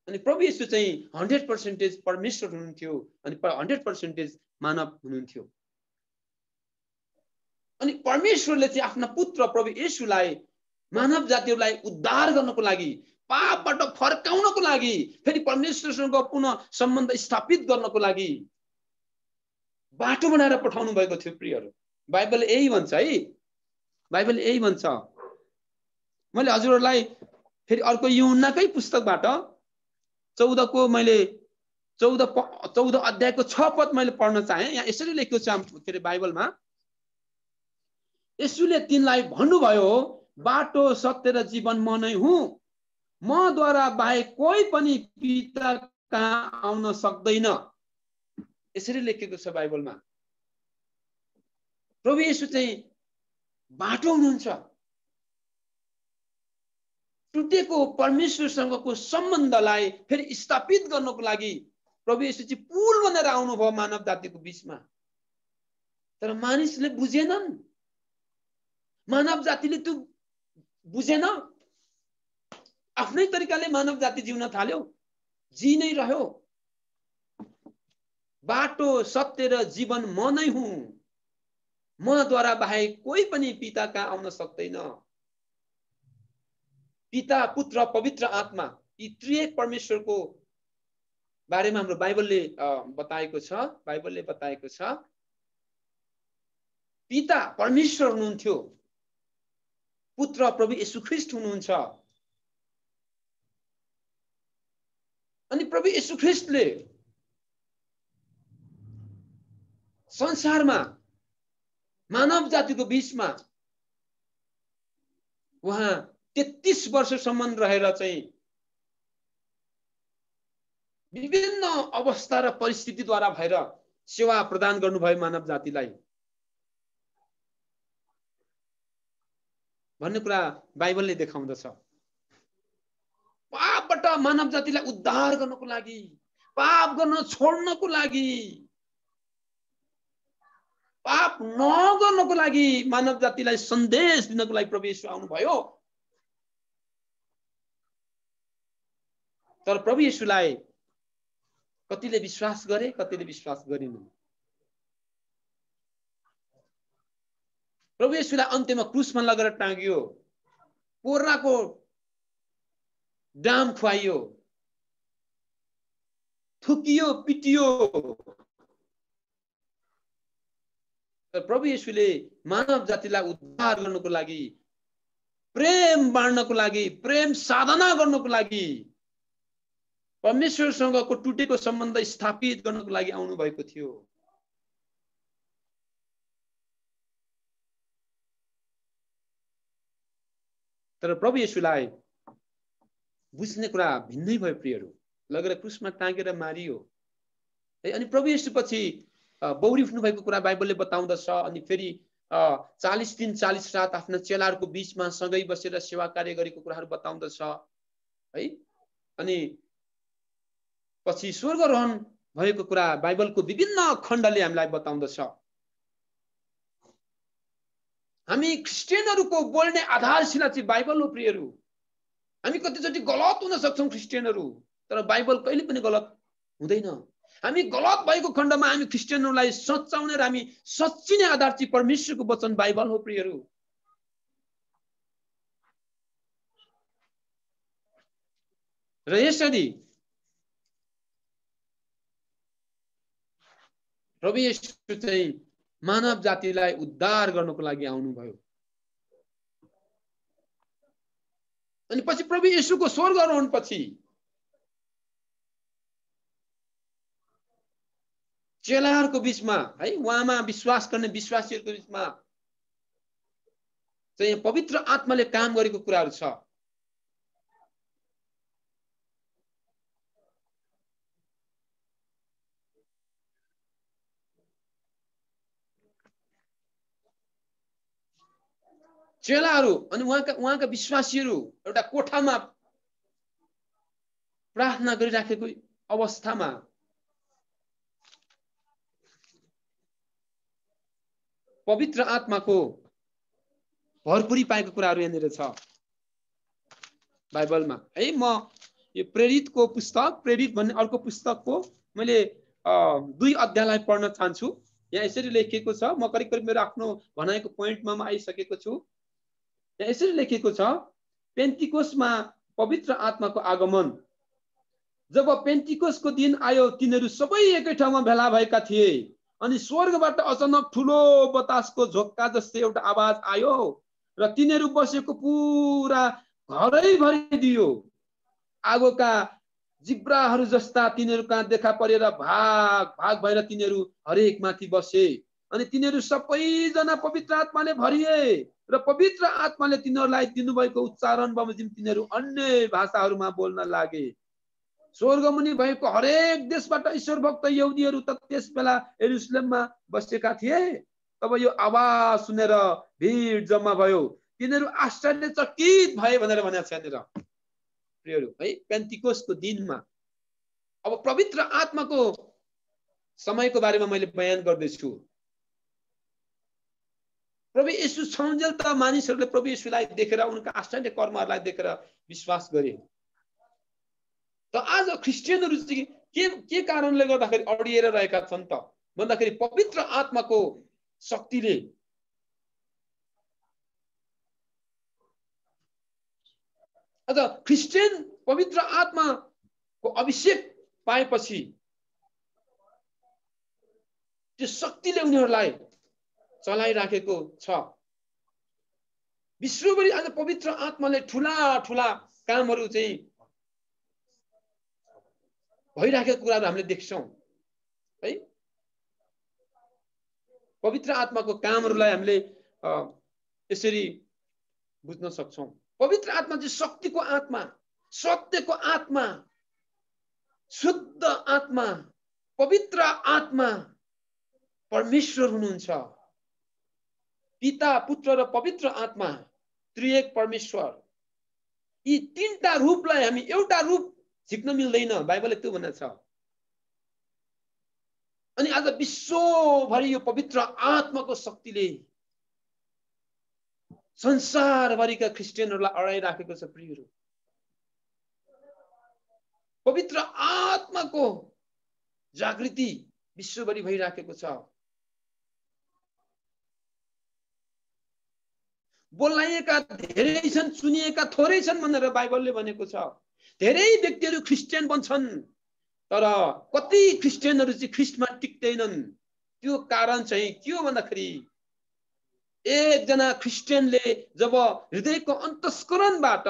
अनि प्रभु येशू चाहिँ 100% परमेश्वर हुनुहुन्थ्यो अनि 100% मानव हुनुहुन्थ्यो। अनि परमेश्वरले चाहिँ आफ्ना पुत्र प्रभु येशूलाई मानव जातिहरूलाई उद्धार गर्नको लागि, पापबाट फर्काउनको लागि, फेरि परमेश्वरसँग पुनः सम्बन्ध स्थापित गर्नको लागि बाटो बनाएर पठाउनु भएको थियो प्रियहरू। बाइबलले यही भन्छ है, बाइबलले यही भन्छ। मैले हजुरहरूलाई फेरि अर्को यूहन्नाकै पुस्तकबाट 14 अध्यायको 6 पद मैले पढ्न चाहे। यहाँ यसरी लेखेको छ के अरे बाइबलमा, येशूले तिनलाई भन्नुभयो, बाटो सत्य र जीवन म नै हुँ, मद्वारा बाहेक कोही पनि पिता कहाँ आउन सक्दैन। यसरी लेखेको छ बाइबलमा। प्रभु येशू चाहिँ बाटो हुनुहुन्छ। टुटेको परमेश्वरसँगको सम्बन्धलाई फेरि स्थापित गर्नको लागि प्रभु येशू चाहिँ पुल बनेर आउनुभयो मानव जातिको बीचमा। तर मानिसले बुझेनन्, मानव जातिले त्यो बुझेन। आफ्नै तरिकाले मानव जाति जिउन थाल्यो, जी नै रह्यो। बाटो सत्य र जीवन म नै हुँ, मद्वारा बाहेक कोही पनि पिता कहाँ आउन सक्दैन। पिता, पुत्र, पवित्र आत्मा, यी त्रिएक परमेश्वरको बारेमा हाम्रो बाइबलले बताएको छ। बाइबलले बताएको छ पिता परमेश्वर हुनुहुन्थ्यो, पुत्र प्रभु येशू ख्रीष्ट हुनुहुन्छ अनि प्रभु येशू ख्रीष्टले संसारमा मानव जातिको बीचमा उहाँ 33 वर्षसम्म रहेर चाहिँ विभिन्न अवस्था र परिस्थितिद्वारा भएर सेवा प्रदान गर्नुभयो मानव जातिलाई। भन्ने कुरा बाइबलले देखाउँदछ। पापबाट मानव जातिलाई उद्धार गर्नको लागि, पाप गर्न छोड्नको लागि, पाप नगर्नको लागि मानव जातिलाई सन्देश दिनको लागि प्रभु येशू आउनुभयो। तर प्रभु येशूलाई कतिले विश्वास गरे, कतिले विश्वास गरेनन्। प्रभु येशूलाई अन्त्यमा क्रुसमा लगेर टाँगियो, पोर्राको डाम खुवाइयो, थुकियो, पिटियो। प्रभु येशूले मानव जातिलाई उद्धार गर्नको लागि, प्रेम बाँड्नको लागि, प्रेम साधना गर्नको लागि, परमेश्वरसँगको टुटेको सम्बन्ध स्थापित गर्नको लागि आउनु भएको थियो। तर प्रभु येशूलाई बुझ्ने कुरा भिन्नै भयो प्रियहरू। लगेर क्रुसमा टाँगेर मारियो है। अनि प्रभु येशू पछि बौरी उठ्नु भएको कुरा बाइबलले बताउँदछ। अनि फेरि 40 दिन 40 रात आफ्ना चेलाहरूको बीचमा सँगै बसेर सेवा कार्य गरेको कुराहरू बताउँदछ है। अनि पछि स्वर्गारोहण भएको कुरा बाइबलको विभिन्न खण्डले हामीलाई बताउँदछ। हामी क्रिस्चियनहरूको बोल्ने आधारशिला चाहिँ बाइबल हो प्रियहरू। हामी कतिचोटि गलत हुन सक्छौँ क्रिस्चियनहरू, तर बाइबल कहिले पनि गलत हुँदैन। हामी गलत भएको खण्डमा हामी क्रिस्चियनहरूलाई सच्याउने र हामी सच्चिने आधार चाहिँ परमेश्वरको वचन बाइबल हो प्रियहरू। र यसरी प्रभु येशू चाहिँ मानव जातिलाई उद्धार गर्नको लागि आउनुभयो। अनि पछि प्रभु येशूको स्वर्गारोहण पछि चेलाहरूको बीचमा है, उहाँमा विश्वास गर्ने विश्वासीहरूको बीचमा चाहिँ पवित्र आत्माले काम गरेको कुराहरू छ। चेलाहरू अनि उहाँका विश्वासीहरू एउटा कोठामा प्रार्थना गरिराखेको अवस्थामा पवित्र आत्माको भरपुरी पाएको कुराहरू यहाँनिर छ बाइबलमा है। म यो प्रेरितको पुस्तक, प्रेरित भन्ने अर्को पुस्तकको मैले 2 अध्यायलाई पढ्न चाहन्छु। यहाँ यसरी लेखिएको छ, म करिब करिब मेरो आफ्नो भनाइको पोइन्टमा म आइसकेको छु। यहाँ यसरी लेखिएको छ, पेन्टिकोसमा पवित्र आत्माको आगमन। जब पेन्टिकोसको दिन आयो, तिनीहरू सबै एकै ठाउँमा भेला भएका थिए। अनि स्वर्गबाट अचानक ठुलो बतासको झोक्का जस्तै एउटा आवाज आयो र तिनीहरू बसेको पुरा घरै भरिदियो। आगोका जिब्राहरू जस्ता तिनीहरू कहाँ देखा परेर भाग भाग भएर तिनीहरू हरेक माथि बसे। अनि तिनीहरू सबैजना पवित्र आत्माले भरिए र पवित्र आत्माले तिनीहरूलाई दिनुभएको उच्चारण बमोजिम तिनीहरू अन्य भाषाहरूमा बोल्न लागे। स्वर्गमुनि भएको हरेक देशबाट ईश्वर भक्त यहुदीहरू त त्यस बेला यरुशलेममा बसेका थिए। तब यो आवाज सुनेर भिड जम्मा भयो, तिनीहरू आश्चर्यचकित भए भनेर भनेको छ यहाँनिर प्रियहरू है। पेन्टिकोसको दिनमा अब पवित्र आत्माको समयको बारेमा मैले बयान गर्दैछु। प्रभु येशू छौंजेल त मानिसहरूले प्रभु येशूलाई देखेर उनका आश्चर्य कर्महरूलाई देखेर विश्वास गरे। त आज क्रिस्चियनहरू चाहिँ के कारणले गर्दाखेरि अडिएर रहेका छन् त भन्दाखेरि पवित्र आत्माको शक्तिले। अझ क्रिस्चियन पवित्र आत्माको अभिषेक पाएपछि त्यो शक्तिले उनीहरूलाई चलाइराखेको छ। विश्वभरि आज पवित्र आत्माले ठुला ठुला कामहरू चाहिँ भइराखेको कुराहरू हामीले देख्छौँ है। पवित्र आत्माको कामहरूलाई हामीले यसरी बुझ्न सक्छौँ। पवित्र आत्मा चाहिँ शक्तिको आत्मा, सत्यको आत्मा, शुद्ध आत्मा, पवित्र आत्मा परमेश्वर हुनुहुन्छ। पिता, पुत्र र पवित्र आत्मा त्रिएक परमेश्वर, यी तीनटा रूपलाई हामी एउटा रूप झिक्न मिल्दैन, बाइबलले त्यो भनेको छ। अनि आज विश्वभरि यो पवित्र आत्माको शक्तिले संसारभरिका क्रिस्चियनहरूलाई अडाइराखेको छ। प्रियहरू, पवित्र आत्माको जागृति विश्वभरि भइराखेको छ। बोलाइएका धेरै छन्, चुनिएका थोरै छन् भनेर बाइबलले भनेको छ। धेरै व्यक्तिहरू क्रिस्चियन बन्छन्, तर कति क्रिस्चियनहरू चाहिँ ख्रिस्टमा टिक्दैनन्। त्यो कारण चाहिँ के हो भन्दाखेरि एकजना क्रिस्चियनले जब हृदयको अन्तस्करणबाट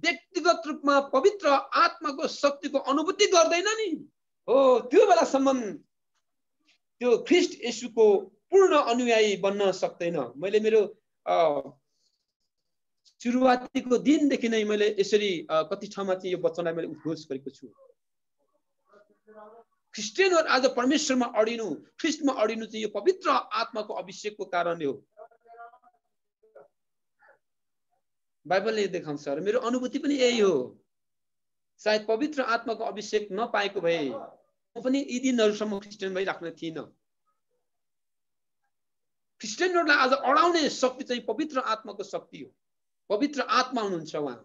व्यक्तिगत रूपमा पवित्र आत्माको शक्तिको अनुभूति गर्दैन नि, हो त्यो बेलासम्म त्यो ख्रिस्ट येशूको पूर्ण अनुयायी बन्न सक्दैन। मैले मेरो सुरुवातीको दिनदेखि नै मैले यसरी कति ठाउँमा चाहिँ यो वचनलाई मैले उद्घोष गरेको छु। क्रिस्चियनहरू आज परमेश्वरमा अडिनु, ख्रिस्टमा अडिनु चाहिँ यो पवित्र आत्माको अभिषेकको कारणले हो। बाइबलले देखाउँछ र मेरो अनुभूति पनि यही हो। सायद पवित्र आत्माको अभिषेक नपाएको भए म पनि यी दिनहरूसम्म क्रिस्चियन भइराख्ने थिइनँ। क्रिस्चियनहरूलाई आज अडाउने शक्ति चाहिँ पवित्र आत्माको शक्ति हो। पवित्र आत्मा हुनुहुन्छ उहाँ,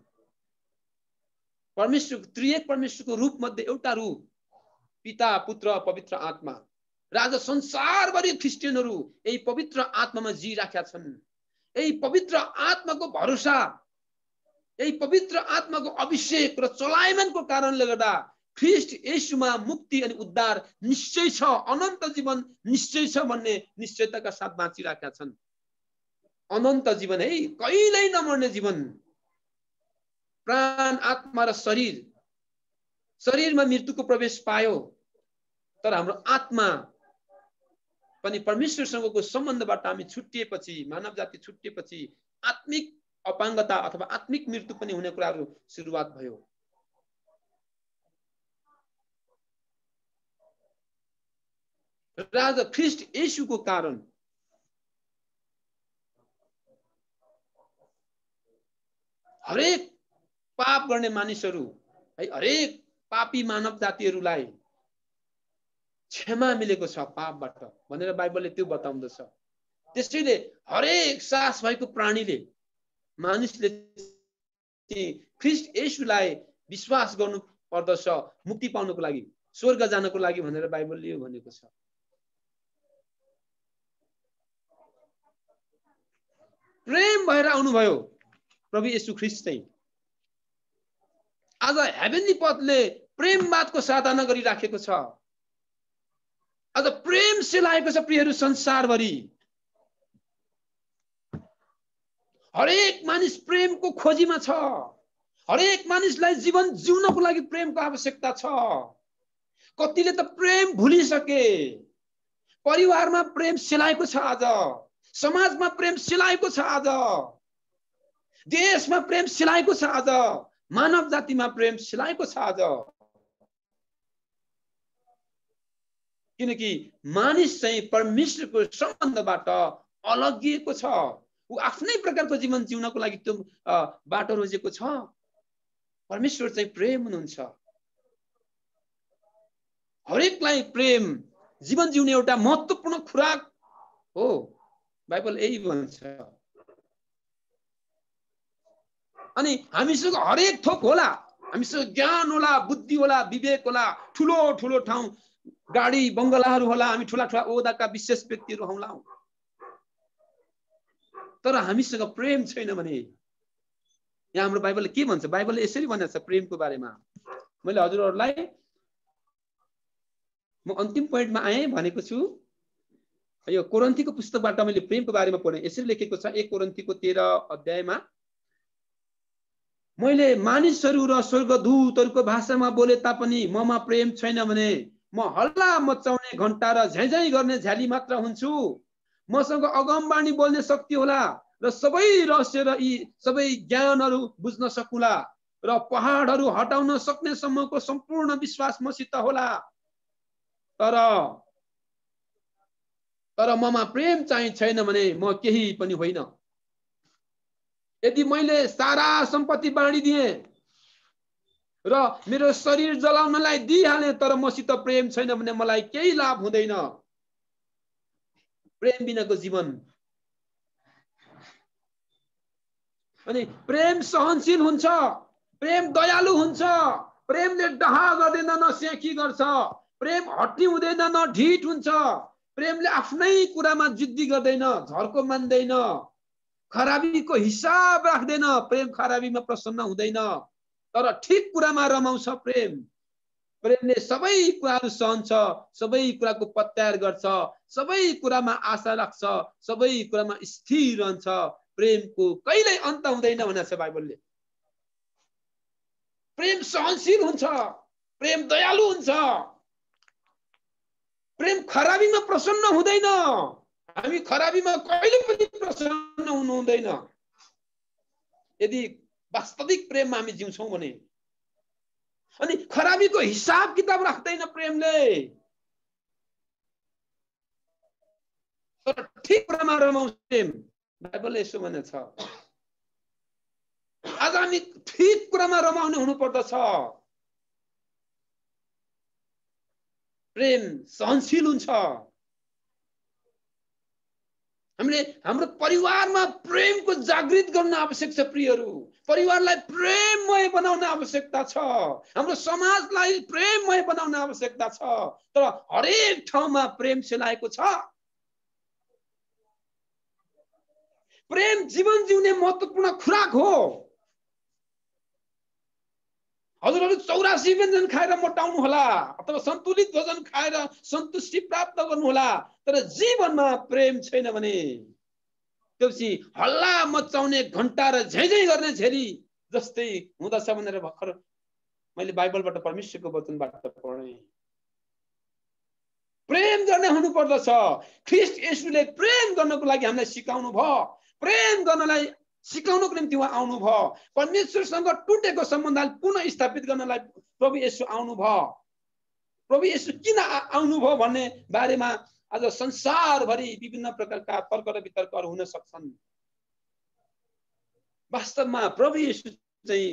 परमेश्वर, त्रिएक परमेश्वरको रूप मध्ये एउटा रूप, पिता, पुत्र, पवित्र आत्मा। र आज संसारभरि क्रिस्चियनहरू यही पवित्र आत्मामा जिइराखेका छन्। यही पवित्र आत्माको भरोसा, यही पवित्र आत्माको अभिषेक र चलायमानको कारणले गर्दा ख्रिस्ट येशूमा मुक्ति अनि उद्धार निश्चय छ, अनन्त जीवन निश्चय छ भन्ने निश्चयताका साथ बाँचिराखेका छन्। अनन्त जीवन है, कहिल्यै नमर्ने जीवन। प्राण, आत्मा र शरीर, शरीरमा मृत्युको प्रवेश पायो, तर हाम्रो आत्मा पनि परमेश्वरसँगको सम्बन्धबाट हामी छुट्टिएपछि, मानव जाति छुट्टिएपछि आत्मिक अपाङ्गता अथवा आत्मिक मृत्यु पनि हुने कुराहरू सुरुवात भयो। राजा ख्रिस्ट येशूको कारण हरेक पाप गर्ने मानिसहरू है, हरेक पापी मानव जातिहरूलाई क्षमा मिलेको छ पापबाट भनेर बाइबलले त्यो बताउँदछ। त्यसैले हरेक सास भएको प्राणीले, मानिसले ख्रिस्ट येशूलाई विश्वास गर्नु पर्दछ मुक्ति पाउनको लागि, स्वर्ग जानको लागि भनेर बाइबलले यो भनेको छ। प्रेम भएर आउनुभयो प्रभु येशू ख्रिस्ट चाहिँ। आज हेभेनली पदले प्रेमवादको साधना गरिराखेको छ। आज प्रेम सेलाएको छ प्रियहरू संसारभरि। हरेक मानिस प्रेमको खोजीमा छ। हरेक मानिसलाई जीवन जिउनको लागि प्रेमको आवश्यकता छ। कतिले त प्रेम भुलिसके। परिवारमा प्रेम सेलाएको छ, आज समाजमा प्रेम सेलाएको छ, आज देशमा प्रेम सेलाएको छ, आज मानव जातिमा प्रेम सेलाएको छ। आज किनकि मानिस चाहिँ परमेश्वरको सम्बन्धबाट अलगिएको छ। ऊ आफ्नै प्रकारको जीवन जिउनको लागि त्यो बाटो रोजेको छ। परमेश्वर चाहिँ प्रेम हुनुहुन्छ। हरेकलाई प्रेम जीवन जिउने एउटा महत्त्वपूर्ण खुराक हो, बाइबल यही भन्छ। अनि हामीसँग हरेक थोक होला, हामीसँग ज्ञान होला, बुद्धि होला, विवेक होला, ठुलो ठुलो ठाउँ गाडी बङ्गलाहरू होला, हामी ठुला ठुला ओहदाका विशेष व्यक्तिहरू हौला, तर हामीसँग प्रेम छैन भने यहाँ हाम्रो बाइबलले के भन्छ? बाइबलले यसरी भनेको छ प्रेमको बारेमा। मैले हजुरहरूलाई म अन्तिम पोइन्टमा आएँ भनेको छु। यो कोरिन्थीको पुस्तकबाट मैले प्रेमको बारेमा पढेँ। यसरी लेखेको छ 1 कोरिन्थीको 13 अध्यायमा, मैले मानिसहरू र स्वर्गदूतहरूको भाषामा बोले तापनि ममा प्रेम छैन भने म हल्ला मचाउने घण्टा र झैझै गर्ने झ्याली मात्र हुन्छु। मसँग अगमबाणी बोल्ने शक्ति होला र सबै रहस्य र यी सबै ज्ञानहरू बुझ्न सकुला र पहाडहरू हटाउन सक्ने सम्मको सम्पूर्ण विश्वास मसित होला, तर ममा प्रेम चाहिँ छैन भने म केही पनि होइन। यदि मैले सारा सम्पत्ति बाँडिदिएँ र मेरो शरीर जलाउनलाई दिइहालेँ तर मसित प्रेम छैन भने मलाई केही लाभ हुँदैन। प्रेम बिनाको जीवन। अनि प्रेम सहनशील हुन्छ, प्रेम दयालु हुन्छ, प्रेमले डहा गर्दैन न सेकी गर्छ, प्रेम हट्टी हुँदैन न ढिट हुन्छ, प्रेमले आफ्नै कुरामा जिद्दी गर्दैन, झर्को मान्दैन, खराबीको हिसाब राख्दैन, प्रेम खराबीमा प्रसन्न हुँदैन तर ठिक कुरामा रमाउँछ। प्रेमले सबै कुराहरू सहन्छ, सबै कुराको पत्यार गर्छ, सबै कुरामा आशा राख्छ, सबै कुरामा स्थिर रहन्छ। प्रेमको कहिल्यै अन्त हुँदैन भनेको छ बाइबलले। प्रेम सहनशील हुन्छ, प्रेम दयालु हुन्छ, प्रेम खराबीमा प्रसन्न हुँदैन। हामी खराबीमा कहिले पनि प्रसन्न हुनु हुँदैन यदि वास्तविक प्रेममा हामी जिउँछौँ भने। अनि खराबीको हिसाब किताब राख्दैन प्रेमले, तर ठिक कुरामा रमाउँछ प्रेम। बाइबलले यसो भनेको छ। आज हामी ठिक कुरामा रमाउने हुनुपर्दछ। प्रेम सहनशील हुन्छ। हामीले हाम्रो परिवारमा प्रेमको जागृत गर्न आवश्यक छ प्रियहरू। परिवारलाई प्रेममय बनाउन आवश्यकता छ। हाम्रो समाजलाई प्रेममय बनाउन आवश्यकता छ। तर हरेक ठाउँमा प्रेम सेलाएको छ। प्रेम जीवन जिउने महत्त्वपूर्ण खुराक हो। हजुरहरू 84 व्यञ्जन खाएर मोटाउनु होला अथवा सन्तुलित भोजन खाएर सन्तुष्टि प्राप्त गर्नु होला, तर जीवनमा प्रेम छैन भने त्यसपछि हल्ला मचाउने घण्टा र झैझै गर्ने झेरी जस्तै हुँदछ भनेर भर्खर मैले बाइबलबाट परमेश्वरको वचनबाट पढेँ। प्रेम गर्ने हुनुपर्दछ। ख्रीष्ट येशूले प्रेम गर्नको लागि हामीलाई सिकाउनु भयो। प्रेम गर्नलाई सिकाउनको निम्ति उहाँ आउनु भयो। परमेश्वरसँग टुटेको सम्बन्धलाई पुनः स्थापित गर्नलाई प्रभु येशू आउनु भयो। प्रभु येशू किन आउनु भयो भन्ने बारेमा आज संसारभरि विभिन्न प्रकारका तर्क र वितर्कहरू हुन सक्छन्। वास्तवमा प्रभु येशू चाहिँ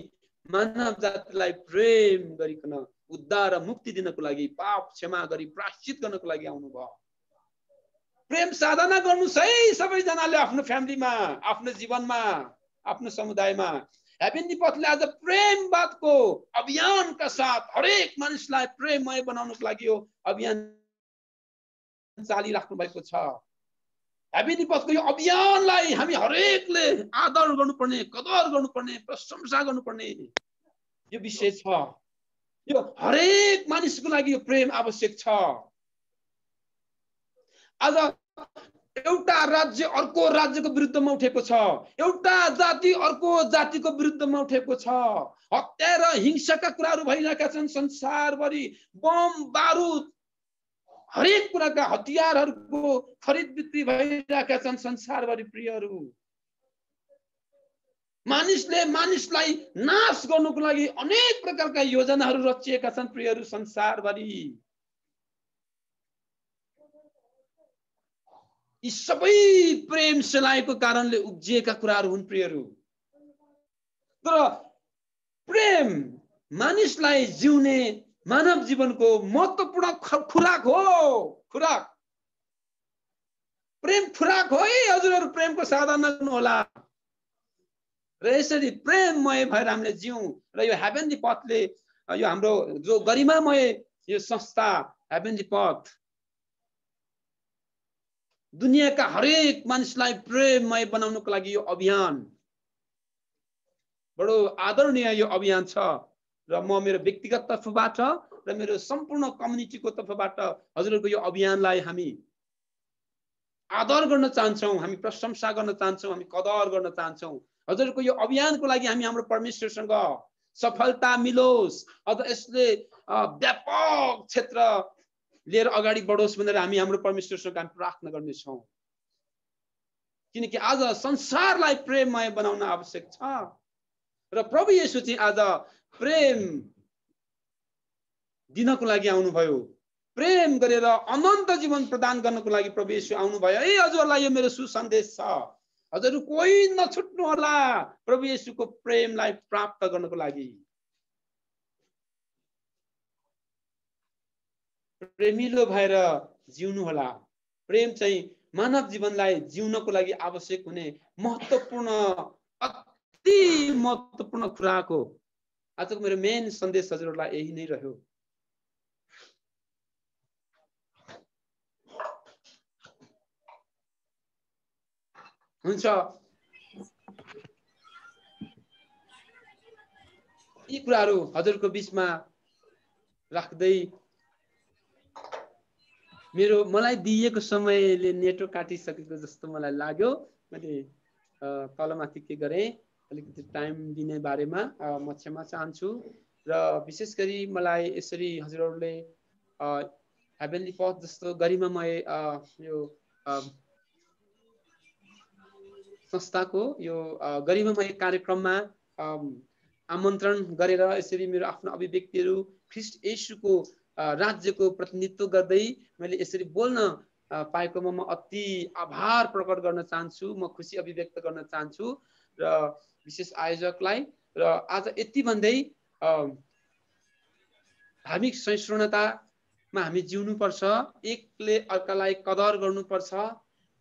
मानव जातिलाई प्रेम गरिकन उद्धार र मुक्ति दिनको लागि, पाप क्षमा गरी प्रायश्चित गर्नको लागि आउनु भयो। प्रेम साधना गर्नुस् है सबैजनाले आफ्नो फ्यामिलीमा, आफ्नो जीवनमा, आफ्नो समुदायमा। हेभेन्ली पथले आज प्रेमवादको अभियानका साथ हरेक मानिसलाई प्रेममय बनाउनको लागि यो अभियान चालिराख्नु भएको छ। हेभेन्ली पथको यो अभियानलाई हामी हरेकले आदर गर्नुपर्ने, कदर गर्नुपर्ने, प्रशंसा गर्नुपर्ने यो विषय छ। यो हरेक मानिसको लागि यो प्रेम आवश्यक छ। आज एउटा राज्य अर्को राज्यको विरुद्धमा उठेको छ। एउटा जाति अर्को जातिको विरुद्धमा उठेको छ। हत्या र हिंसाका कुराहरू भइरहेका छन् संसारभरि। बम बारुद हरेक कुराका हतियारहरूको खरिद बिक्री भइरहेका छन् संसारभरि प्रियहरू। मानिसले मानिसलाई नाश गर्नुको लागि अनेक प्रकारका योजनाहरू रचिएका छन् प्रियहरू संसारभरि। यी सबै प्रेम सेलाएको कारणले उब्जिएका कुराहरू हुन् प्रियहरू। तर प्रेम मानिसलाई जिउने मानव जीवनको महत्त्वपूर्ण खुराक हो। खुराक प्रेम खुराक हो है। हजुरहरू प्रेमको साधना गर्नु होला र यसरी प्रेममय भएर हामीले जिउँ। र यो हेभेन्ली पथले, यो हाम्रो जो गरिमामय यो संस्था हेभेन्ली पथ दुनियाका हरेक मानिसलाई प्रेममय बनाउनको लागि यो अभियान बडो आदरणीय यो अभियान छ। र म मेरो व्यक्तिगत तर्फबाट र मेरो सम्पूर्ण कम्युनिटीको तर्फबाट हजुरहरूको यो अभियानलाई हामी आदर गर्न चाहन्छौँ, हामी प्रशंसा गर्न चाहन्छौँ, हामी कदर गर्न चाहन्छौँ। हजुरहरूको यो अभियानको लागि हामी हाम्रो परमेश्वरसँग सफलता मिलोस् अथवा यसले व्यापक क्षेत्र लिएर अगाडि बढोस् भनेर हामी हाम्रो परमेश्वरसँग हामी प्रार्थना गर्नेछौँ। किनकि आज संसारलाई प्रेममय बनाउन आवश्यक छ र प्रभु येशू चाहिँ आज प्रेम दिनको लागि आउनुभयो। प्रेम गरेर अनन्त जीवन प्रदान गर्नको लागि प्रभु येशू आउनुभयो। है हजुरहरूलाई यो मेरो सुसन्देश छ। हजुरहरू कोही नछुट्नु होला प्रभु येशूको प्रेमलाई प्राप्त गर्नको लागि। प्रेमिलो भएर जिउनु होला। प्रेम चाहिँ मानव जीवनलाई जिउनको लागि आवश्यक हुने महत्त्वपूर्ण अति महत्त्वपूर्ण खुराक हो। आजको मेरो मेन सन्देश हजुरहरूलाई यही नै रह्यो। हुन्छ, यी कुराहरू हजुरको बीचमा राख्दै मलाई दिएको समयले नेटो काटिसकेको जस्तो मलाई लाग्यो। मैले तलमाथि के गरेँ, अलिकति टाइम दिने बारेमा म क्षमा चाहन्छु। र विशेष गरी मलाई यसरी हजुरहरूले हेभेनली पथ जस्तो गरिमामय यो संस्थाको यो गरिमामय कार्यक्रममा आमन्त्रण गरेर यसरी मेरो आफ्नो अभिव्यक्तिहरू ख्रीष्ट येशूको राज्यको प्रतिनिधित्व गर्दै मैले यसरी बोल्न पाएकोमा म अति आभार प्रकट गर्न चाहन्छु। म खुसी अभिव्यक्त गर्न चाहन्छु र विशेष आयोजकलाई। र आज यति भन्दै धार्मिक सहिष्णुतामा हामी जिउनुपर्छ, एकले अर्कालाई कदर गर्नुपर्छ,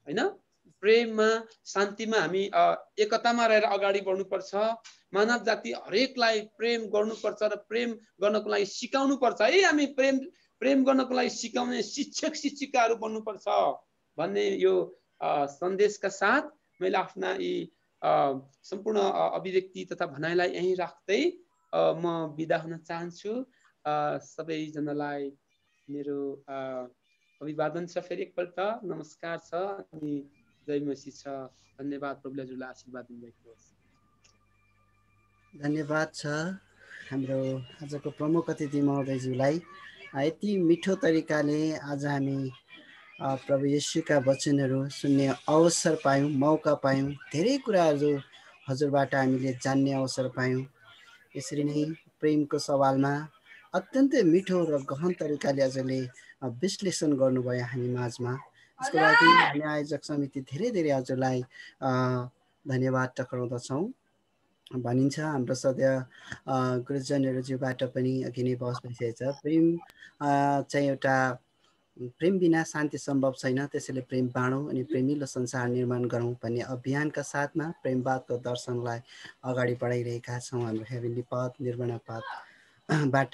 हैन? प्रेममा शान्तिमा हामी एकतामा रहेर अगाडि बढ्नुपर्छ। मानव जाति हरेकलाई प्रेम गर्नुपर्छ र प्रेम गर्नको लागि सिकाउनु पर्छ है। हामी प्रेम गर्नको लागि सिकाउने शिक्षक शिक्षिकाहरू बन्नुपर्छ भन्ने यो सन्देशका साथ मैले आफ्ना यी सम्पूर्ण अभिव्यक्ति तथा भनाइलाई यहीँ राख्दै म बिदा हुन चाहन्छु। सबैजनालाई मेरो अभिवादन छ, फेरि एकपल्ट नमस्कार छ अनि जय मसीह छ। धन्यवाद। प्रभुले हजुरलाई आशीर्वाद दिनुभएको होस्। धन्यवाद छ हाम्रो आजको प्रमुख अतिथि महोदयज्यूलाई। यति मिठो तरिकाले आज हामी प्रभु येशूका वचनहरू सुन्ने अवसर पायौँ, मौका पायौँ। धेरै कुराहरू हजुरबाट हामीले जान्ने अवसर पायौँ। यसरी नै प्रेमको सवालमा अत्यन्तै मिठो र गहन तरिकाले हजुरले विश्लेषण गर्नुभयो हामी माझमा। यसको लागि हामी आयोजक समिति धेरै धेरै हजुरलाई धन्यवाद टक्राउँदछौँ। भनिन्छ हाम्रो सद्य गुरुजनहरूज्यूबाट पनि अघि नै बहस भइसकेको छ। प्रेम चाहिँ एउटा प्रेम बिना शान्ति सम्भव छैन, त्यसैले प्रेम बाँडौँ अनि प्रेमिलो संसार निर्माण गरौँ भन्ने अभियानका साथमा प्रेमवादको दर्शनलाई अगाडि बढाइरहेका छौँ हाम्रो हेभेनली पथ निर्माण पथबाट।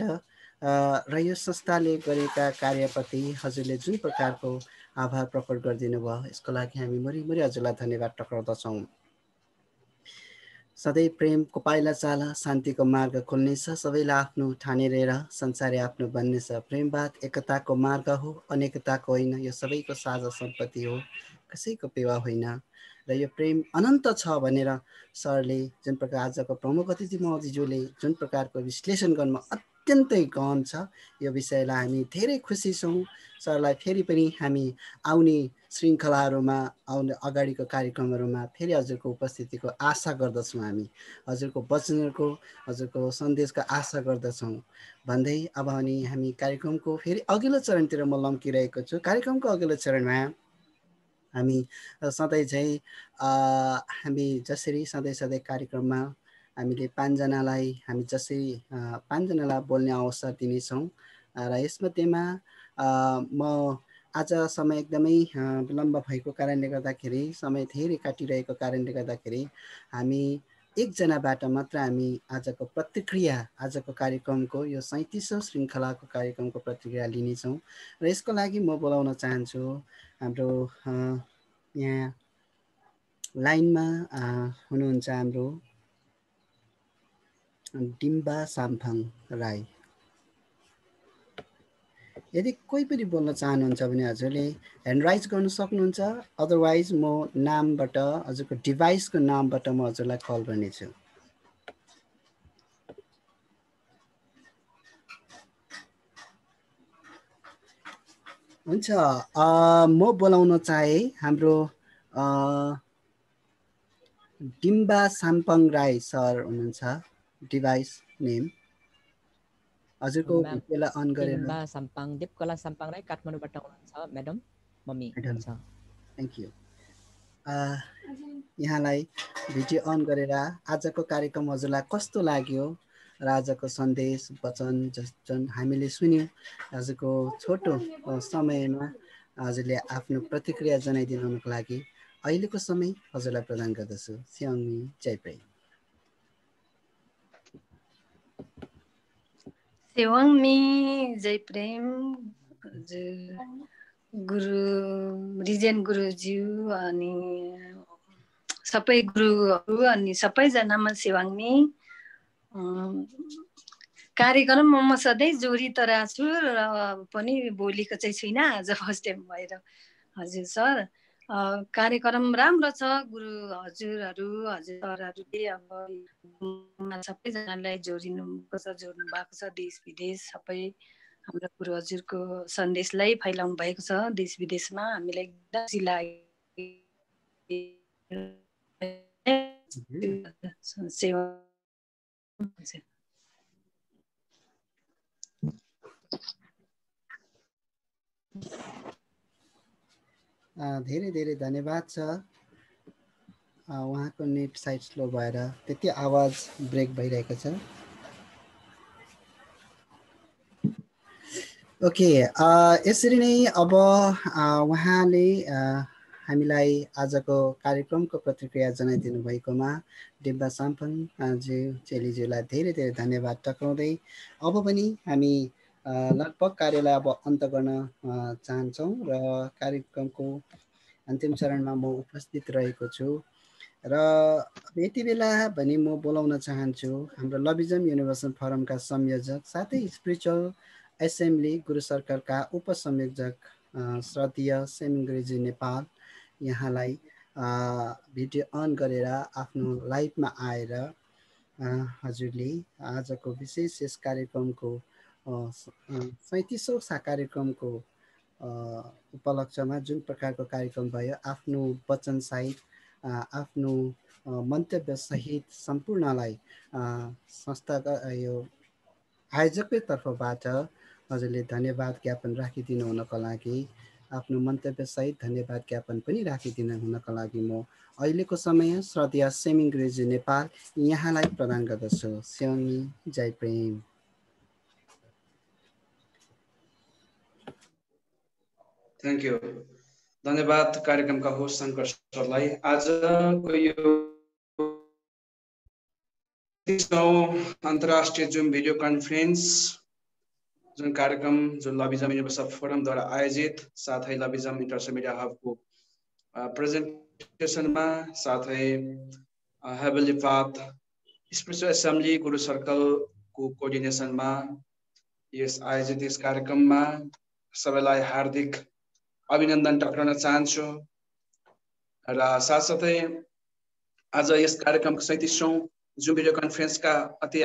र यो संस्थाले गरेका कार्यप्रति हजुरले जुन प्रकारको आभार प्रकट गरिदिनु भयो यसको लागि हामी मरिमरि हजुरलाई धन्यवाद टक्राउँदछौँ। सधैँ प्रेमको पाइला चाल शान्तिको मार्ग खोल्नेछ, सबैलाई आफ्नो ठानेर संसारै आफ्नो बन्नेछ। प्रेमवाद एकताको मार्ग हो, अनेकताको होइन। यो सबैको साझा सम्पत्ति हो, कसैको पेवा होइन। र यो प्रेम अनन्त छ भनेर सरले जुन प्रकार आजको प्रमुख अतिथि महोदयज्यूले जुन प्रकारको विश्लेषण गर्नुमा अत्यन्तै गहन छ, यो विषयलाई हामी धेरै खुसी छौँ। सरलाई फेरि पनि हामी आउने श्रृङ्खलाहरूमा आउने अगाडिको कार्यक्रमहरूमा फेरि हजुरको उपस्थितिको आशा गर्दछौँ। हामी हजुरको वचनहरूको हजुरको सन्देशको आशा गर्दछौँ भन्दै अब अनि हामी कार्यक्रमको फेरि अघिल्लो चरणतिर म लम्किरहेको छु। कार्यक्रमको अघिल्लो चरणमा हामी सधैँ चाहिँ हामी जसरी सधैँ कार्यक्रममा हामीले पाँचजनालाई बोल्ने अवसर दिनेछौँ र यसमध्येमा म आज समय एकदमै विलम्ब भएको कारणले गर्दाखेरि, समय धेरै काटिरहेको कारणले गर्दाखेरि हामी एकजनाबाट मात्र हामी आजको प्रतिक्रिया, आजको कार्यक्रमको यो 37औं श्रृङ्खलाको कार्यक्रमको प्रतिक्रिया लिनेछौँ। र यसको लागि म बोलाउन चाहन्छु हाम्रो यहाँ लाइनमा हुनुहुन्छ हाम्रो डिम्बा साम्फाङ राई। यदि कोही पनि बोल्न चाहनुहुन्छ भने हजुरले ह्यान्ड राइज गर्नु सक्नुहुन्छ। अदरवाइज म नामबाट हजुरको डिभाइसको नामबाट म हजुरलाई कल गर्नेछु। हुन्छ, म बोलाउन चाहे हाम्रो डिम्बा साम्पाङ राई सर हुनुहुन्छ। डिभाइस नेम हजुरको भिडियोलाई अन गरेर। डिम्बा साम्पाङ, देवकला साम्पाङ राई काठमाडौँबाट हुनुहुन्छ म्याडम, मम्मी हुनुहुन्छ। Thank you. यहाँलाई भिडियो अन गरेर आजको कार्यक्रम हजुरलाई कस्तो लाग्यो र आजको सन्देश वचन जुन हामीले सुन्यौँ आजको छोटो समयमा हजुरले आफ्नो प्रतिक्रिया जनाइदिनुको लागि अहिलेको समय हजुरलाई प्रदान गर्दछु। स्याङ्मी जय प्रेम। सेवाङमी जय प्रेम गुरु रिजेन गुरुज्यू अनि सबै गुरुहरू अनि सबैजनामा सेवाङमी कार्यक्रममा म सधैँ जोडित छु र पनि बोलेको चाहिँ छुइनँ आज फर्स्ट टाइम भएर। हजुर सर कार्यक्रम राम्रो छ। गुरु हजुरहरू हजुरहरूले अब सबैजनालाई जोड्नु भएको छ। देश विदेश सबै हाम्रो गुरु हजुरको सन्देशलाई फैलाउनु भएको छ देश विदेशमा। हामीलाई एकदम खुसी लाग्यो। सेवा धेरै धेरै धन्यवाद छ। उहाँको नेट साइड स्लो भएर त्यति आवाज ब्रेक भइरहेको छ। ओके, यसरी नै अब उहाँले हामीलाई आजको कार्यक्रमको प्रतिक्रिया जनाइदिनु भएकोमा डिम्बा साम्पन चेलीज्यूलाई धेरै धेरै धन्यवाद टक्राउँदै अब पनि हामी लगभग कार्यलाई अब अन्त गर्न चाहन्छौँ र कार्यक्रमको अन्तिम चरणमा म उपस्थित रहेको छु र यति बेला भने म बोलाउन चाहन्छु हाम्रो लभिजम युनिभर्सल फोरमका संयोजक साथै स्पिरिचुअल एसेम्ब्ली गुरु सर्कलका उपसंयोजक श्रद्धेय सेमिङ गुरुजी नेपाल यहाँलाई भिडियो अन गरेर आफ्नो लाइभमा आएर हजुरले आजको विशेष यस कार्यक्रमको 37औं कार्यक्रमको उपलक्ष्यमा जुन प्रकारको कार्यक्रम भयो आफ्नो वचन सहित आफ्नो मन्तव्य सहित सम्पूर्णलाई संस्थाका यो आयोजककै तर्फबाट हजुरले धन्यवाद ज्ञापन राखिदिनु हुनको लागि आफ्नो मन्तव्य सहित धन्यवाद ज्ञापन पनि राखिदिनु हुनको लागि म अहिलेको समय श्रद्धेय सेमिङ गुरुजी नेपाल यहाँलाई प्रदान गर्दछु। सेमी जय प्रेम। Thank you. धन्यवाद कार्यक्रमका होस्ट शङ्कर सरलाई। आजको यो अन्तर्राष्ट्रिय जुम भिडियो कन्फरेन्स जुन कार्यक्रम जुन लभिजम युनिभर्सल फोरमद्वारा आयोजित साथै लभिजम इन्टरनेसनल मिडिया हबको प्रेजेन्टेसनमा साथै हेभेन्ली पाथ स्पिरिचुअल एसेम्ब्ली गुरु सर्कलको कोअर्डिनेसनमा यस आयोजित यस कार्यक्रममा सबैलाई हार्दिक अभिनन्दन टक्राउन चाहन्छु र साथसाथै आज यस कार्यक्रमको 37औं जुम भिडियो कन्फरेन्सका अति